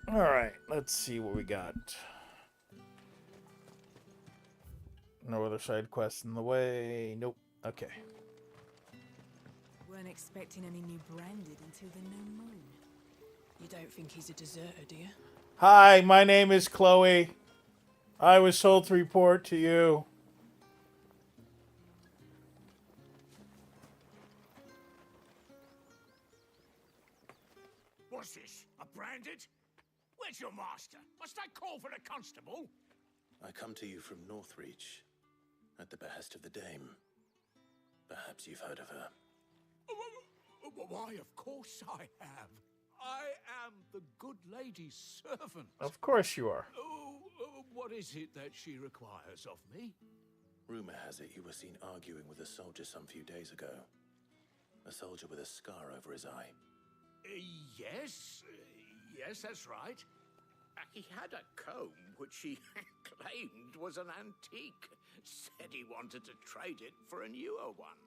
All right, let's see what we got. No other side quests in the way. Nope. Okay. Weren't expecting any new branded until the new moon. You don't think he's a deserter, do you? Hi, my name is Chloe. I was told to report to you. What's this? A branded? Where's your master? Must I call for the constable? I come to you from Northreach, at the behest of the Dame. Perhaps you've heard of her. Why, of course I have. I am the good lady's servant. Of course you are. What is it that she requires of me? Rumor has it you were seen arguing with a soldier some few days ago. A soldier with a scar over his eye. Yes, that's right. He had a comb which he claimed was an antique. Said he wanted to trade it for a newer one.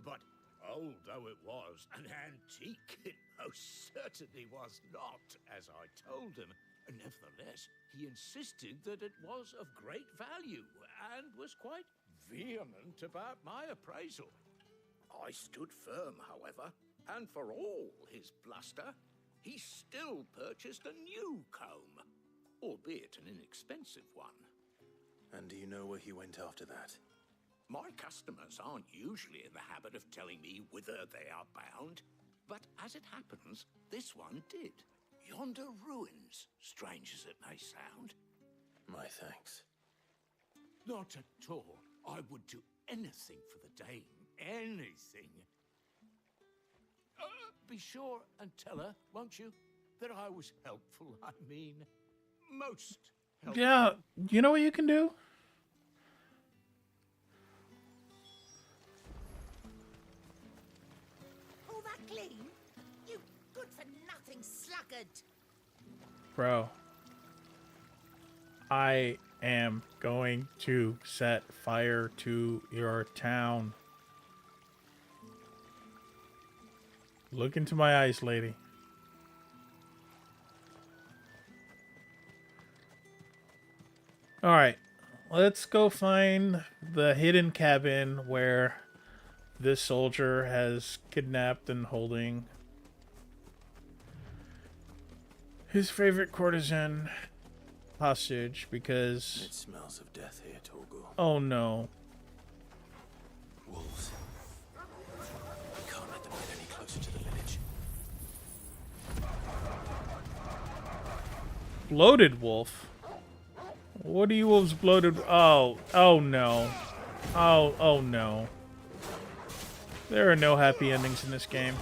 But old though it was, an antique it most certainly was not, as I told him. Nevertheless, he insisted that it was of great value and was quite vehement about my appraisal. I stood firm, however, and for all his bluster, he still purchased a new comb, albeit an inexpensive one. And do you know where he went after that? My customers aren't usually in the habit of telling me whither they are bound, but as it happens, this one did. Yonder ruins, strange as it may sound. My thanks. Not at all. I would do anything for the Dame. Anything. Be sure and tell her, won't you, that I was helpful. I mean, most helpful. Yeah, you know what you can do? All that clean? You good-for-nothing sluggard! Bro. I am going to set fire to your town. Look into my eyes, lady. Alright. Let's go find the hidden cabin where this soldier has kidnapped and holding his favorite courtesan hostage because... It smells of death here, Torgal. Oh no. Wolves. We can't let them get any closer to the village. Bloated wolf? What are you wolves bloated? Oh no. Oh no. There are no happy endings in this game.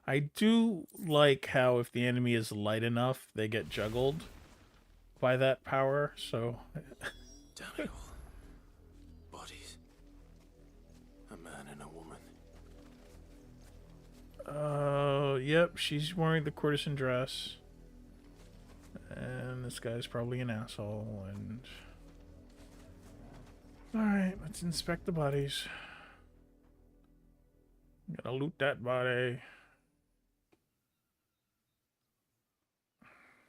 I do like how if the enemy is light enough, they get juggled by that power, so... Damn it all. Bodies. A man and a woman. Yep, she's wearing the courtesan dress. And this guy's probably an asshole, and... Alright, let's inspect the bodies. Gotta loot that body.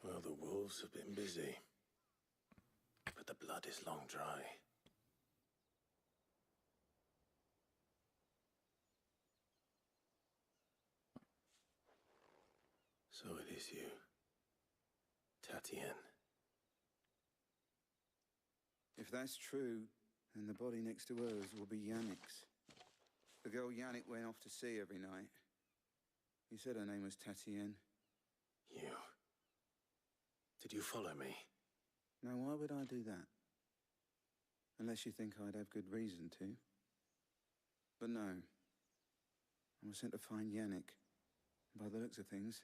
Well, the wolves have been busy. But the blood is long dry. So it is you, Tatienne. If that's true, then the body next to hers will be Yannick's. The girl Yannick went off to see every night. He said her name was Tatienne. You... Did you follow me? Now, why would I do that? Unless you think I'd have good reason to. But no. I was sent to find Yannick. By the looks of things,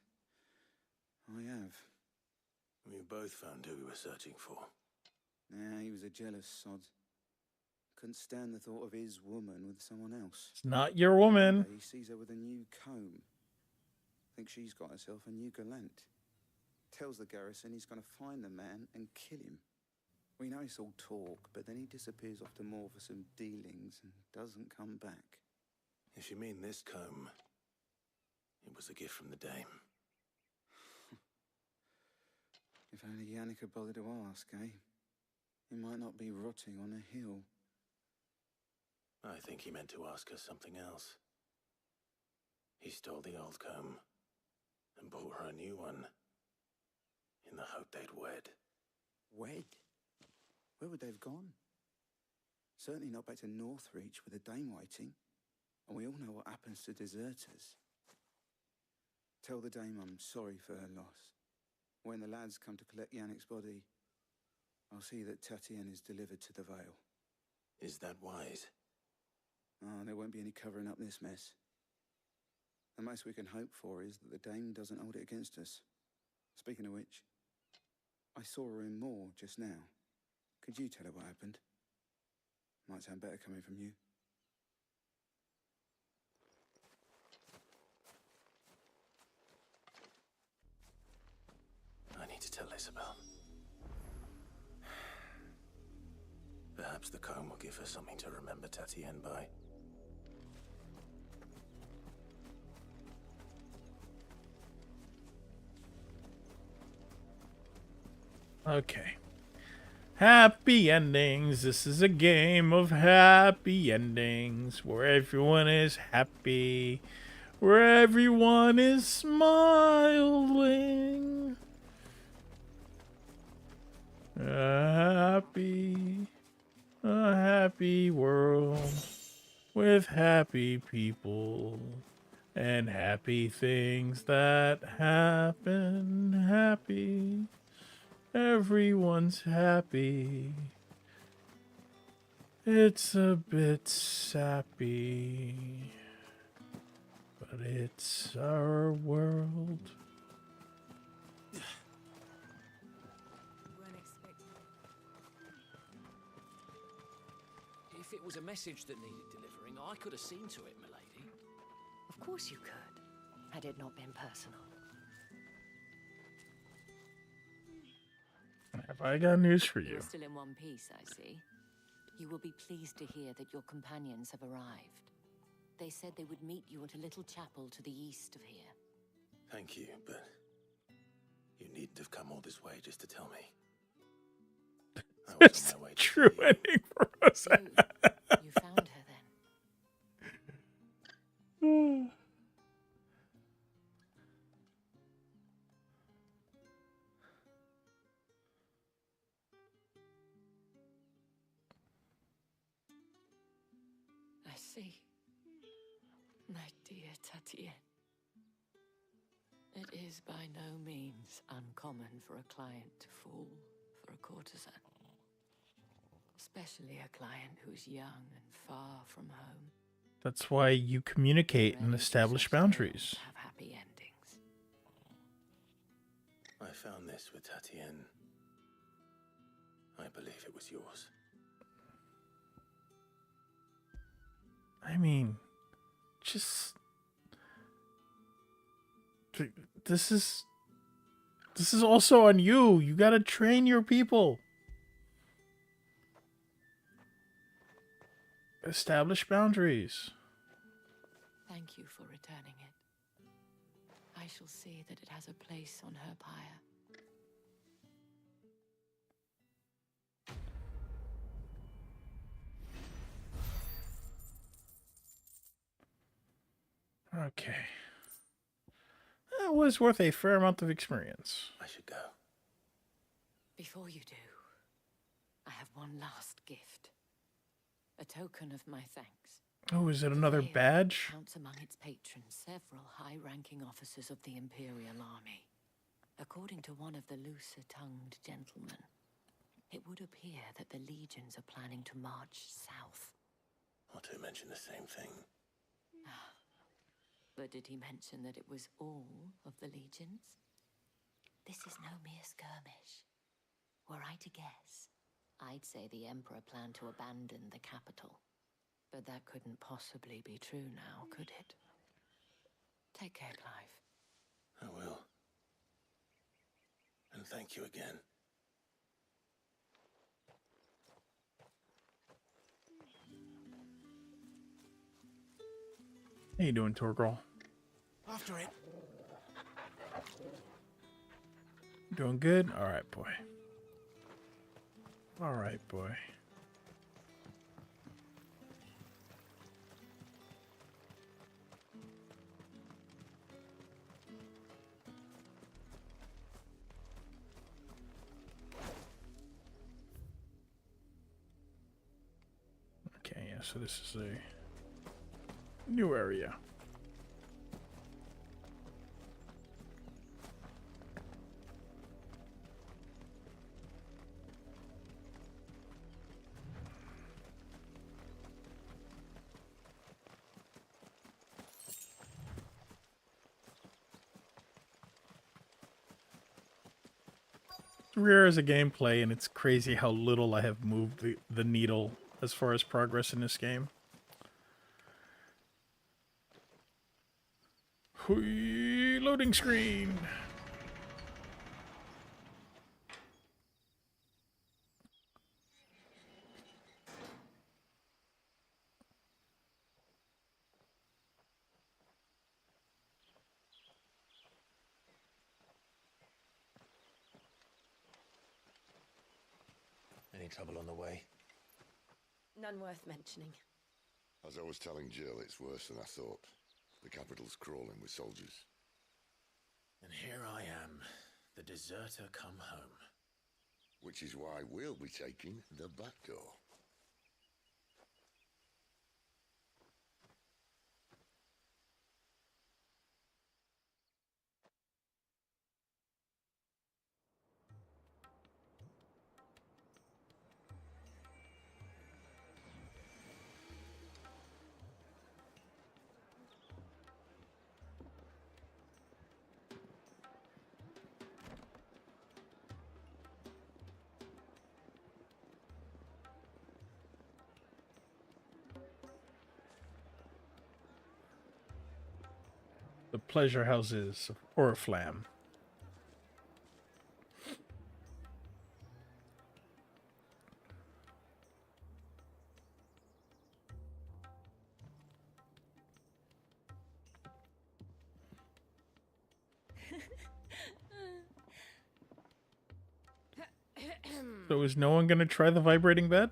I have. We both found who we were searching for. Nah, he was a jealous sod. Couldn't stand the thought of his woman with someone else. It's not your woman. One day he sees her with a new comb. Thinks she's got herself a new gallant. Tells the garrison he's going to find the man and kill him. We know it's all talk, but then he disappears off to more for some dealings and doesn't come back. If you mean this comb, it was a gift from the dame. If only Yannick had bothered to ask, eh? He might not be rotting on a hill. I think he meant to ask her something else. He stole the old comb and bought her a new one in the hope they'd wed. Wed? Where would they have gone? Certainly not back to Northreach with a dame waiting. And we all know what happens to deserters. Tell the dame I'm sorry for her loss. When the lads come to collect Yannick's body, I'll see that Tatienne is delivered to the Vale. Is that wise? Oh, there won't be any covering up this mess. The most we can hope for is that the dame doesn't hold it against us. Speaking of which, I saw her in Moor just now. Could you tell her what happened? Might sound better coming from you. I need to tell Isabel. Perhaps the comb will give her something to remember Tatienne by. Okay. Happy endings. This is a game of happy endings where everyone is happy, where everyone is smiling. A happy world with happy people and happy things that happen. Happy. Everyone's happy. It's a bit sappy, but it's our world. If it was a message that needed delivering, I could have seen to it, milady. Of course you could, had it not been personal. Have I got news for you? You're still in one piece, I see. You will be pleased to hear that your companions have arrived. They said they would meet you at a little chapel to the east of here. Thank you, but you needn't have come all this way just to tell me. I was It's on my way to true see you. ending for us. You found her then? I see. My dear Tatienne. It is by no means uncommon for a client to fall for a courtesan. Especially a client who's young and far from home. That's why you communicate and establish boundaries. Have happy endings. I found this with Tatienne. I believe it was yours. I mean, just this is also on you. You gotta train your people. Establish boundaries. Thank you for returning it. I shall see that it has a place on her pyre. Okay. That was worth a fair amount of experience. I should go. Before you do, I have one last gift. A token of my thanks. Oh, is it another badge? Counts among its patrons several high-ranking officers of the Imperial Army. According to one of the looser-tongued gentlemen, it would appear that the legions are planning to march south. Or to mention the same thing. But did he mention that it was all of the legions? This is no mere skirmish. Were I to guess, I'd say the Emperor planned to abandon the capital. But that couldn't possibly be true now, could it? Take care, Clive. I will. And thank you again. How you doing, Torgal? After it. Doing good? Alright, boy. Alright, boy. Okay, yeah, so this is a new area. Rare as a gameplay, and it's crazy how little I have moved the needle as far as progress in this game. Hui, loading screen. Any trouble on the way? None worth mentioning. As I was telling Jill, it's worse than I thought. The capital's crawling with soldiers. And here I am, the deserter come home. Which is why we'll be taking the back door. The pleasure houses of Oriflamme. So is no one gonna try the vibrating bed?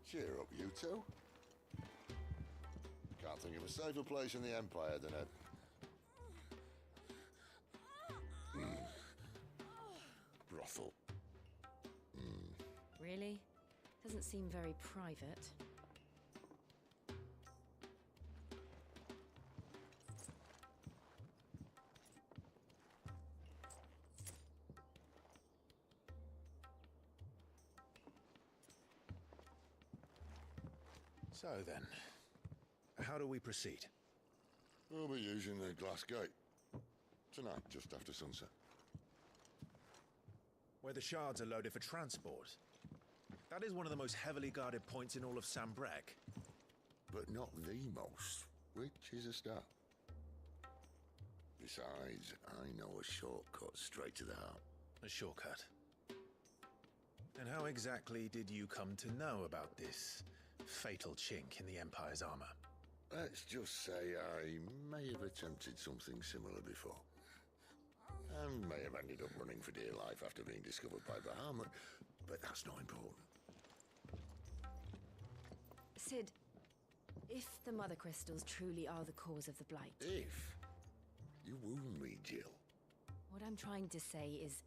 Cheer up, you two. Can't think of a safer place in the Empire than a... brothel. Really? Doesn't seem very private. So then, how do we proceed? We'll be using the glass gate. Tonight, just after sunset. Where the shards are loaded for transport. That is one of the most heavily guarded points in all of Sambrec. But not the most, which is a start. Besides, I know a shortcut straight to the heart. A shortcut. And how exactly did you come to know about this fatal chink in the Empire's armor? Let's just say I may have attempted something similar before. And may have ended up running for dear life after being discovered by Bahamut, but that's not important. Sid, if the Mother Crystals truly are the cause of the Blight... If? You wound me, Jill. What I'm trying to say is...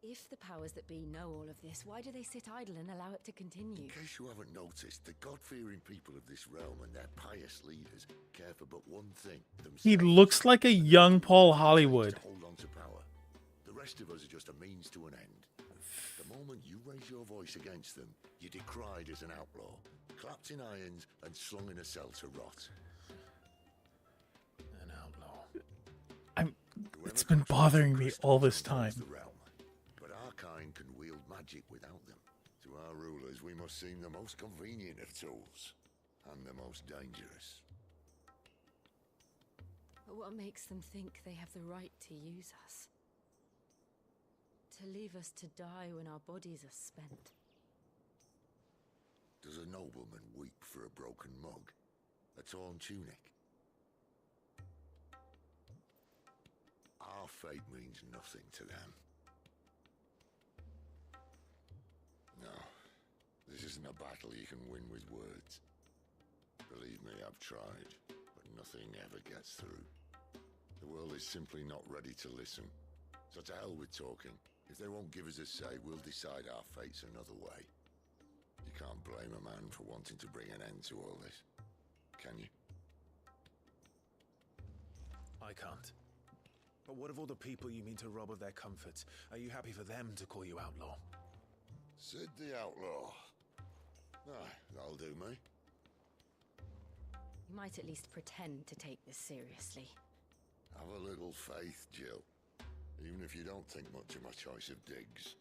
If the powers that be know all of this, why do they sit idle and allow it to continue? In case you haven't noticed, the God-fearing people of this realm and their pious leaders care for but one thing, themselves. He looks like a young Paul Hollywood. To hold on to power. The rest of us are just a means to an end. The moment you raise your voice against them, you're decried as an outlaw, clapped in irons and slung in a cell to rot. An outlaw. It's been bothering me all this time. But our kind can wield magic without them. To our rulers, we must seem the most convenient of tools, and the most dangerous. But what makes them think they have the right to use us? To leave us to die when our bodies are spent? Does a nobleman weep for a broken mug? A torn tunic? Our fate means nothing to them. No, this isn't a battle you can win with words. Believe me, I've tried, but nothing ever gets through. The world is simply not ready to listen. So to hell with talking. If they won't give us a say, we'll decide our fates another way. You can't blame a man for wanting to bring an end to all this, can you? I can't. But what of all the people you mean to rob of their comforts? Are you happy for them to call you outlaw? Sid the Outlaw. Aye, that'll do me. You might at least pretend to take this seriously. Have a little faith, Jill. Even if you don't think much of my choice of digs.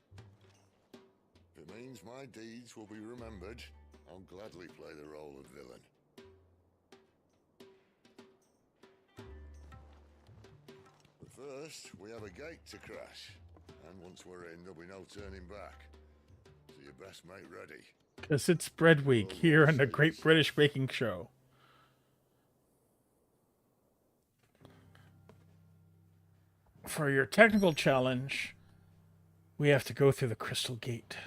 If it means my deeds will be remembered, I'll gladly play the role of villain. But first, we have a gate to crash. And once we're in, there'll be no turning back. So you best make ready. Because it's Bread Week here on the Great British Baking Show. For your technical challenge, we have to go through the Crystal Gate.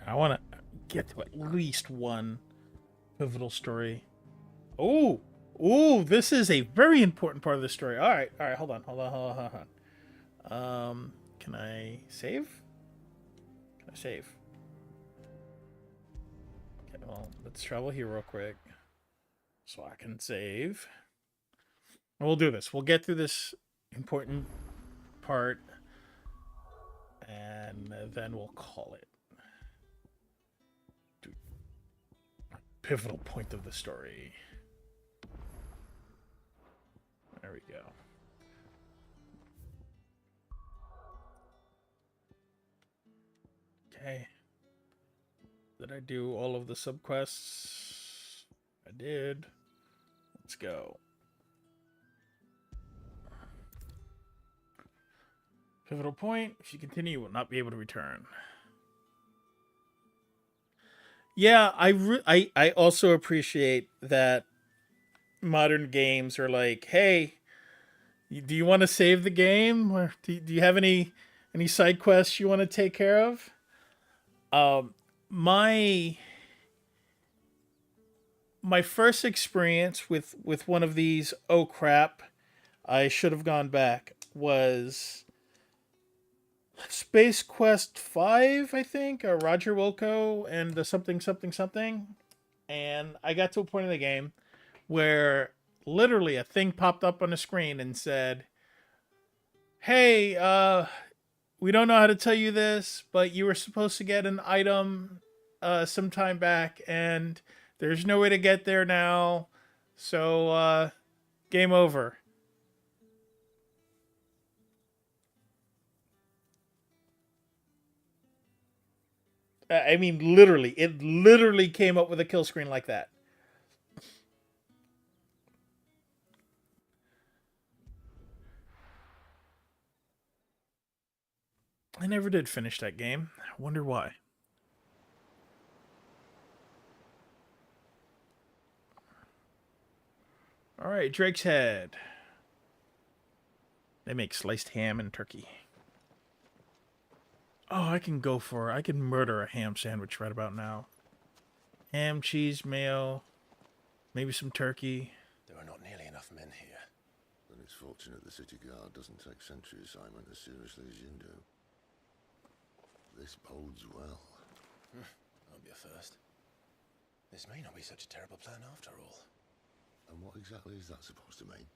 I want to get to at least one pivotal story. Oh, this is a very important part of the story. All right, hold on. Can I save? Can I save? Okay, well, let's travel here real quick so I can save. And we'll do this. We'll get through this important part, and then we'll call it. Pivotal point of the story. There we go. Okay. Did I do all of the subquests? I did. Let's go. Pivotal point. If you continue, you will not be able to return. Yeah, I also appreciate that modern games are like, hey, do you want to save the game, or do you have any side quests you want to take care of? My first experience with one of these, oh crap, I should have gone back, was Space Quest 5, I think, or Roger Wilco and the something. And I got to a point in the game where literally a thing popped up on the screen and said, hey, we don't know how to tell you this, but you were supposed to get an item some time back, and there's no way to get there now, so game over. I mean, it literally came up with a kill screen like that. I never did finish that game. I wonder why. All right, Drake's Head. They make sliced ham and turkey. Oh, I can murder a ham sandwich right about now. Ham, cheese, mayo, Maybe some turkey. There are not nearly enough men here. Then it's fortunate the city guard doesn't take sentry assignment as seriously as you do. This bodes well. That'll be a first. This may not be such a terrible plan after all. And what exactly is that supposed to mean?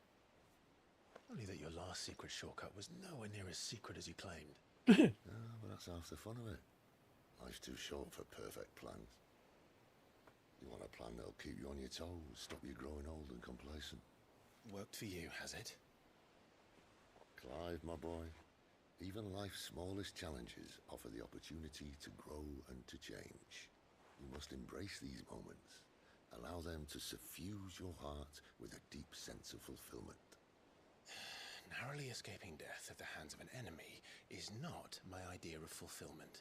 Only that your last secret shortcut was nowhere near as secret as you claimed. Yeah, but that's half the fun of it. Life's too short for perfect plans. You want a plan that'll keep you on your toes, stop you growing old and complacent. Worked for you, has it? Clive, my boy, even life's smallest challenges offer the opportunity to grow and to change. You must embrace these moments. Allow them to suffuse your heart with a deep sense of fulfillment. Narrowly escaping death at the hands of an enemy is not my idea of fulfillment.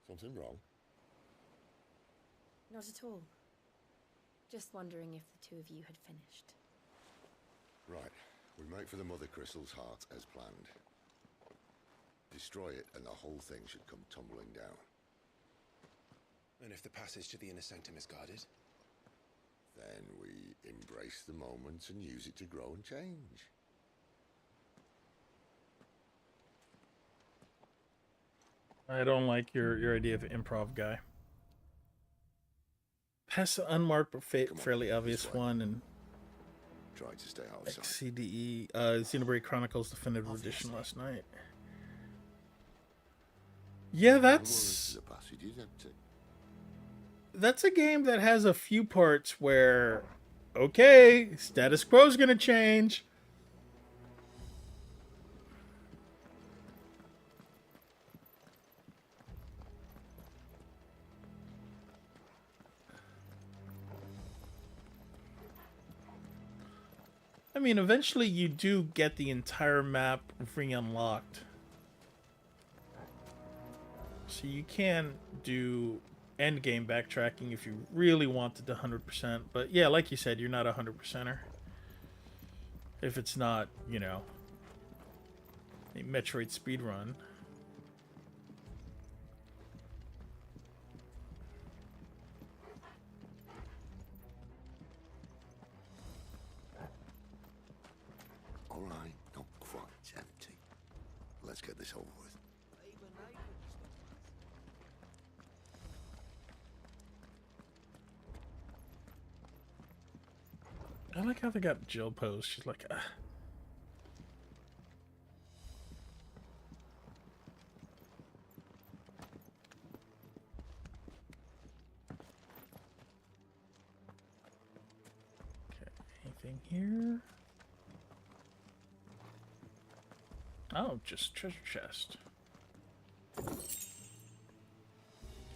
Something wrong? Not at all. Just wondering if the two of you had finished. Right. We make for the Mother Crystal's heart as planned. Destroy it and the whole thing should come tumbling down. And if the passage to the inner sanctum is guarded? Then we embrace the moment and use it to grow and change. I don't like your idea of improv guy. Past the unmarked but fairly obvious one, and try to stay out of sight. XCDE Xenoblade Chronicles Definitive Edition last night. Yeah, that's a game that has a few parts where, okay, status quo's gonna change. I mean, eventually you do get the entire map re-unlocked. So you can do endgame backtracking if you really wanted to 100%. But yeah, like you said, you're not a 100%er. If it's not, you know, a Metroid speedrun. All right, not quite empty. Let's get this over with. I like how they got Jill posed. She's like, ah. Okay, anything here? Oh, just treasure chest.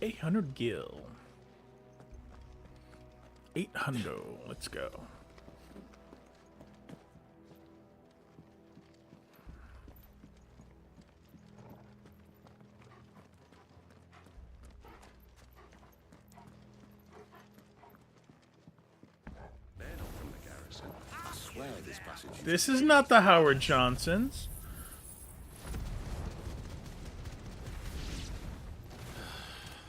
800 gil. 800. Let's go. I swear this passage. This is not the Howard Johnsons.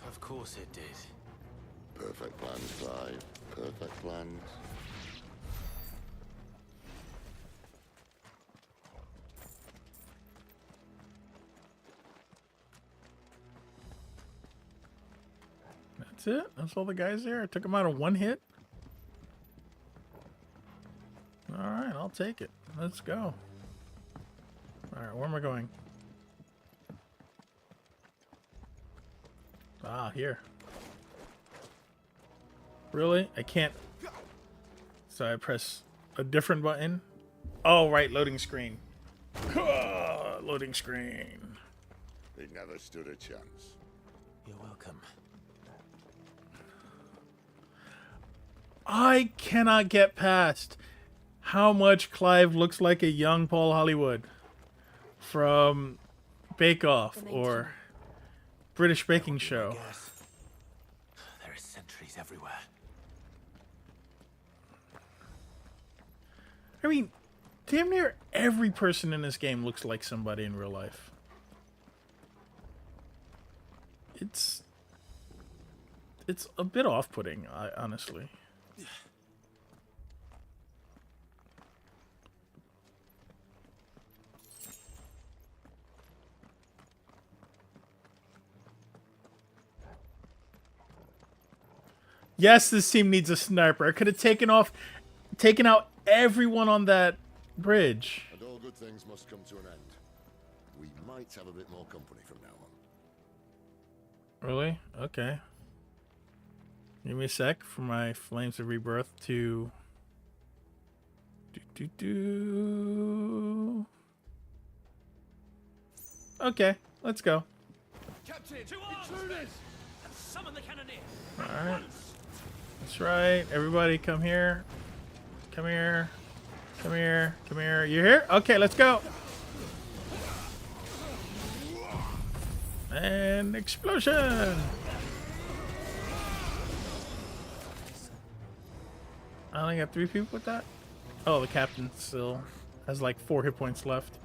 Of course it did. Perfect plans, Clive. Perfect plans. That's it? That's all the guys there? I took them out in one hit? Alright, I'll take it. Let's go. Alright, where am I going? Ah, here. Really? I can't... So I press a different button? Oh, right, loading screen. Loading screen. He never stood a chance. You're welcome. I cannot get past how much Clive looks like a young Paul Hollywood from Bake Off or British Baking Show. There are sentries everywhere. I mean, damn near every person in this game looks like somebody in real life. it's a bit off-putting, honestly. Yes, this team needs a sniper. I could have taken out everyone on that bridge. And all good things must come to an end. We might have a bit more company from now on. Really? Okay. Give me a sec for my Flames of Rebirth to... Okay, let's go. Captain, intruders! And summon the cannoneers. Alright. That's right. Everybody come here. Come here. Come here. Come here. You're here? Okay, let's go. And explosion! I only got 3 people with that? Oh, the captain still has like 4 hit points left.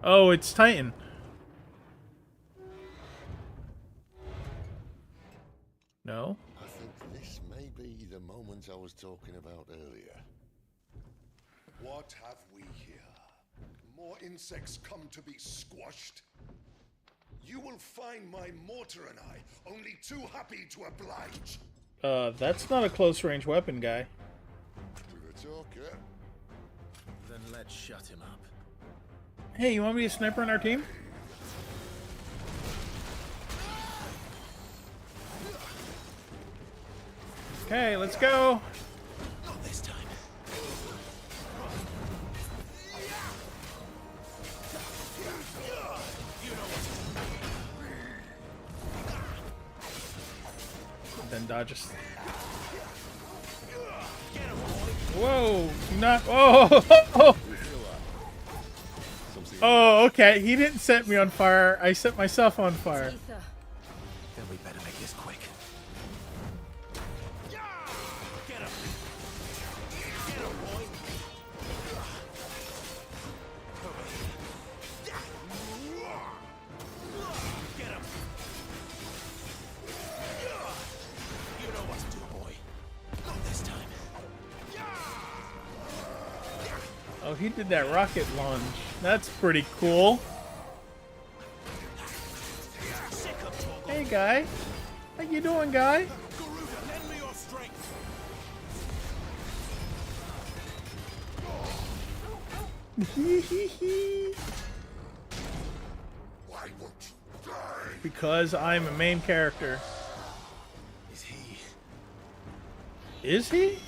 Oh, it's Titan. No? I think this may be the moment I was talking about earlier. What have we here? More insects come to be squashed? You will find my mortar and I only too happy to oblige. That's not a close range weapon, guy. To the talker. Then let's shut him up. Hey, you want me to sniper on our team? Okay, let's go. Not this time. Then dodge us. Whoa! Not. Oh! Oh, okay. He didn't set me on fire. I set myself on fire. Then we better make this quick. Oh, he did that rocket launch. That's pretty cool. Hey, guy. How you doing, guy? Because I'm a main character. Is he? Is he?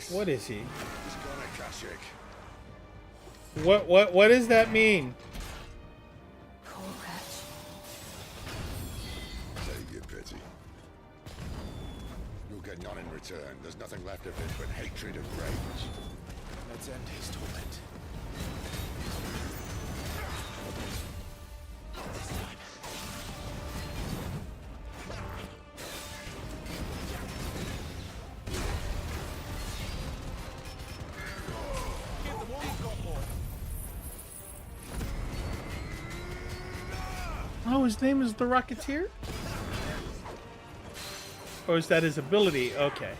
What is he? What does that mean? Save your pity. You'll get none in return. There's nothing left of it but hatred and rage. Let's end his torment. Oh, his name is the Rocketeer? Or is that his ability? Okay.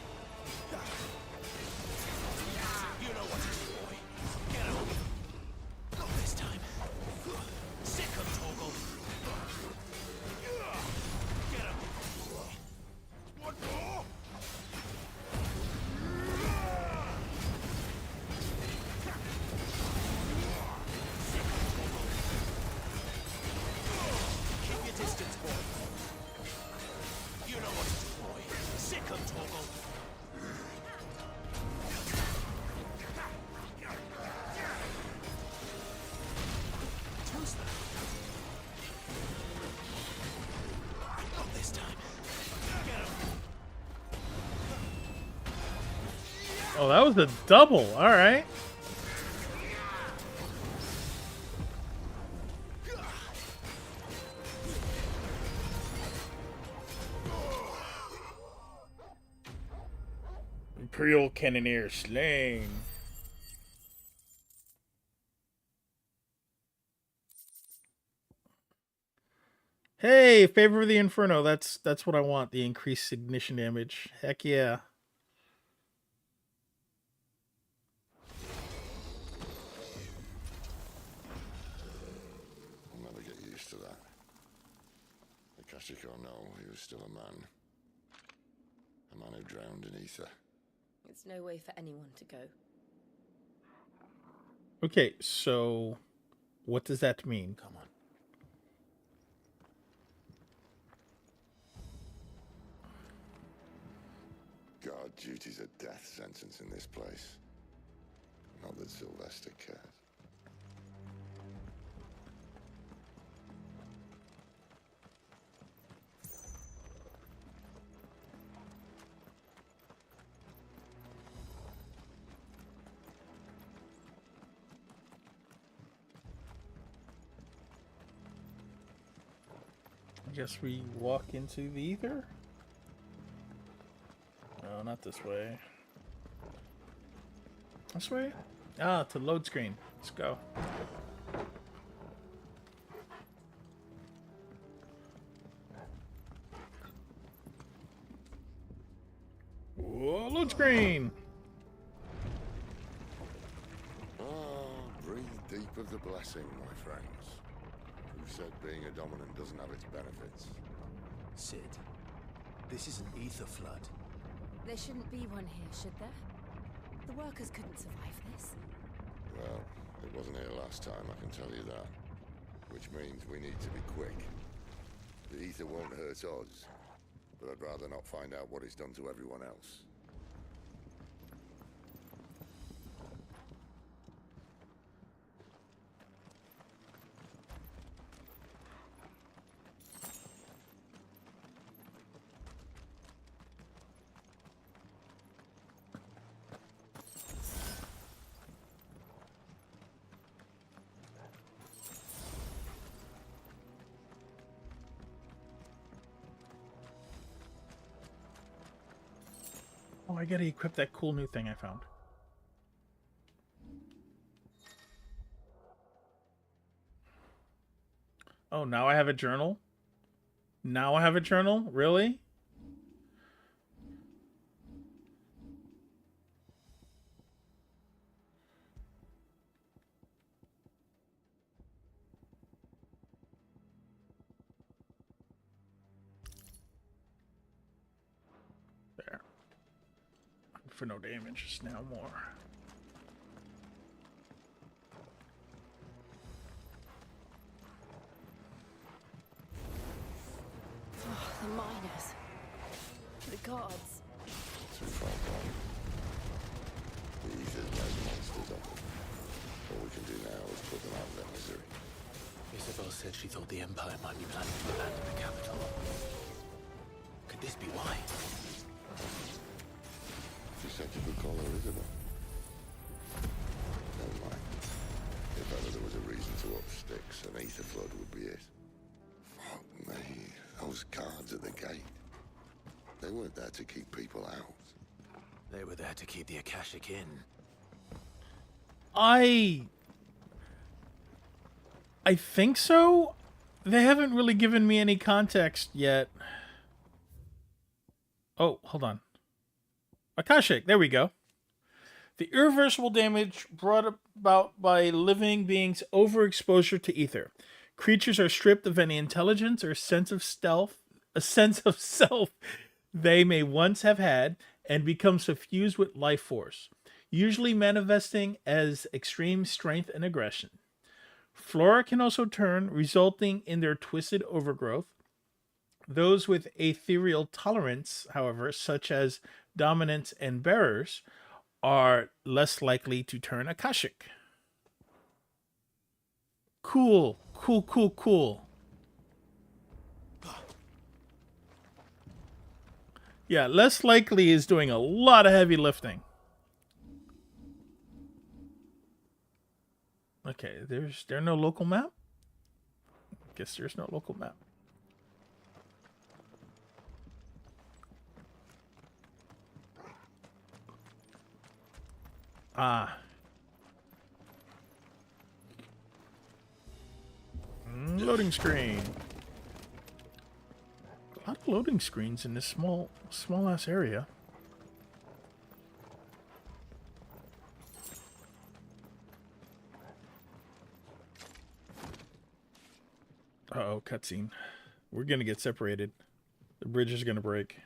Oh, that was a double. All right. Imperial Cannoneer slain. Hey, Favor of the Inferno. That's what I want. The increased ignition damage. Heck yeah. I'll never get used to that. Akashic or no, he was still a man. A man who drowned in ether. It's no way for anyone to go. Okay, so what does that mean? Come on. Guard duty's a death sentence in this place. Not that Sylvester cared. I guess we walk into the ether? No, not this way. This way? Ah, to load screen. Let's go. Whoa, load screen! Ah, breathe deep of the blessing, my friends. Who said being a dominant doesn't have its benefits? Sid, this is an ether flood. There shouldn't be one here, should there? The workers couldn't survive this. Well, it wasn't here last time, I can tell you that. Which means we need to be quick. The ether won't hurt us, but I'd rather not find out what it's done to everyone else. Oh, I gotta equip that cool new thing I found. Oh, now I have a journal? Now I have a journal? Really? There. For no damage, just now more. Oh, the miners. The gods. Too far gone. The ether's made monsters of them. All we can do now is put them out of their misery. Isabel said she thought the Empire might be planning to abandon the capital. Could this be why? She said you could call her Isabel. Never mind. If ever there was a reason to up sticks, an ether flood would be it. Fuck me. Those guards at the gate. They weren't there to keep people out. They were there to keep the Akashic in. I think so. They haven't really given me any context yet. Oh, hold on. Akashic, there we go. The irreversible damage brought about by living beings' overexposure to ether. Creatures are stripped of any intelligence or sense of self they may once have had and become suffused with life force, usually manifesting as extreme strength and aggression. Flora can also turn, resulting in their twisted overgrowth. Those with ethereal tolerance, however, such as dominants and bearers, are less likely to turn Akashic. Cool. Yeah, less likely is doing a lot of heavy lifting. Okay, there's no local map? Guess there's no local map. Ah. Loading screen. loading screens in this small ass area. Uh-oh, cutscene. We're gonna get separated. The bridge is gonna break.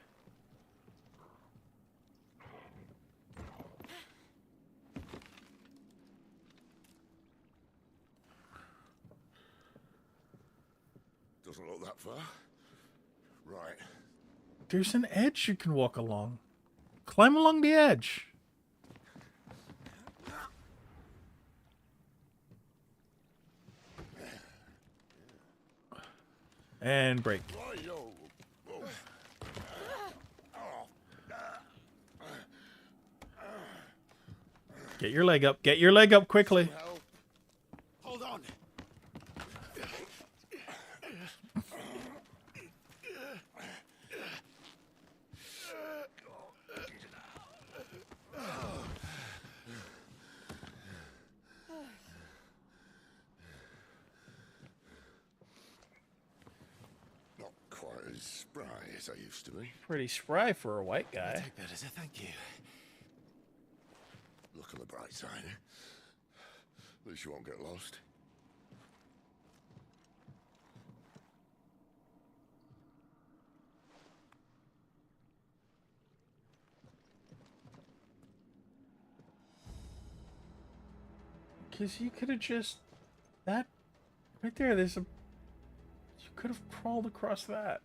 Doesn't look that far. Right. There's an edge you can walk along. Climb along the edge. And break. Get your leg up. Get your leg up quickly. Hold on. Not quite as spry as I used to be. Pretty spry for a white guy. Take that as a thank you. Look on the bright side, eh? At least you won't get lost. Because you could have just... That... Right there, there's a... You could have crawled across that.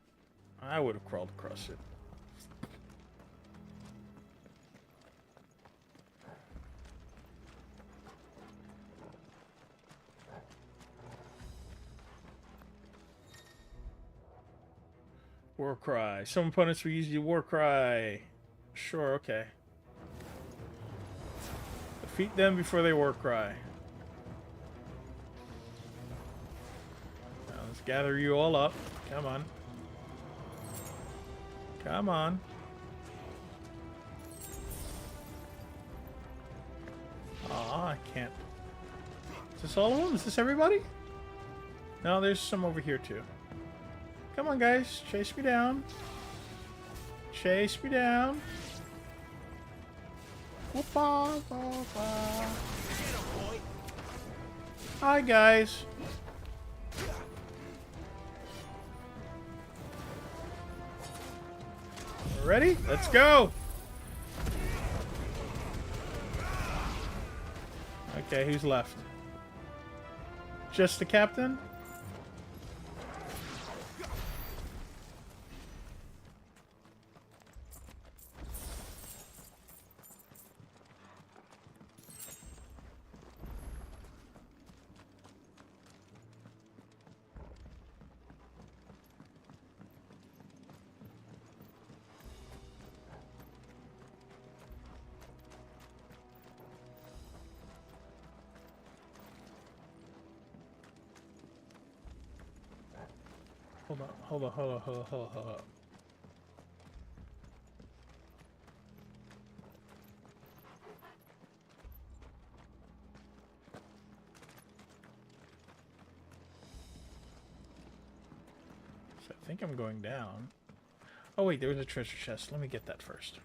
I would have crawled across it. War cry. Some opponents will use the war cry. Sure, okay. Defeat them before they war cry. Now let's gather you all up. Come on. Come on. Aw, I can't. Is this all of them? Is this everybody? No, there's some over here too. Come on, guys. Chase me down. Chase me down. Whoopah, whoopah. Hi, guys. Ready? Let's go. Okay, who's left? Just the captain? Hold on. So I think I'm going down. Oh wait, there was a treasure chest. Let me get that first.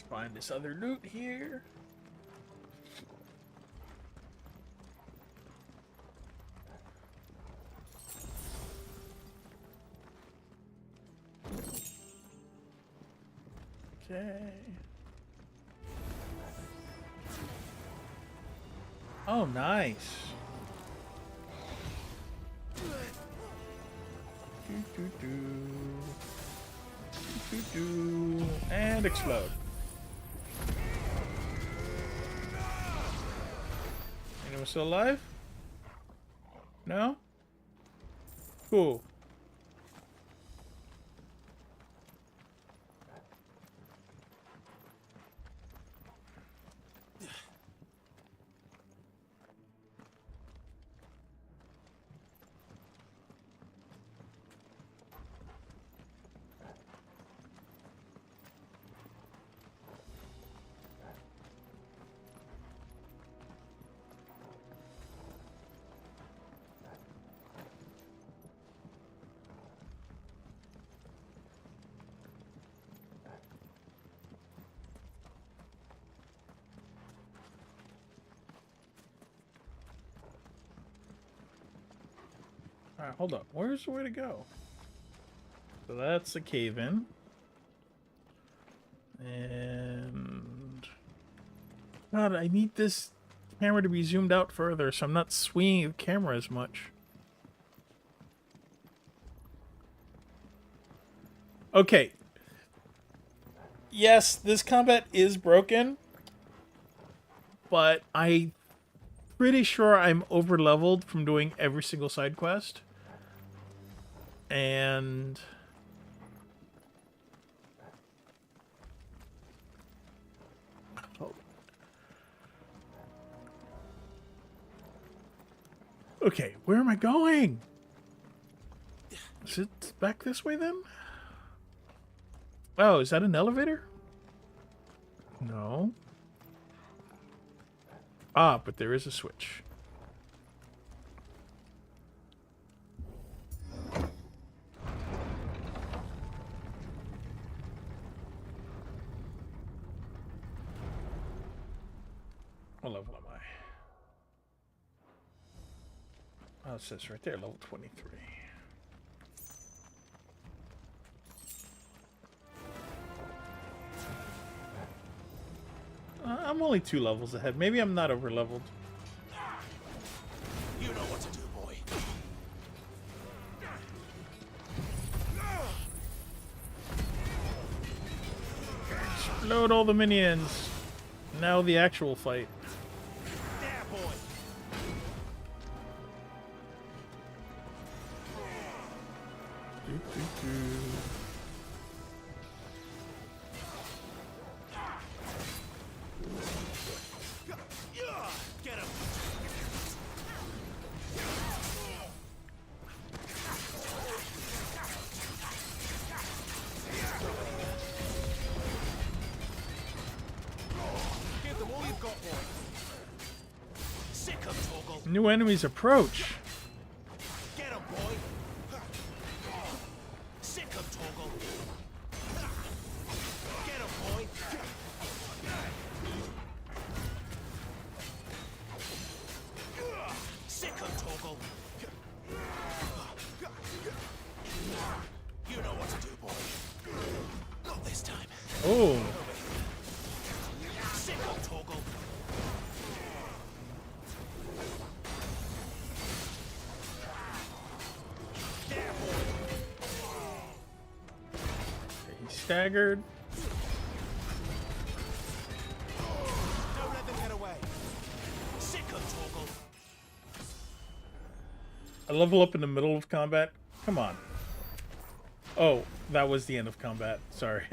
Find this other loot here. Okay. Oh, nice. And explode. Anyone still alive? No? Cool. Alright, hold up. Where's the way to go? So that's a cave in. And God, I need this camera to be zoomed out further so I'm not swinging the camera as much. Okay. Yes, this combat is broken, but I'm pretty sure I'm over leveled from doing every single side quest. And okay, where am I going? Is it back this way then? Oh, is that an elevator? No. Ah, but there is a switch. What level am I? Oh, it says right there, level 23. I'm only 2 levels ahead. Maybe I'm not over leveled. You know what to do, boy. Explode all the minions. Now the actual fight. There, boy. Get him. Give them all you've got, boy. Sick of Torgal. New enemies approach. Get him, boy. Sick of Torgal. Get him, boy. Sick of Torgal. You know what to do, boy. Not this time. Oh. Sick of Torgal. There, boy. He's staggered. Don't let them get away. Sick of Torgal. I level up in the middle of combat. Come on. Oh, that was the end of combat. Sorry.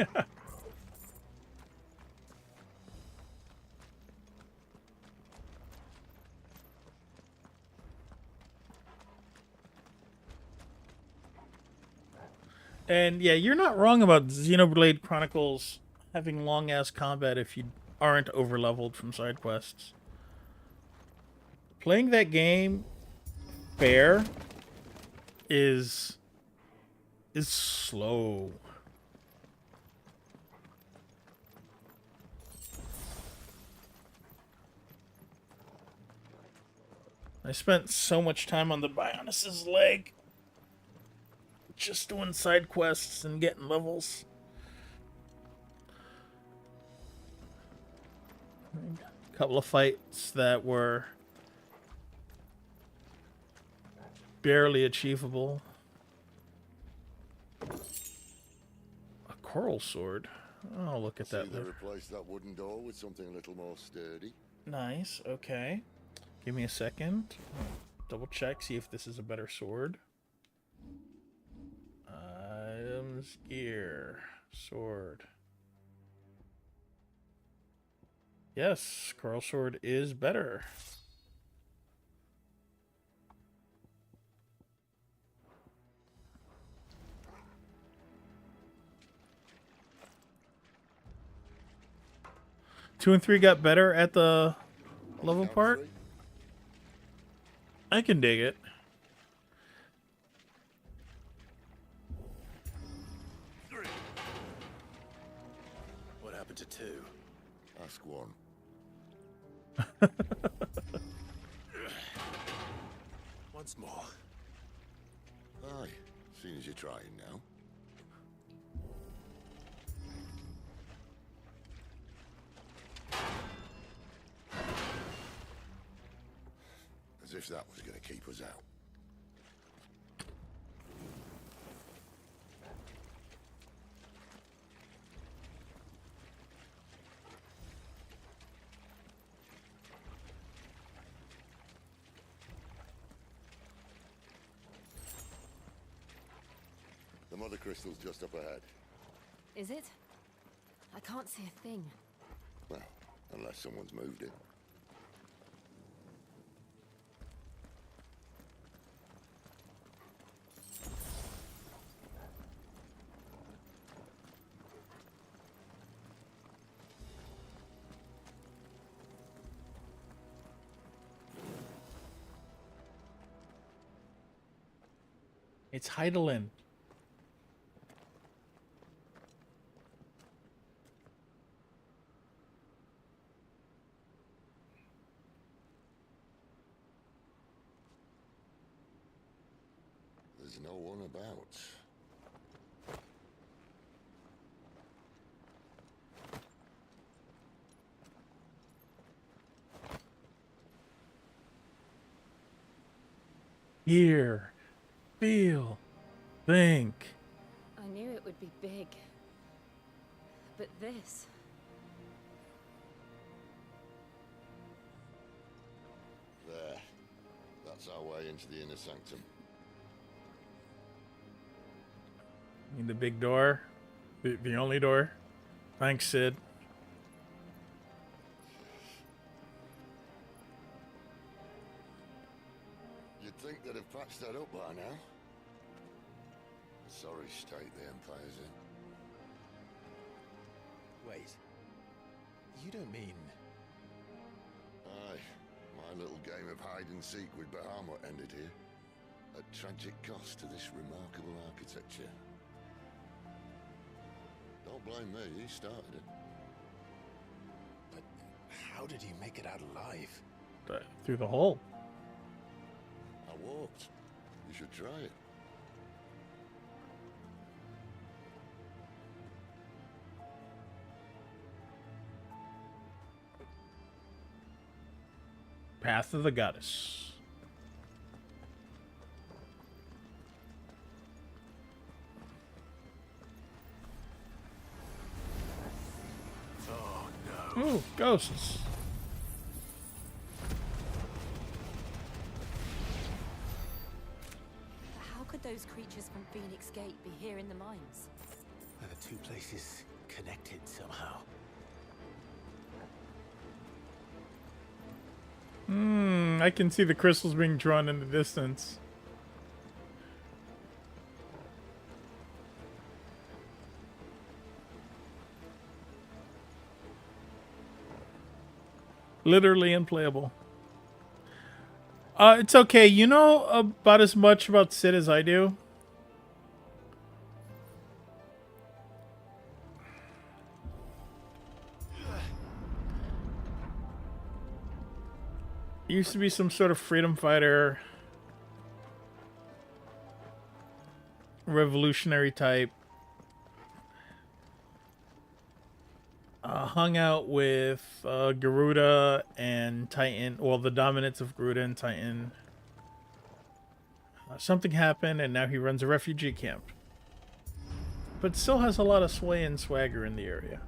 And yeah, you're not wrong about Xenoblade Chronicles having long-ass combat if you aren't over-leveled from side quests. Playing that game fair is slow. I spent so much time on the Bionis's leg just doing side quests and getting levels. A couple of fights that were barely achievable. A coral sword. Oh, look at that. See, they replaced that wooden door with something a little more sturdy. Nice. Okay. Give me a second. Double check, see if this is a better sword. is gear. Sword. Yes, Carl Sword is better. Two and three got better at the level part. I can dig it. What happened to 2? Ask one. Once more. Aye, seeing as you're trying now. As if that was going to keep us out. The mother crystal's just up ahead. Is it? I can't see a thing. Well, unless someone's moved it. It's Heidelin. There's no one about. Hear, feel, think. I knew it would be big. But this... There. That's our way into the inner sanctum. The big door. The only door. Thanks, Sid. You'd think they'd have patched that up by now. Sorry state the Empire's in. Wait. You don't mean... Aye. My little game of hide-and-seek with Bahamut ended here. At tragic cost to this remarkable architecture. Don't blame me, he started it. But how did you make it out alive? Through the hole. I walked. You should try it. Path of the Goddess. Oh no. Ooh, ghosts. How could those creatures from Phoenix Gate be here in the mines? Are the two places connected somehow? I can see the crystals being drawn in the distance. Literally unplayable. It's okay. You know about as much about Sid as I do. He used to be some sort of freedom fighter, revolutionary type. Hung out with Garuda and Titan. Well, the dominance of Garuda and Titan. Something happened, and now he runs a refugee camp. But still has a lot of sway and swagger in the area.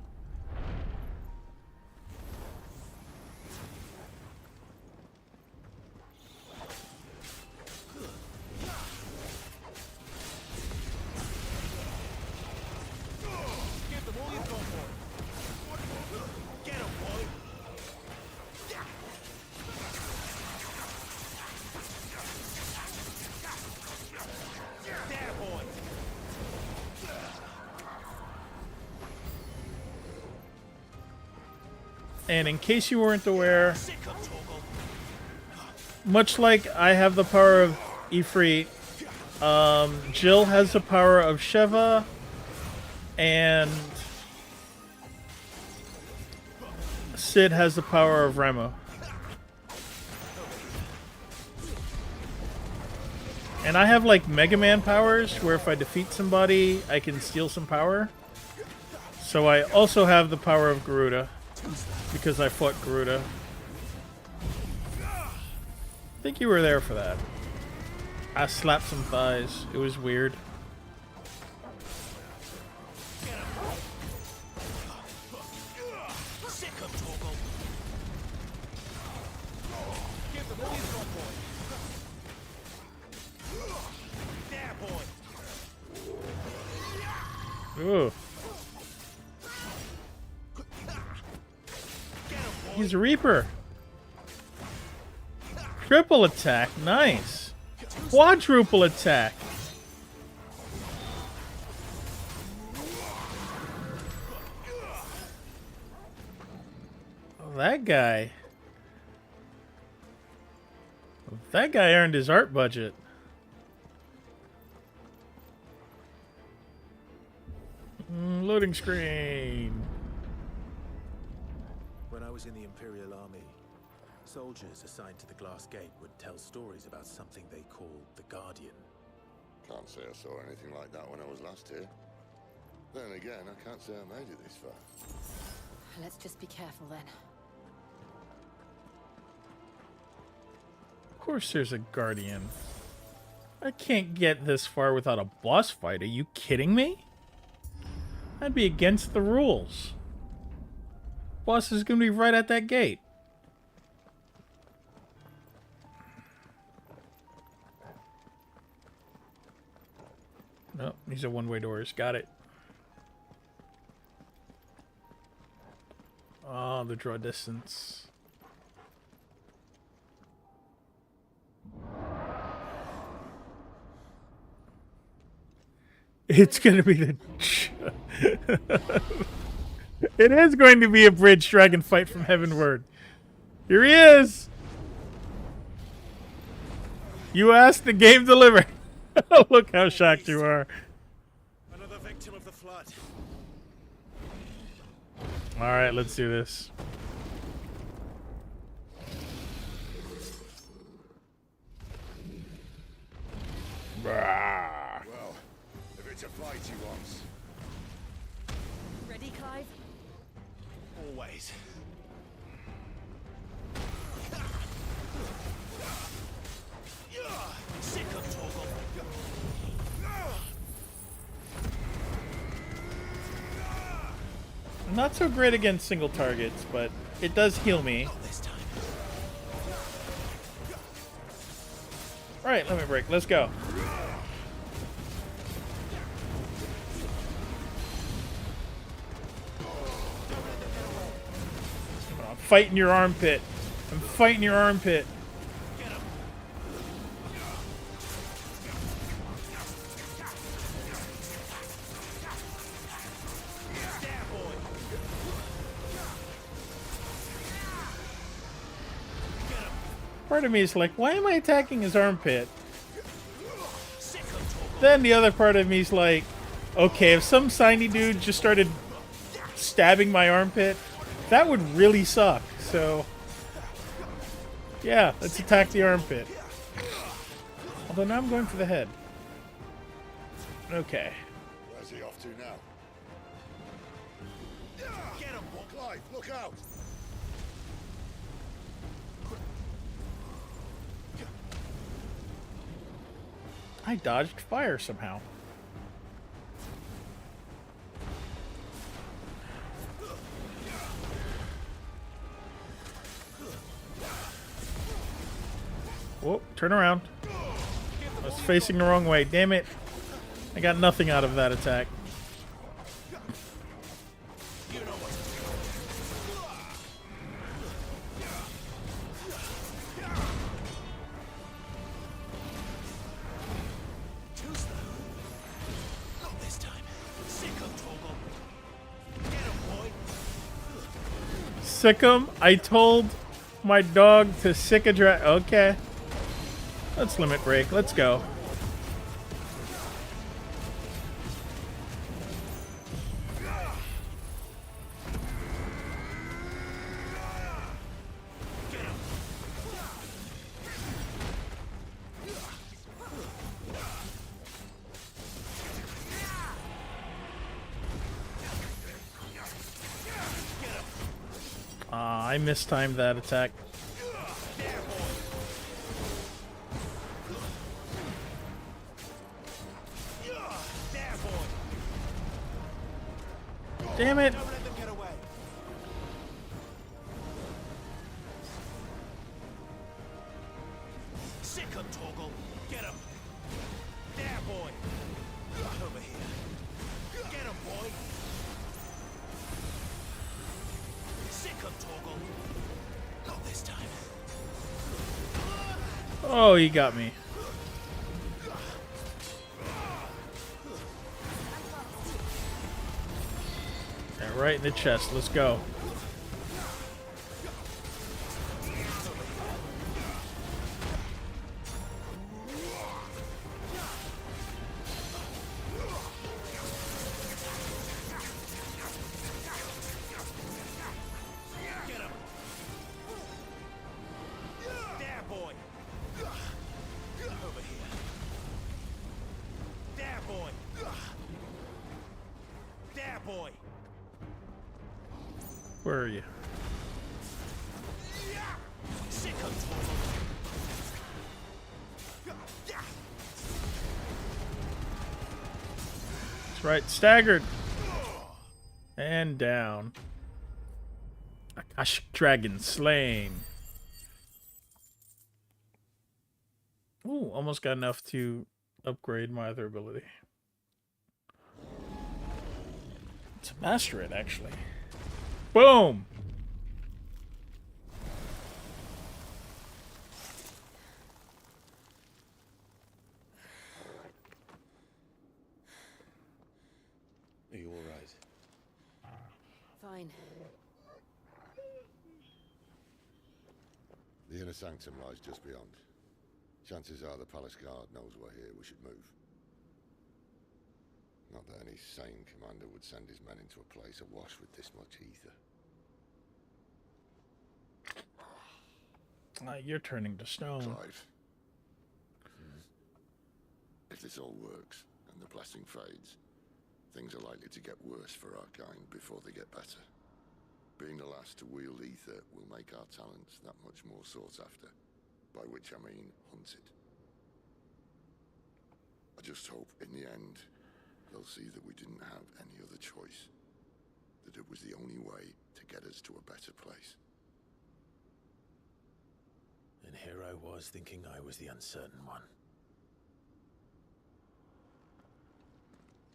And in case you weren't aware, much like I have the power of Ifrit, Jill has the power of Sheva, and Sid has the power of Remo. And I have like Mega Man powers, where if I defeat somebody, I can steal some power. So I also have the power of Garuda, because I fought Garuda. I think you were there for that. I slapped some thighs. It was weird. Ooh. He's a Reaper. Triple attack. Nice. Quadruple attack. Oh, that guy. That guy earned his art budget. Loading screen. When I was in the Imperial Army, soldiers assigned to the Glass Gate would tell stories about something they called the Guardian. Can't say I saw anything like that when I was last here. Then again, I can't say I made it this far. Let's just be careful then. Of course there's a Guardian. I can't get this far without a boss fight. Are you kidding me? That'd be against the rules. Boss is going to be right at that gate. No, these are one-way doors. Got it. Oh, the draw distance. It's going to be the... It is going to be a bridge dragon fight from Heavenward. Here he is! You asked, the game delivered. Look how shocked you are. Another victim of the flood. Alright, let's do this. Brah. Well, if it's a fight he wants. Ready, Clive? Always. Sick of Torgal. Not so great against single targets, but it does heal me. Alright, let me break. Let's go. I'm fighting your armpit. I'm fighting your armpit. Part of me is like, why am I attacking his armpit? Then the other part of me is like, okay, if some shiny dude just started stabbing my armpit, that would really suck. So, yeah, let's attack the armpit. Although now I'm going for the head. Okay. Where's he off to now? Get him, Clive, look out! I dodged fire somehow. Whoa, turn around. I was facing the wrong way. Damn it. I got nothing out of that attack. Sick 'em. I told my dog to sick a drag. Okay. Let's limit break. Let's go. I mistimed that attack. Damn it! Sick 'em, Torgal. Get 'em. There, boy. Over here. Get 'em, boy. Sick 'em, Torgal. Not this time. Oh, he got me. Yeah, right in the chest. Let's go. There, boy. Over here. There, boy. There, boy. Where are you? Sick 'em, That's right. Staggered. And down. Akashic Dragon slain. Ooh, almost got enough to upgrade my other ability. To master it, actually. Boom! Are you all right? Fine. The inner sanctum lies just beyond. Chances are the palace guard knows we're here. We should move. Not that any sane commander would send his men into a place awash with this much ether. You're turning to stone. Clive. If this all works, and the blessing fades, things are likely to get worse for our kind before they get better. Being the last to wield ether will make our talents that much more sought after, by which I mean hunted. I just hope, in the end, they'll see that we didn't have any other choice, that it was the only way to get us to a better place. And here I was thinking I was the uncertain one.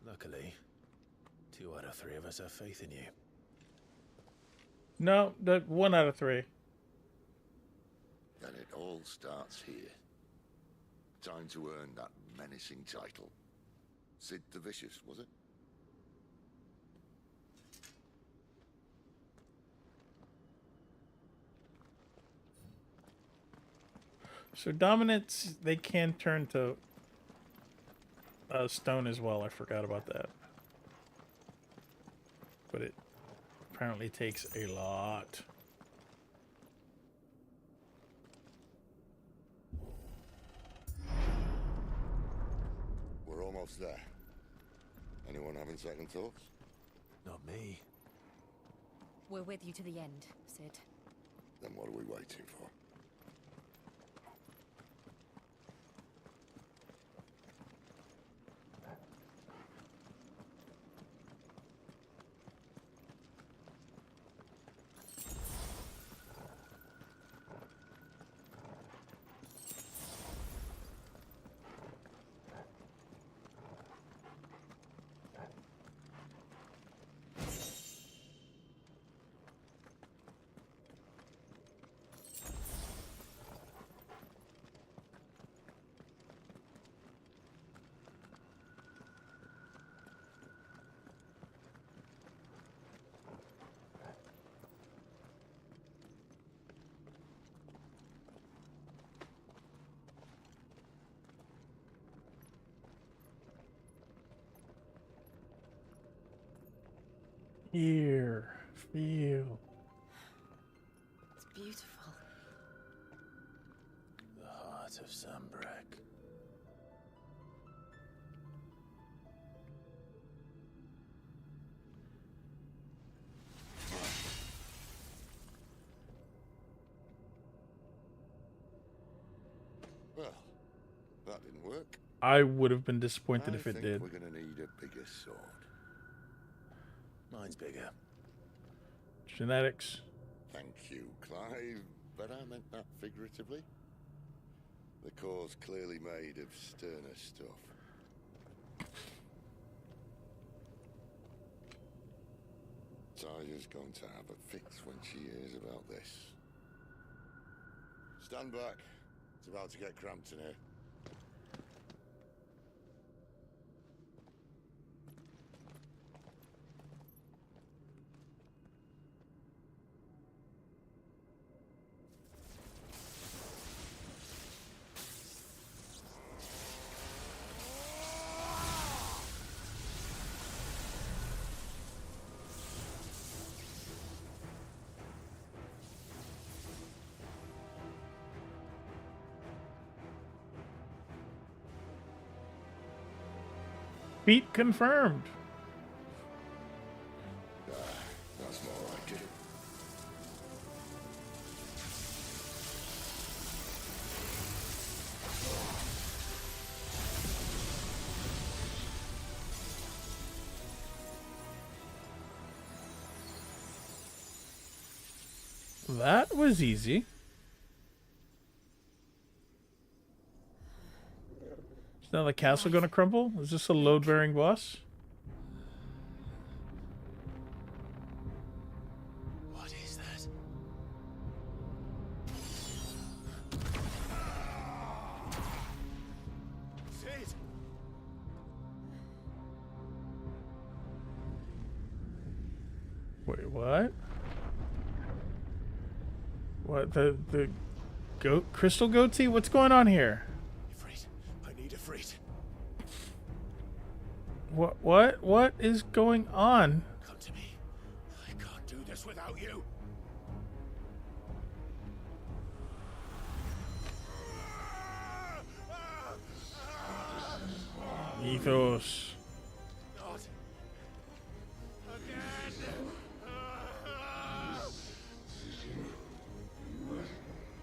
Luckily, 2 out of 3 of us have faith in you. No, that 1 out of 3. And it all starts here. Time to earn that menacing title. Sid the Vicious, was it? So dominance, they can turn to stone as well. I forgot about that. But it apparently takes a lot. We're almost there. Anyone having second thoughts? Not me. We're with you to the end, Sid. Then what are we waiting for? Hear, feel. It's beautiful. The heart of Zambrak. Well, that didn't work. I would have been disappointed if it think did. we're gonna need a bigger sword. Mine's bigger. Genetics. Thank you, Clive, but I meant that figuratively. The core's clearly made of sterner stuff. Taya's going to have a fix when she hears about this. Stand back. It's about to get cramped in here. Feat confirmed. That's more like it. That was easy. Is now the castle gonna crumble? Is this a load-bearing boss? What is that? Sid! Wait, what? What, the goat crystal goatee? What's going on here? Ifrit, I need Ifrit. What is going on? Come to me. I can't do this without you. Ethos. Not again.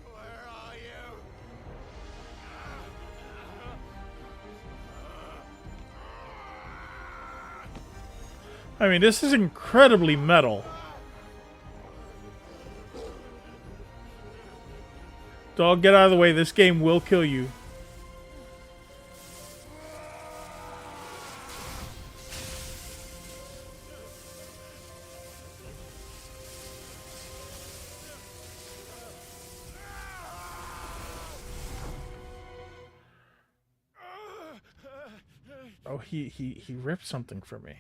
Where are you? I mean, this is incredibly metal. Dog, get out of the way. This game will kill you. Oh, he ripped something from me.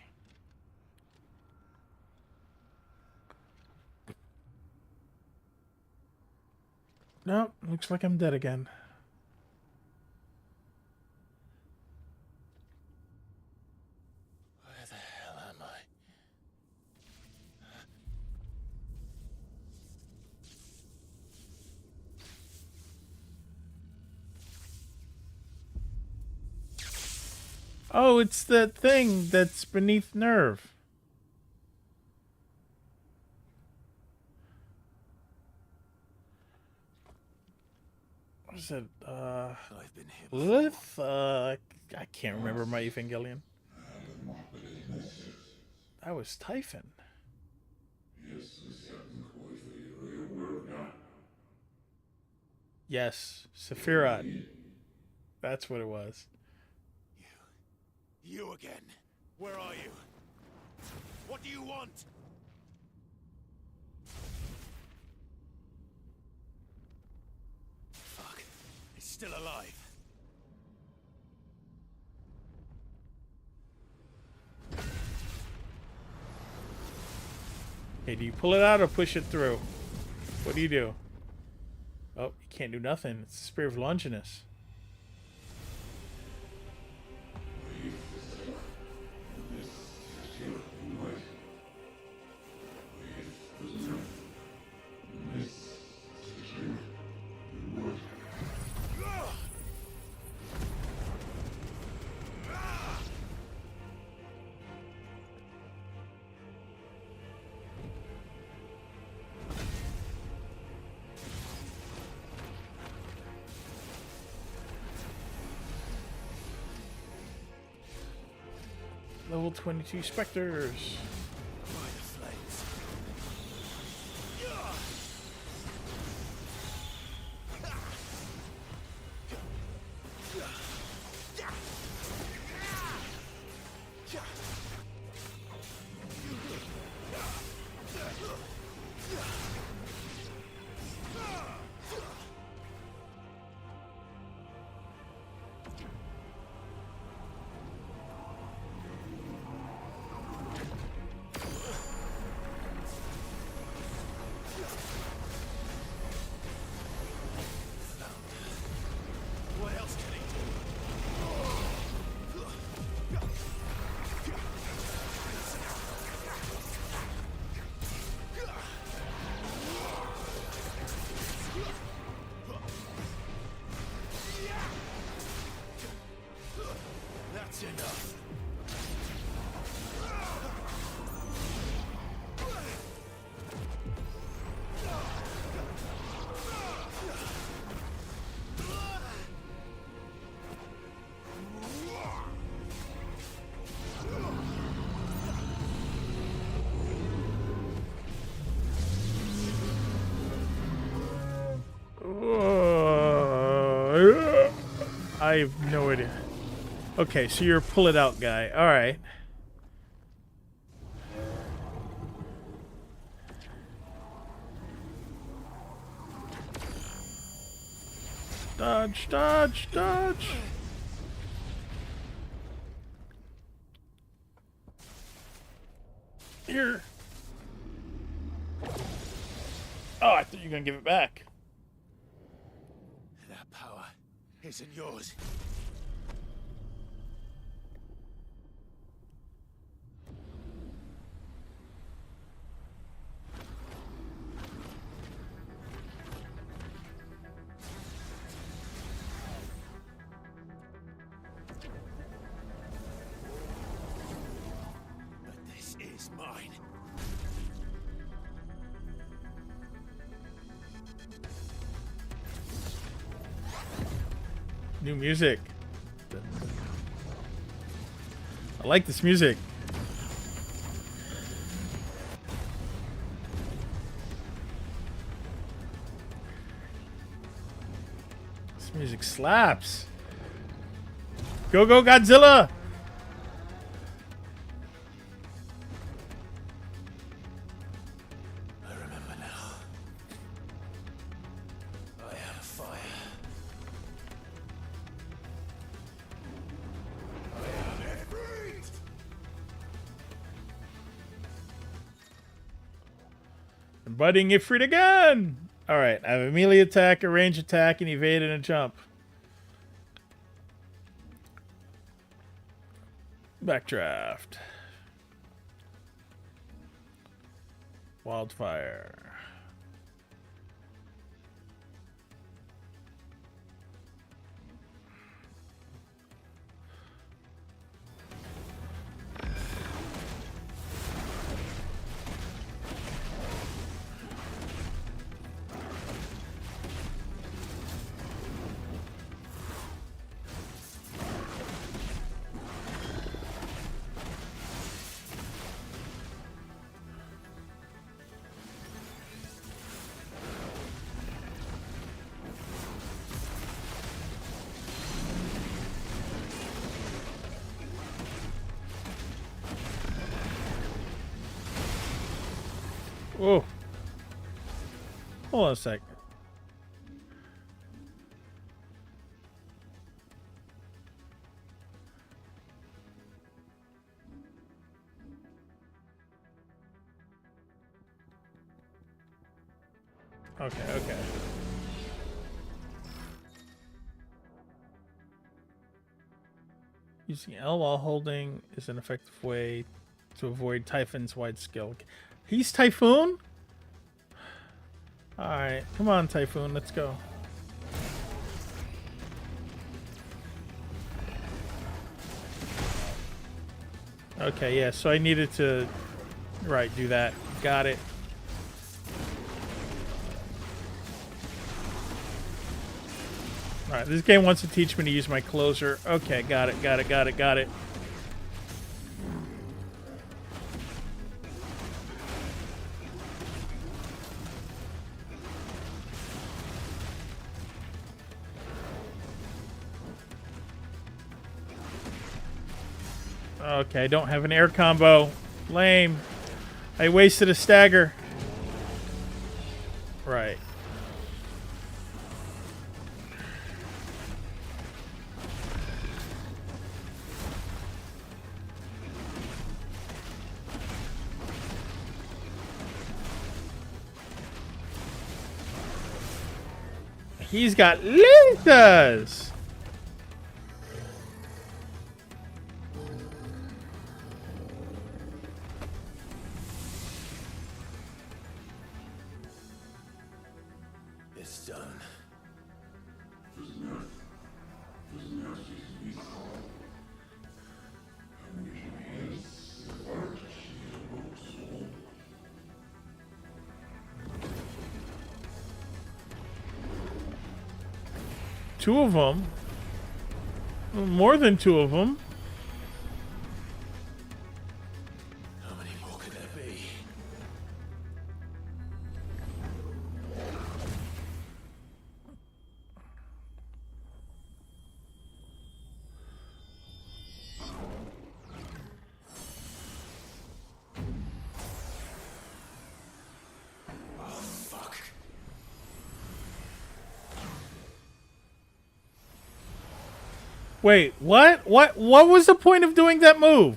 No, looks like I'm dead again. Where the hell am I? Oh, it's that thing that's beneath Nerve. What is it? I've been here Lilith? I can't remember my Evangelion. That was Typhon. Yes, Sephiroth. That's what it was. You again. Where are you? What do you want? Fuck. He's still alive. Okay, do you pull it out or push it through? What do you do? Oh, you can't do nothing. It's the Spear of Longinus. Level 22 specters. What else can he do? That's enough. I have no idea. Okay, so you're a pull it out guy. All right. Dodge, dodge, dodge. Here. Oh, I thought you were going to give it back. That power isn't yours. But this is mine. New music. I like this music. This music slaps. Go, go, Godzilla! I remember now. I had a fire. Budding Ifrit again! Alright, I have a melee attack, a range attack, an evade, and a jump. Backdraft. Wildfire. Whoa. Hold on a sec. Okay, okay. Using L while holding is an effective way to avoid Typhon's wide skill. He's Typhoon? Alright, come on, Typhoon, let's go. Okay, yeah, so I needed to, right, do that. Got it. Alright, this game wants to teach me to use my closer. Okay, got it, got it, got it, got it. Okay, I don't have an air combo. Lame. I wasted a stagger. Right. He's got lintas. It's done. Two of them. More than two of them. How many more could there be? Oh, fuck. Wait, what? What was the point of doing that move?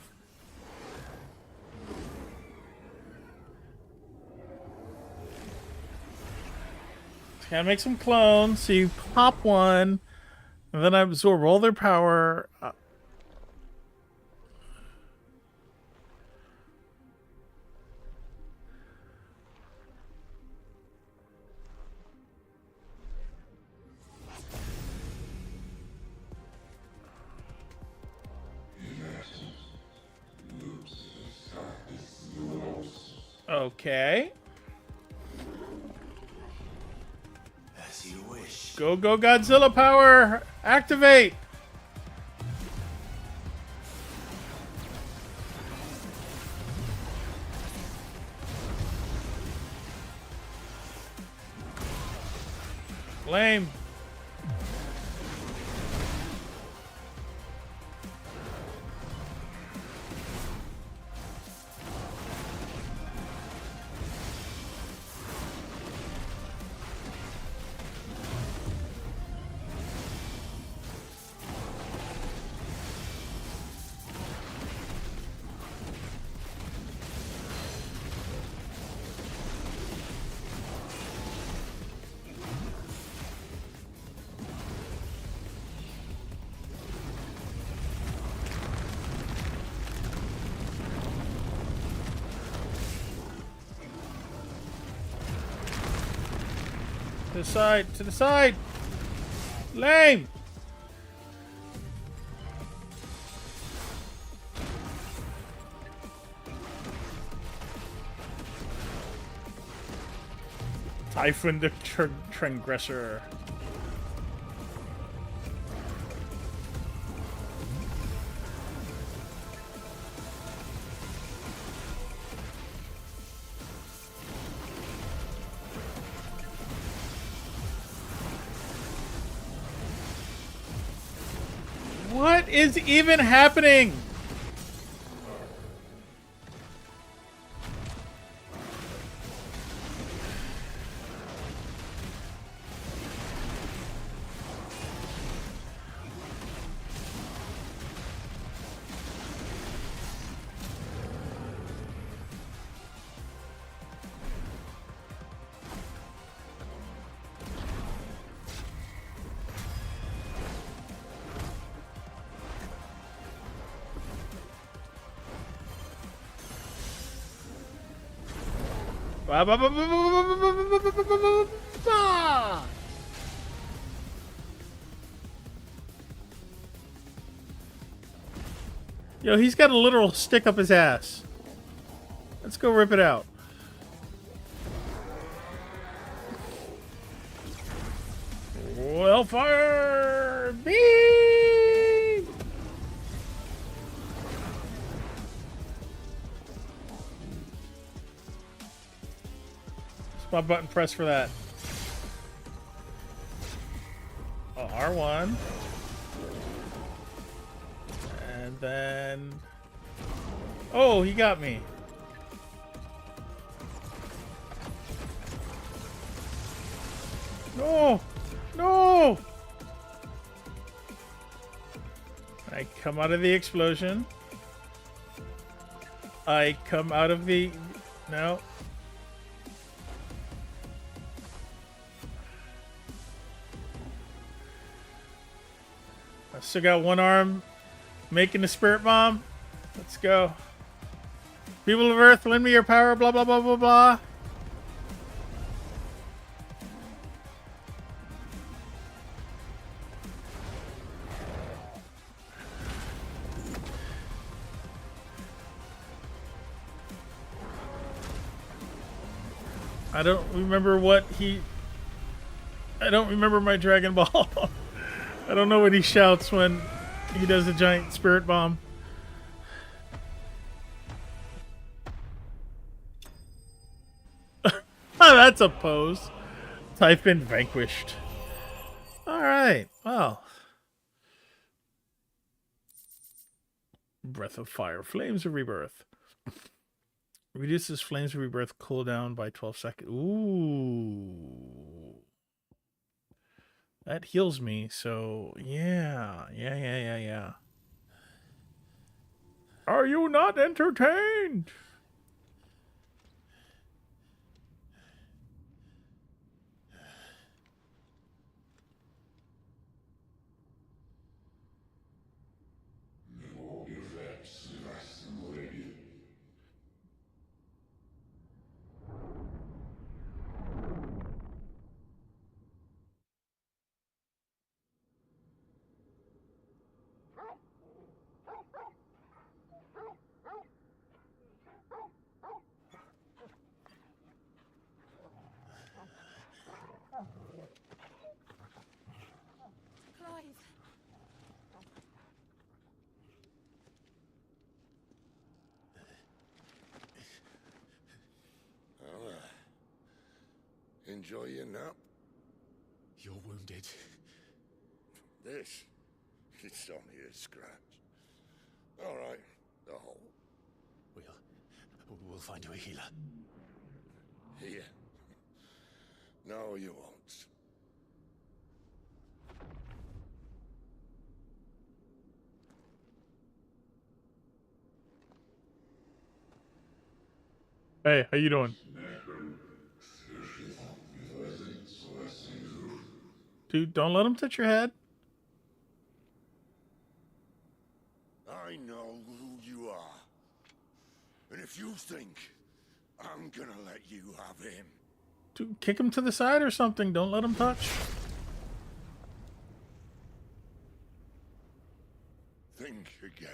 Gotta make some clones, so you pop one, and then I absorb all their power. Okay. As you wish. Go, go, Godzilla power! Activate! Lame. To the side, to the side! Lame! Typhoon the Transgressor. What is even happening? Yo, he's got a literal stick up his ass. Let's go rip it out. Wildfire beam! Spot button press for that. Oh, R1. And then Oh, he got me. No! No! I come out of the explosion. I come out of the... No. I still got one arm making the spirit bomb. Let's go. People of Earth, lend me your power, blah, blah, blah, blah, blah. I don't remember what he... I don't remember my Dragon Ball. I don't know what he shouts when he does a giant spirit bomb. That's a pose. Type in vanquished. Alright, well. Breath of Fire. Flames of Rebirth. Reduces Flames of Rebirth cooldown by 12 seconds. Ooh. That heals me, so yeah. Are you not entertained? Enjoy your nap? You're wounded. This? It's only a scratch. All right, the hole. We'll find you a healer. Here. No, you won't. Hey, how you doing? Dude, don't let him touch your head. I know who you are. And if you think I'm gonna let you have him... Dude, kick him to the side or something. Don't let him touch. Think again.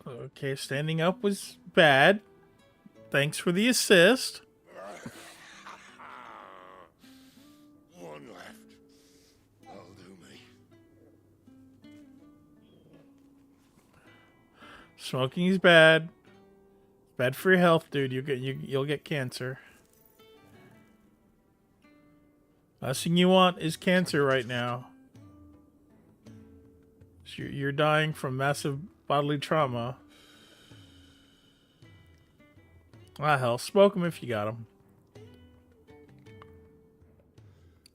Okay, standing up was bad. Thanks for the assist. One left. That'll do me. Smoking is bad. Bad for your health, dude. You'll get cancer. Last thing you want is cancer right now. So you're dying from massive bodily trauma. Ah, hell. Smoke him if you got him.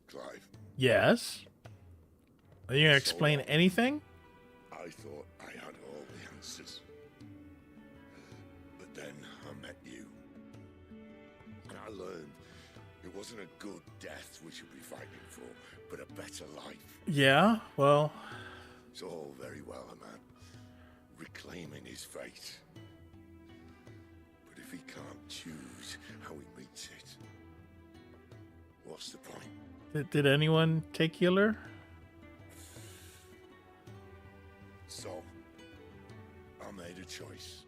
Clive. Yes? Are you going to explain anything? I thought I had all the answers. But then I met you. And I learned it wasn't a good death we should be fighting for, but a better life. Yeah, well... It's all very well, a man reclaiming his fate. But if he can't choose how he meets it, what's the point? Did anyone take healer? So, I made a choice.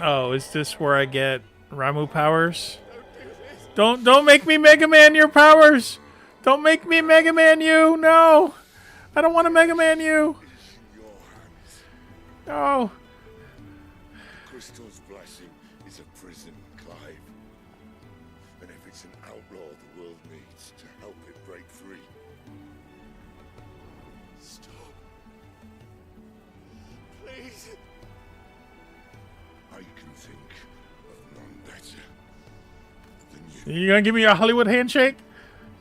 Oh, is this where I get Ramu powers? Don't make me Mega Man your powers! Don't make me Mega Man you! No! I don't want to Mega Man you! No! Crystal's blessing is a prison, Clive. And if it's an outlaw the world needs to help it break free. Stop. Please. I can think of none better than you. You gonna give me a Hollywood handshake?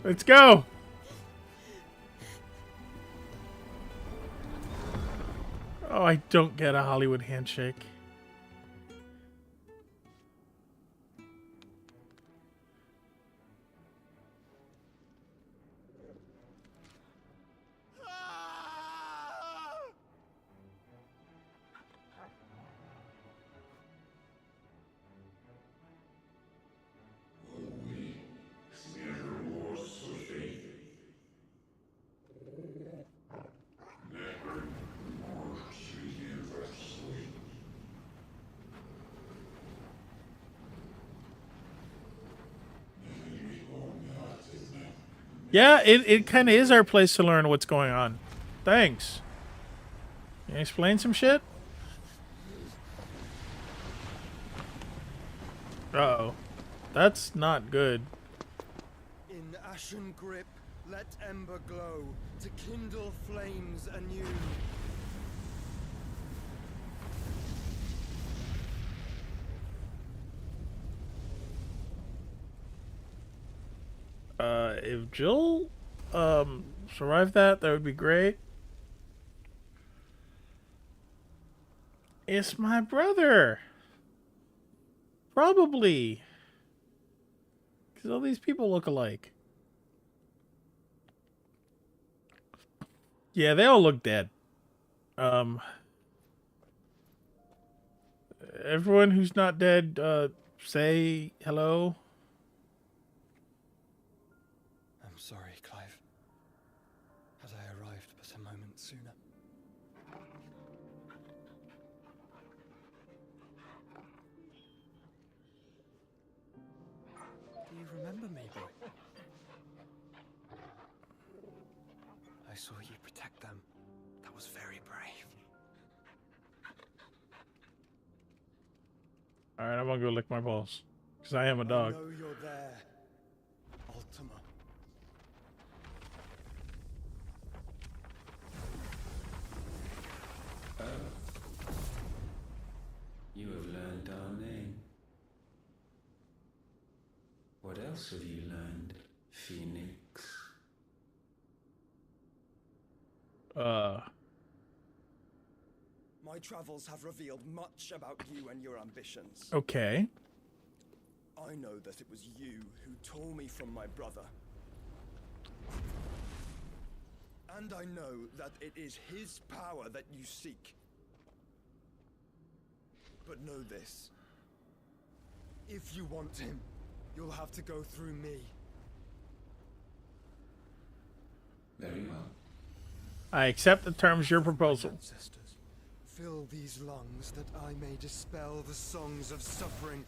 Let's go! Oh, I don't get a Hollywood handshake. Yeah, it kind of is our place to learn what's going on. Thanks. Can you explain some shit? Uh-oh. That's not good. In ashen grip, let ember glow to kindle flames anew. If Jill, survived that would be great. It's my brother. Probably. Because all these people look alike. Yeah, they all look dead. Everyone who's not dead, say hello. I'm sorry, Clive. Had I arrived but a moment sooner. Do you remember me, boy? I saw you protect them. That was very brave. Alright, I'm gonna go lick my balls. Because I am a dog. I know you're there, Ultima. You have learned our name. What else have you learned, Phoenix? My travels have revealed much about you and your ambitions. Okay. I know that it was you who tore me from my brother. And I know that it is his power that you seek. But know this. If you want him, you'll have to go through me. Very well. I accept the terms of your proposal. Ancestors, fill these lungs that I may dispel the songs of suffering.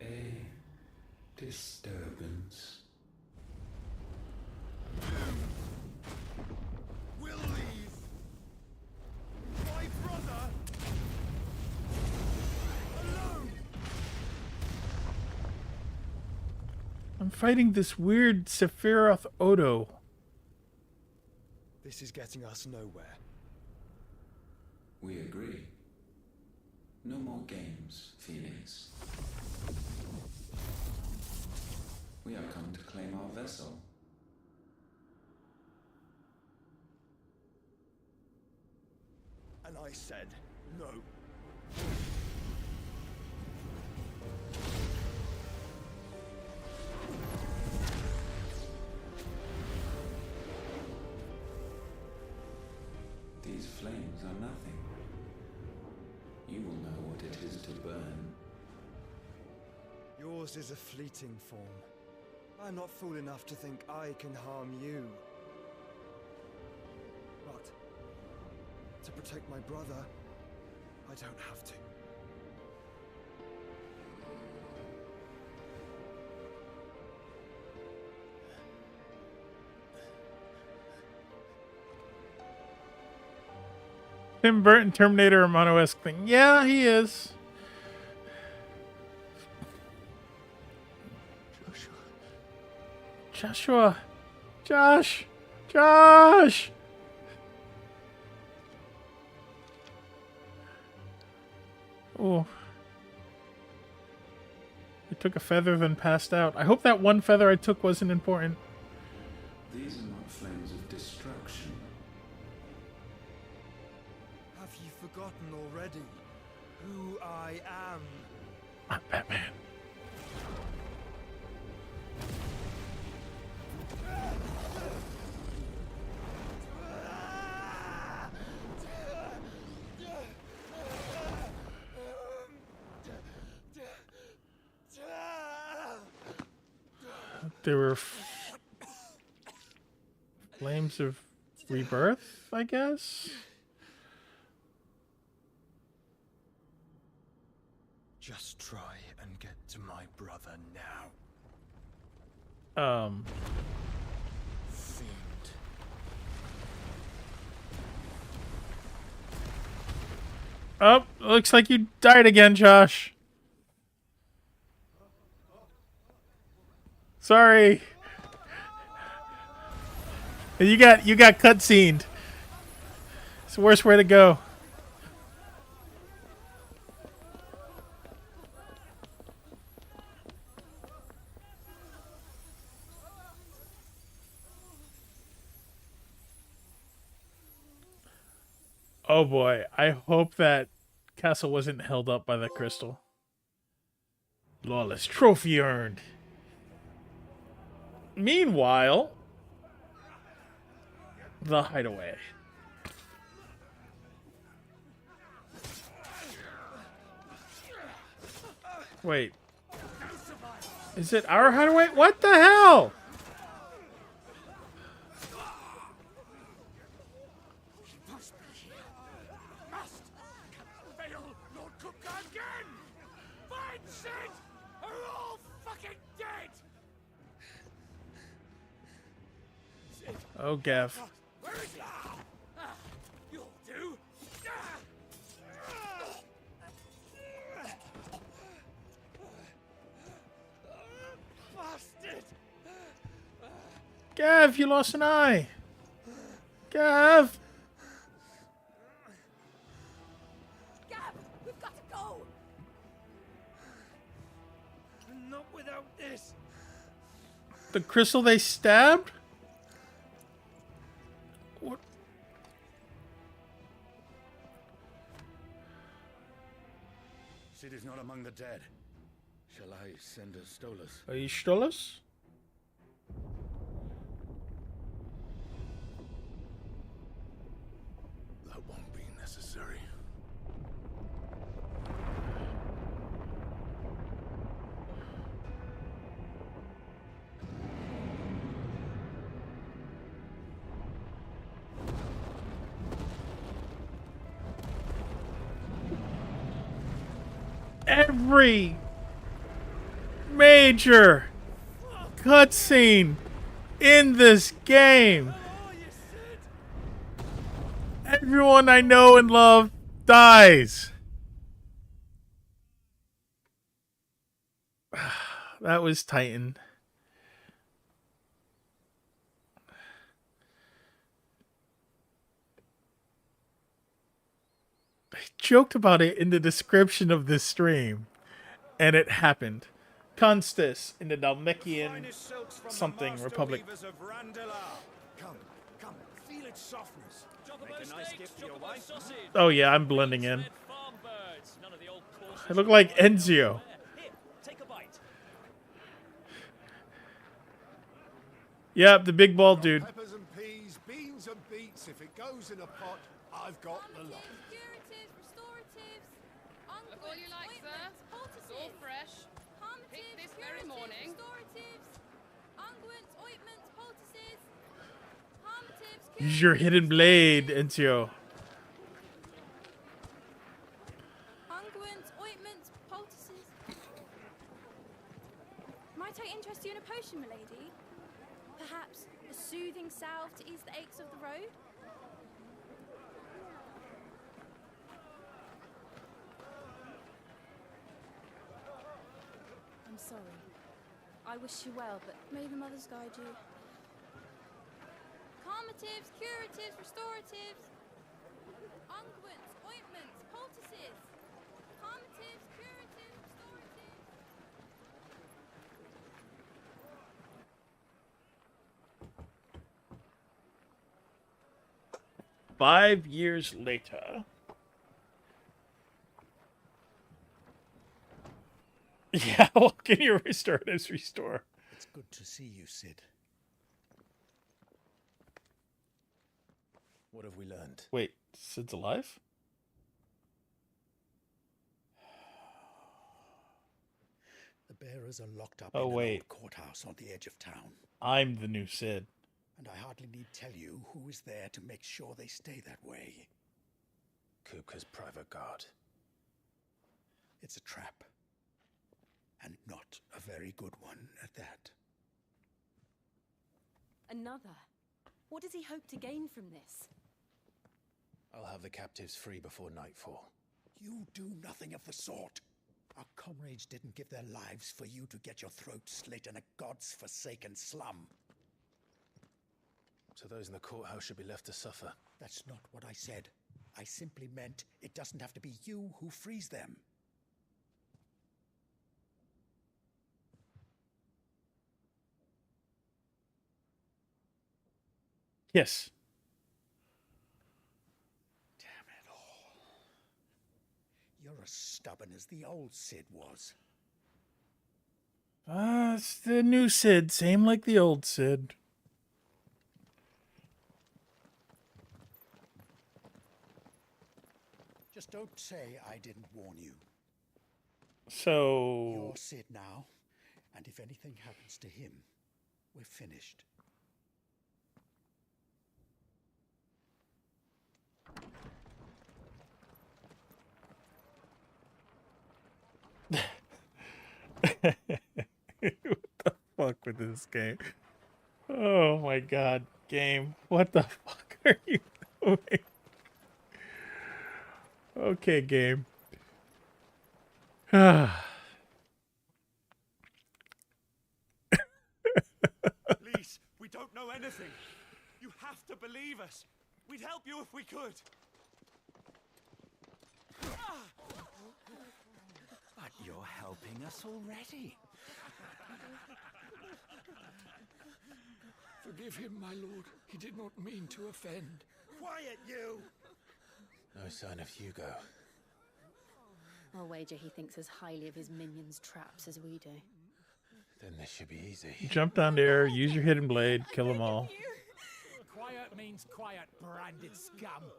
A disturbance. We'll leave. My brother alone. I'm fighting this weird Sephiroth Odo. This is getting us nowhere. We agree. No more games, Phoenix. We have come to claim our vessel. And I said no. These flames are nothing. You will know what it is to burn. Yours is a fleeting form. I'm not fool enough to think I can harm you. But to protect my brother, I don't have to. Tim Burton Terminator Mono-esque thing. Yeah, he is. Joshua. Josh. Josh. Oh. I took a feather, then passed out. I hope that one feather I took wasn't important. These are not flames of destruction. Have you forgotten already who I am? I'm Batman. There were flames of rebirth, I guess? Just try and get to my brother now. Fiend. Oh, looks like you died again, Josh. Sorry. You got cutscened. It's the worst way to go. Oh boy, I hope that castle wasn't held up by the crystal. Lawless trophy earned. Meanwhile, the hideaway. Wait. Is it our hideaway? What the hell? Oh, Gav. You'll do. Bastard! Gav, you lost an eye. Gav. Gab, we've got to go. Not without this. The crystal they stabbed? What? City's not among the dead. Shall I send a Stolas? Are you Stolas? That won't be necessary. Every major cutscene in this game. Everyone I know and love dies. That was Titan. I joked about it in the description of this stream, and it happened. Constus in the Dalmekian something republic. Come, feel its softness. Make a nice gift for your wife. Oh yeah, I'm blending in. I look like Enzio. Yep, the big bald dude. Peppers and peas, beans and beets. If it goes in a pot, I've got the lot. Look all you like, sir. It's all fresh. Picked this very morning. Use your hidden blade, Enzio. Unguents, ointments, poultices. Might I interest you in a potion, milady? Perhaps a soothing salve to ease the aches of the road? I'm sorry. I wish you well, but may the mothers guide you. Calmatives, curatives, restoratives. Unguents, ointments, poultices. Calmatives, curatives, restoratives. 5 years later. Yeah, well, can your restoratives restore? It's good to see you, Sid. What have we learned? Wait, Sid's alive? The bearers are locked up Oh, in wait. an old courthouse on the edge of town. I'm the new Sid. And I hardly need tell you who is there to make sure they stay that way. Kupka's private guard. It's a trap. And not a very good one at that. Another? What does he hope to gain from this? I'll have the captives free before nightfall. You do nothing of the sort. Our comrades didn't give their lives for you to get your throat slit in a god's forsaken slum. So those in the courthouse should be left to suffer. That's not what I said. I simply meant it doesn't have to be you who frees them. Yes. Damn it all. You're as stubborn as the old Sid was. It's the new Sid, same like the old Sid. Just don't say I didn't warn you. So... You're Sid now, and if anything happens to him, we're finished. What the fuck with this game? Oh my god, game. What the fuck are you doing? Okay, game. Please, we don't know anything. You have to believe us. We'd help you if we could. But you're helping us already. Forgive him, my lord. He did not mean to offend. Quiet, you! No sign of Hugo. I'll wager he thinks as highly of his minions' traps as we do. Then this should be easy. Jump down there, use your hidden blade, kill them all. Quiet means quiet, branded scum.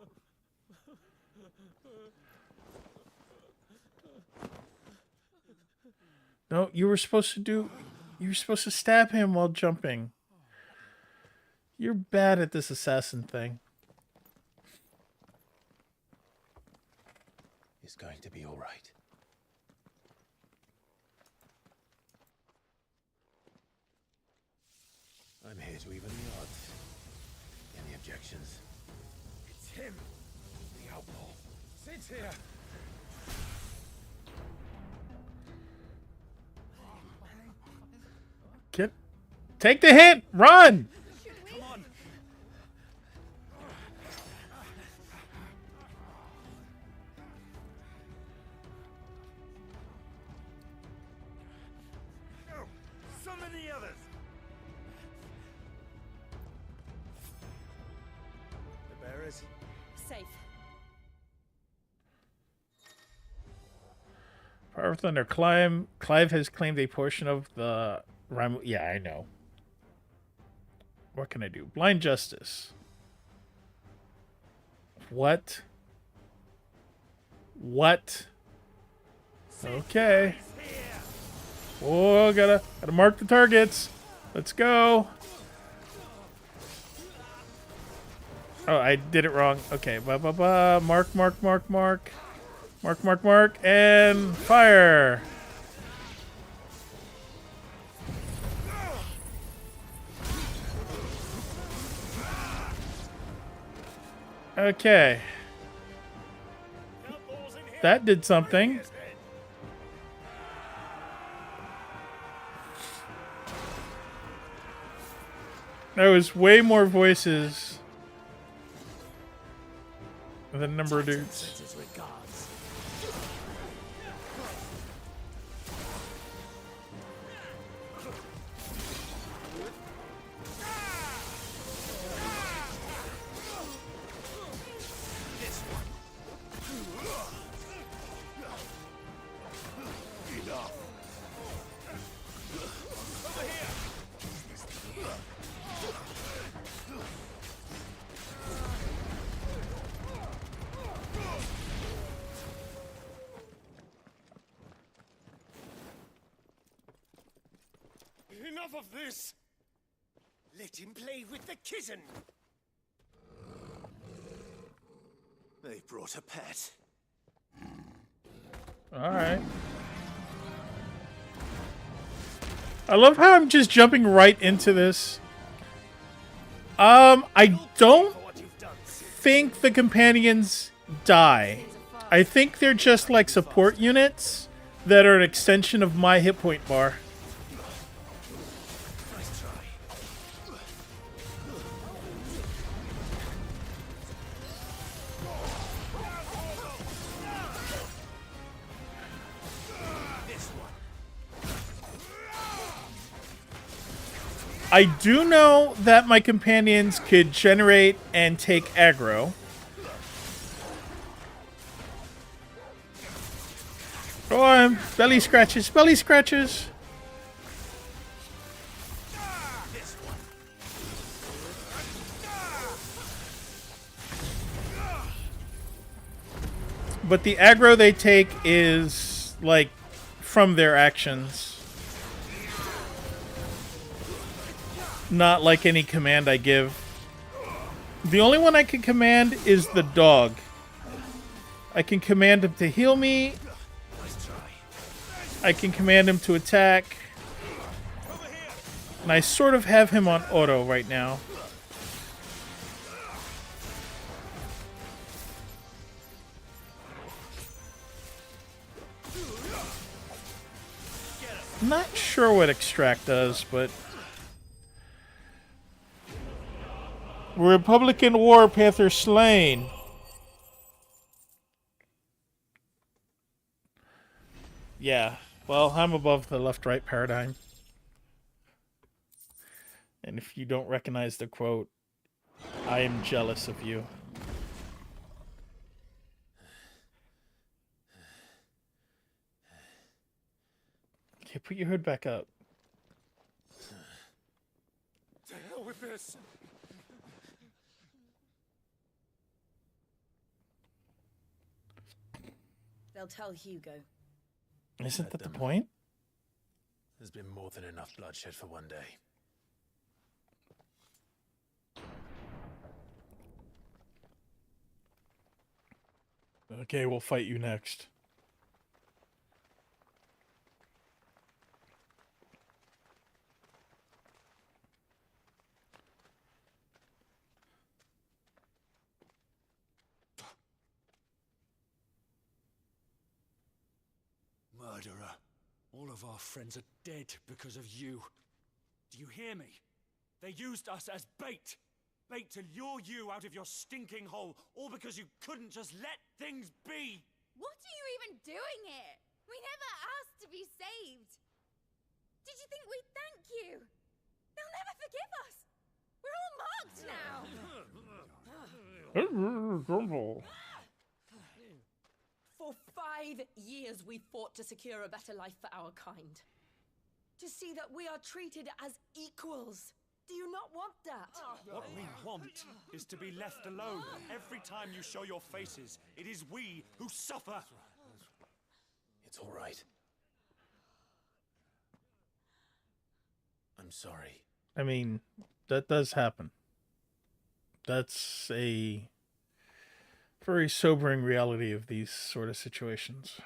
No, you were supposed to stab him while jumping. You're bad at this assassin thing. It's going to be all right. I'm here to even the odds. Any objections? It's him, the outlaw. Sid's here. Take the hit! Run! Come on. No, summon the others. The bearers? Safe. Power of Thunder. Clive has claimed a portion of the... Yeah, I know. What can I do? Blind Justice. What? What? Okay. Oh, gotta mark the targets. Let's go. Oh, I did it wrong. Okay, mark. Mark, mark, mark, and fire. Okay. That did something. There was way more voices than a number of dudes. Enough of this! Let him play with the kitten! They brought a pet. Alright. I love how I'm just jumping right into this. I don't think the companions die. I think they're just like support units that are an extension of my hit point bar. I do know that my companions could generate and take aggro. Go on, belly scratches, belly scratches. But the aggro they take is, like, from their actions. Not like any command I give. The only one I can command is the dog. I can command him to heal me. I can command him to attack. And I sort of have him on auto right now. I'm not sure what extract does, but... Republican War Panther slain. Yeah, well, I'm above the left-right paradigm. And if you don't recognize the quote, I am jealous of you. Okay, put your hood back up. To hell with this! They'll tell Hugo. Isn't that the point? There's been more than enough bloodshed for one day. Okay, we'll fight you next. Murderer. All of our friends are dead because of you. Do you hear me? They used us as bait. Bait to lure you out of your stinking hole, all because you couldn't just let things be. What are you even doing here? We never asked to be saved. Did you think we'd thank you? They'll never forgive us. We're all marked now. For 5 years we fought to secure a better life for our kind. To see that we are treated as equals. Do you not want that? What we want is to be left alone. Every time you show your faces, it is we who suffer. It's all right. I'm sorry. I mean, that does happen. That's Very sobering reality of these sort of situations.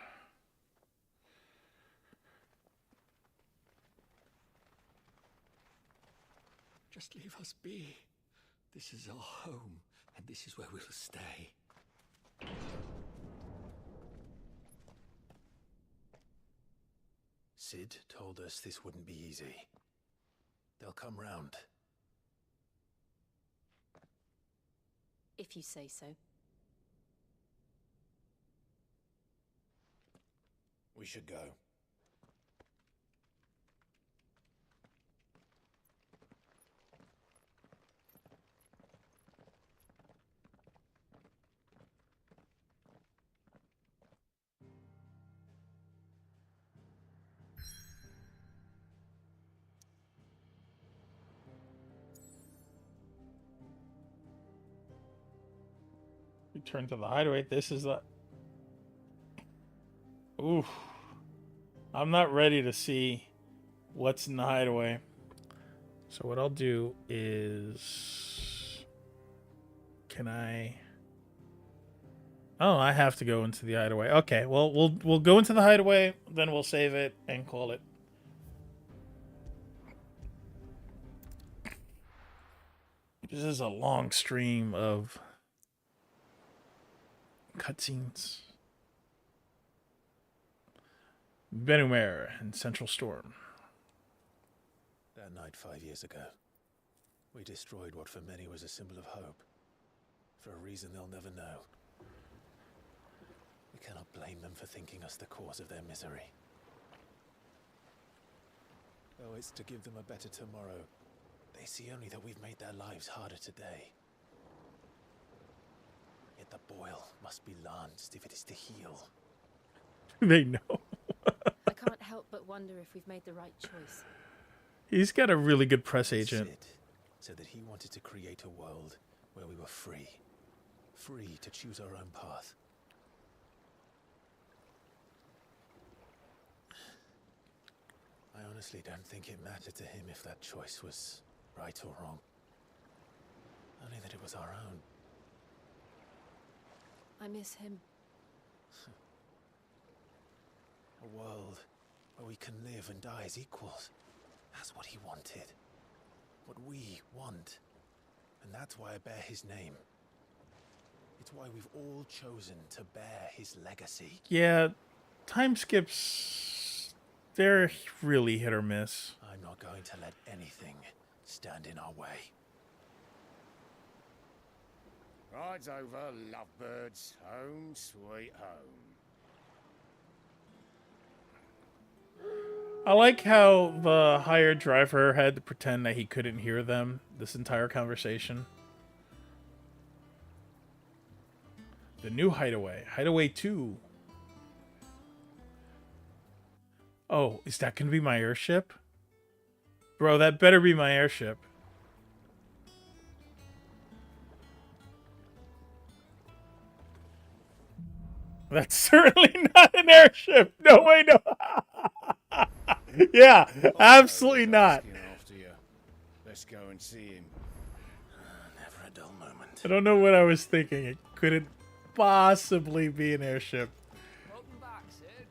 Just leave us be. This is our home, and this is where we'll stay. Sid told us this wouldn't be easy. They'll come round. If you say so. We should go. Return to the hideaway. This is the... Oof. I'm not ready to see what's in the hideaway. So what I'll do is... Can I... Oh, I have to go into the hideaway. Okay, well, we'll go into the hideaway, then we'll save it and call it. This is a long stream of cutscenes. Benumer and Central Storm. That night 5 years ago, we destroyed what for many was a symbol of hope. For a reason they'll never know. We cannot blame them for thinking us the cause of their misery. Though it's to give them a better tomorrow, they see only that we've made their lives harder today. Yet the boil must be lanced if it is to heal. They know. I can't help but wonder if we've made the right choice. He's got a really good press agent. Sid said that he wanted to create a world where we were free. Free to choose our own path. I honestly don't think it mattered to him if that choice was right or wrong. Only that it was our own. I miss him. A world where we can live and die as equals. That's what he wanted. What we want. And that's why I bear his name. It's why we've all chosen to bear his legacy. Yeah, time skips, they're really hit or miss. I'm not going to let anything stand in our way. Rides over, lovebirds. Home, sweet home. I like how the hired driver had to pretend that he couldn't hear them this entire conversation. The new hideaway. Hideaway 2. Oh, is that going to be my airship? Bro, that better be my airship. That's certainly not an airship. No way, no. Yeah, absolutely not. Let's go and see him. Never a dull moment. I don't know what I was thinking. It couldn't possibly be an airship. Welcome back, Sid.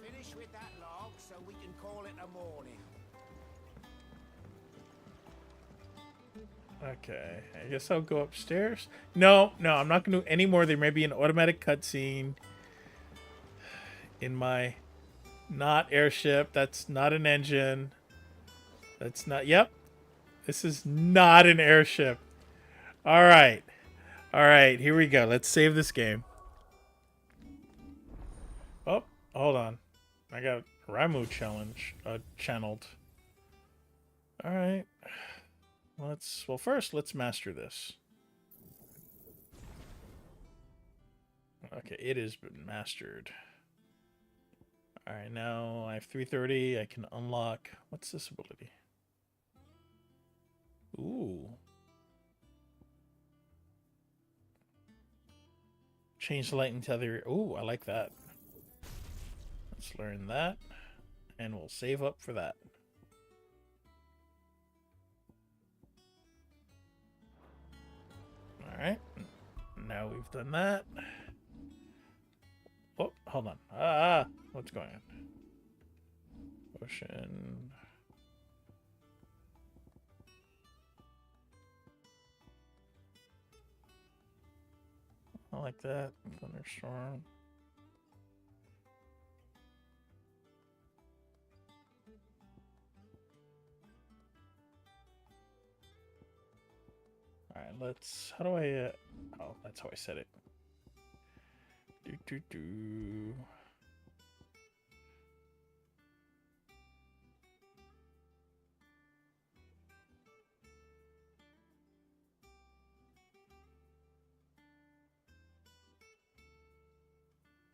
Finish with that log so we can call it a morning. Okay, I guess I'll go upstairs. No, I'm not going to do any more. There may be an automatic cutscene in my not airship. That's not an engine. That's not... Yep. This is not an airship. All right. All right, here we go. Let's save this game. Oh, hold on. I got Ramu challenge channeled. All right. Well, first, let's master this. Okay, it has been mastered. All right, now I have 330. I can unlock... What's this ability? Ooh. Change the light into other... Ooh, I like that. Let's learn that. And we'll save up for that. Alright. now we've done that. Oh, hold on. What's going on? Ocean. I like that. Thunderstorm. Alright, let's... How do I... Oh, that's how I said it. Do.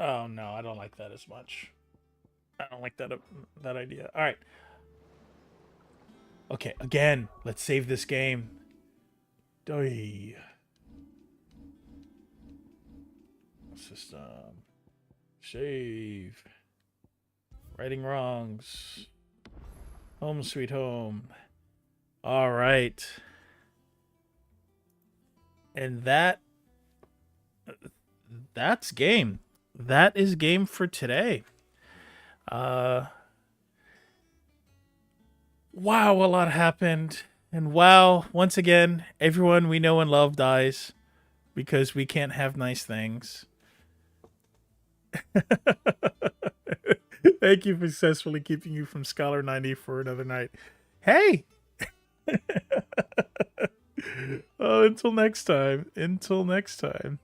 Oh, no, I don't like that as much. I don't like that idea. All right. Okay, again, let's save this game. Doi. System. Save. Righting wrongs. Home sweet home. All right. And that's game. That is game for today. Wow, a lot happened. And wow, once again, everyone we know and love dies because we can't have nice things. Thank you for successfully keeping you from Scholar 90 for another night. Hey! Oh, until next time. Until next time.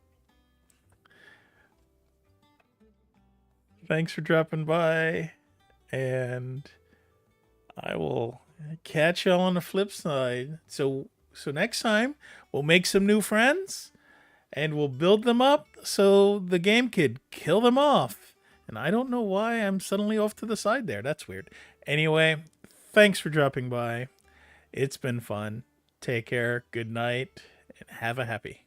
Thanks for dropping by. And I will catch y'all on the flip side. So next time, we'll make some new friends. And we'll build them up so the game could kill them off. And I don't know why I'm suddenly off to the side there. That's weird. Anyway, thanks for dropping by. It's been fun. Take care. Good night. And have a happy.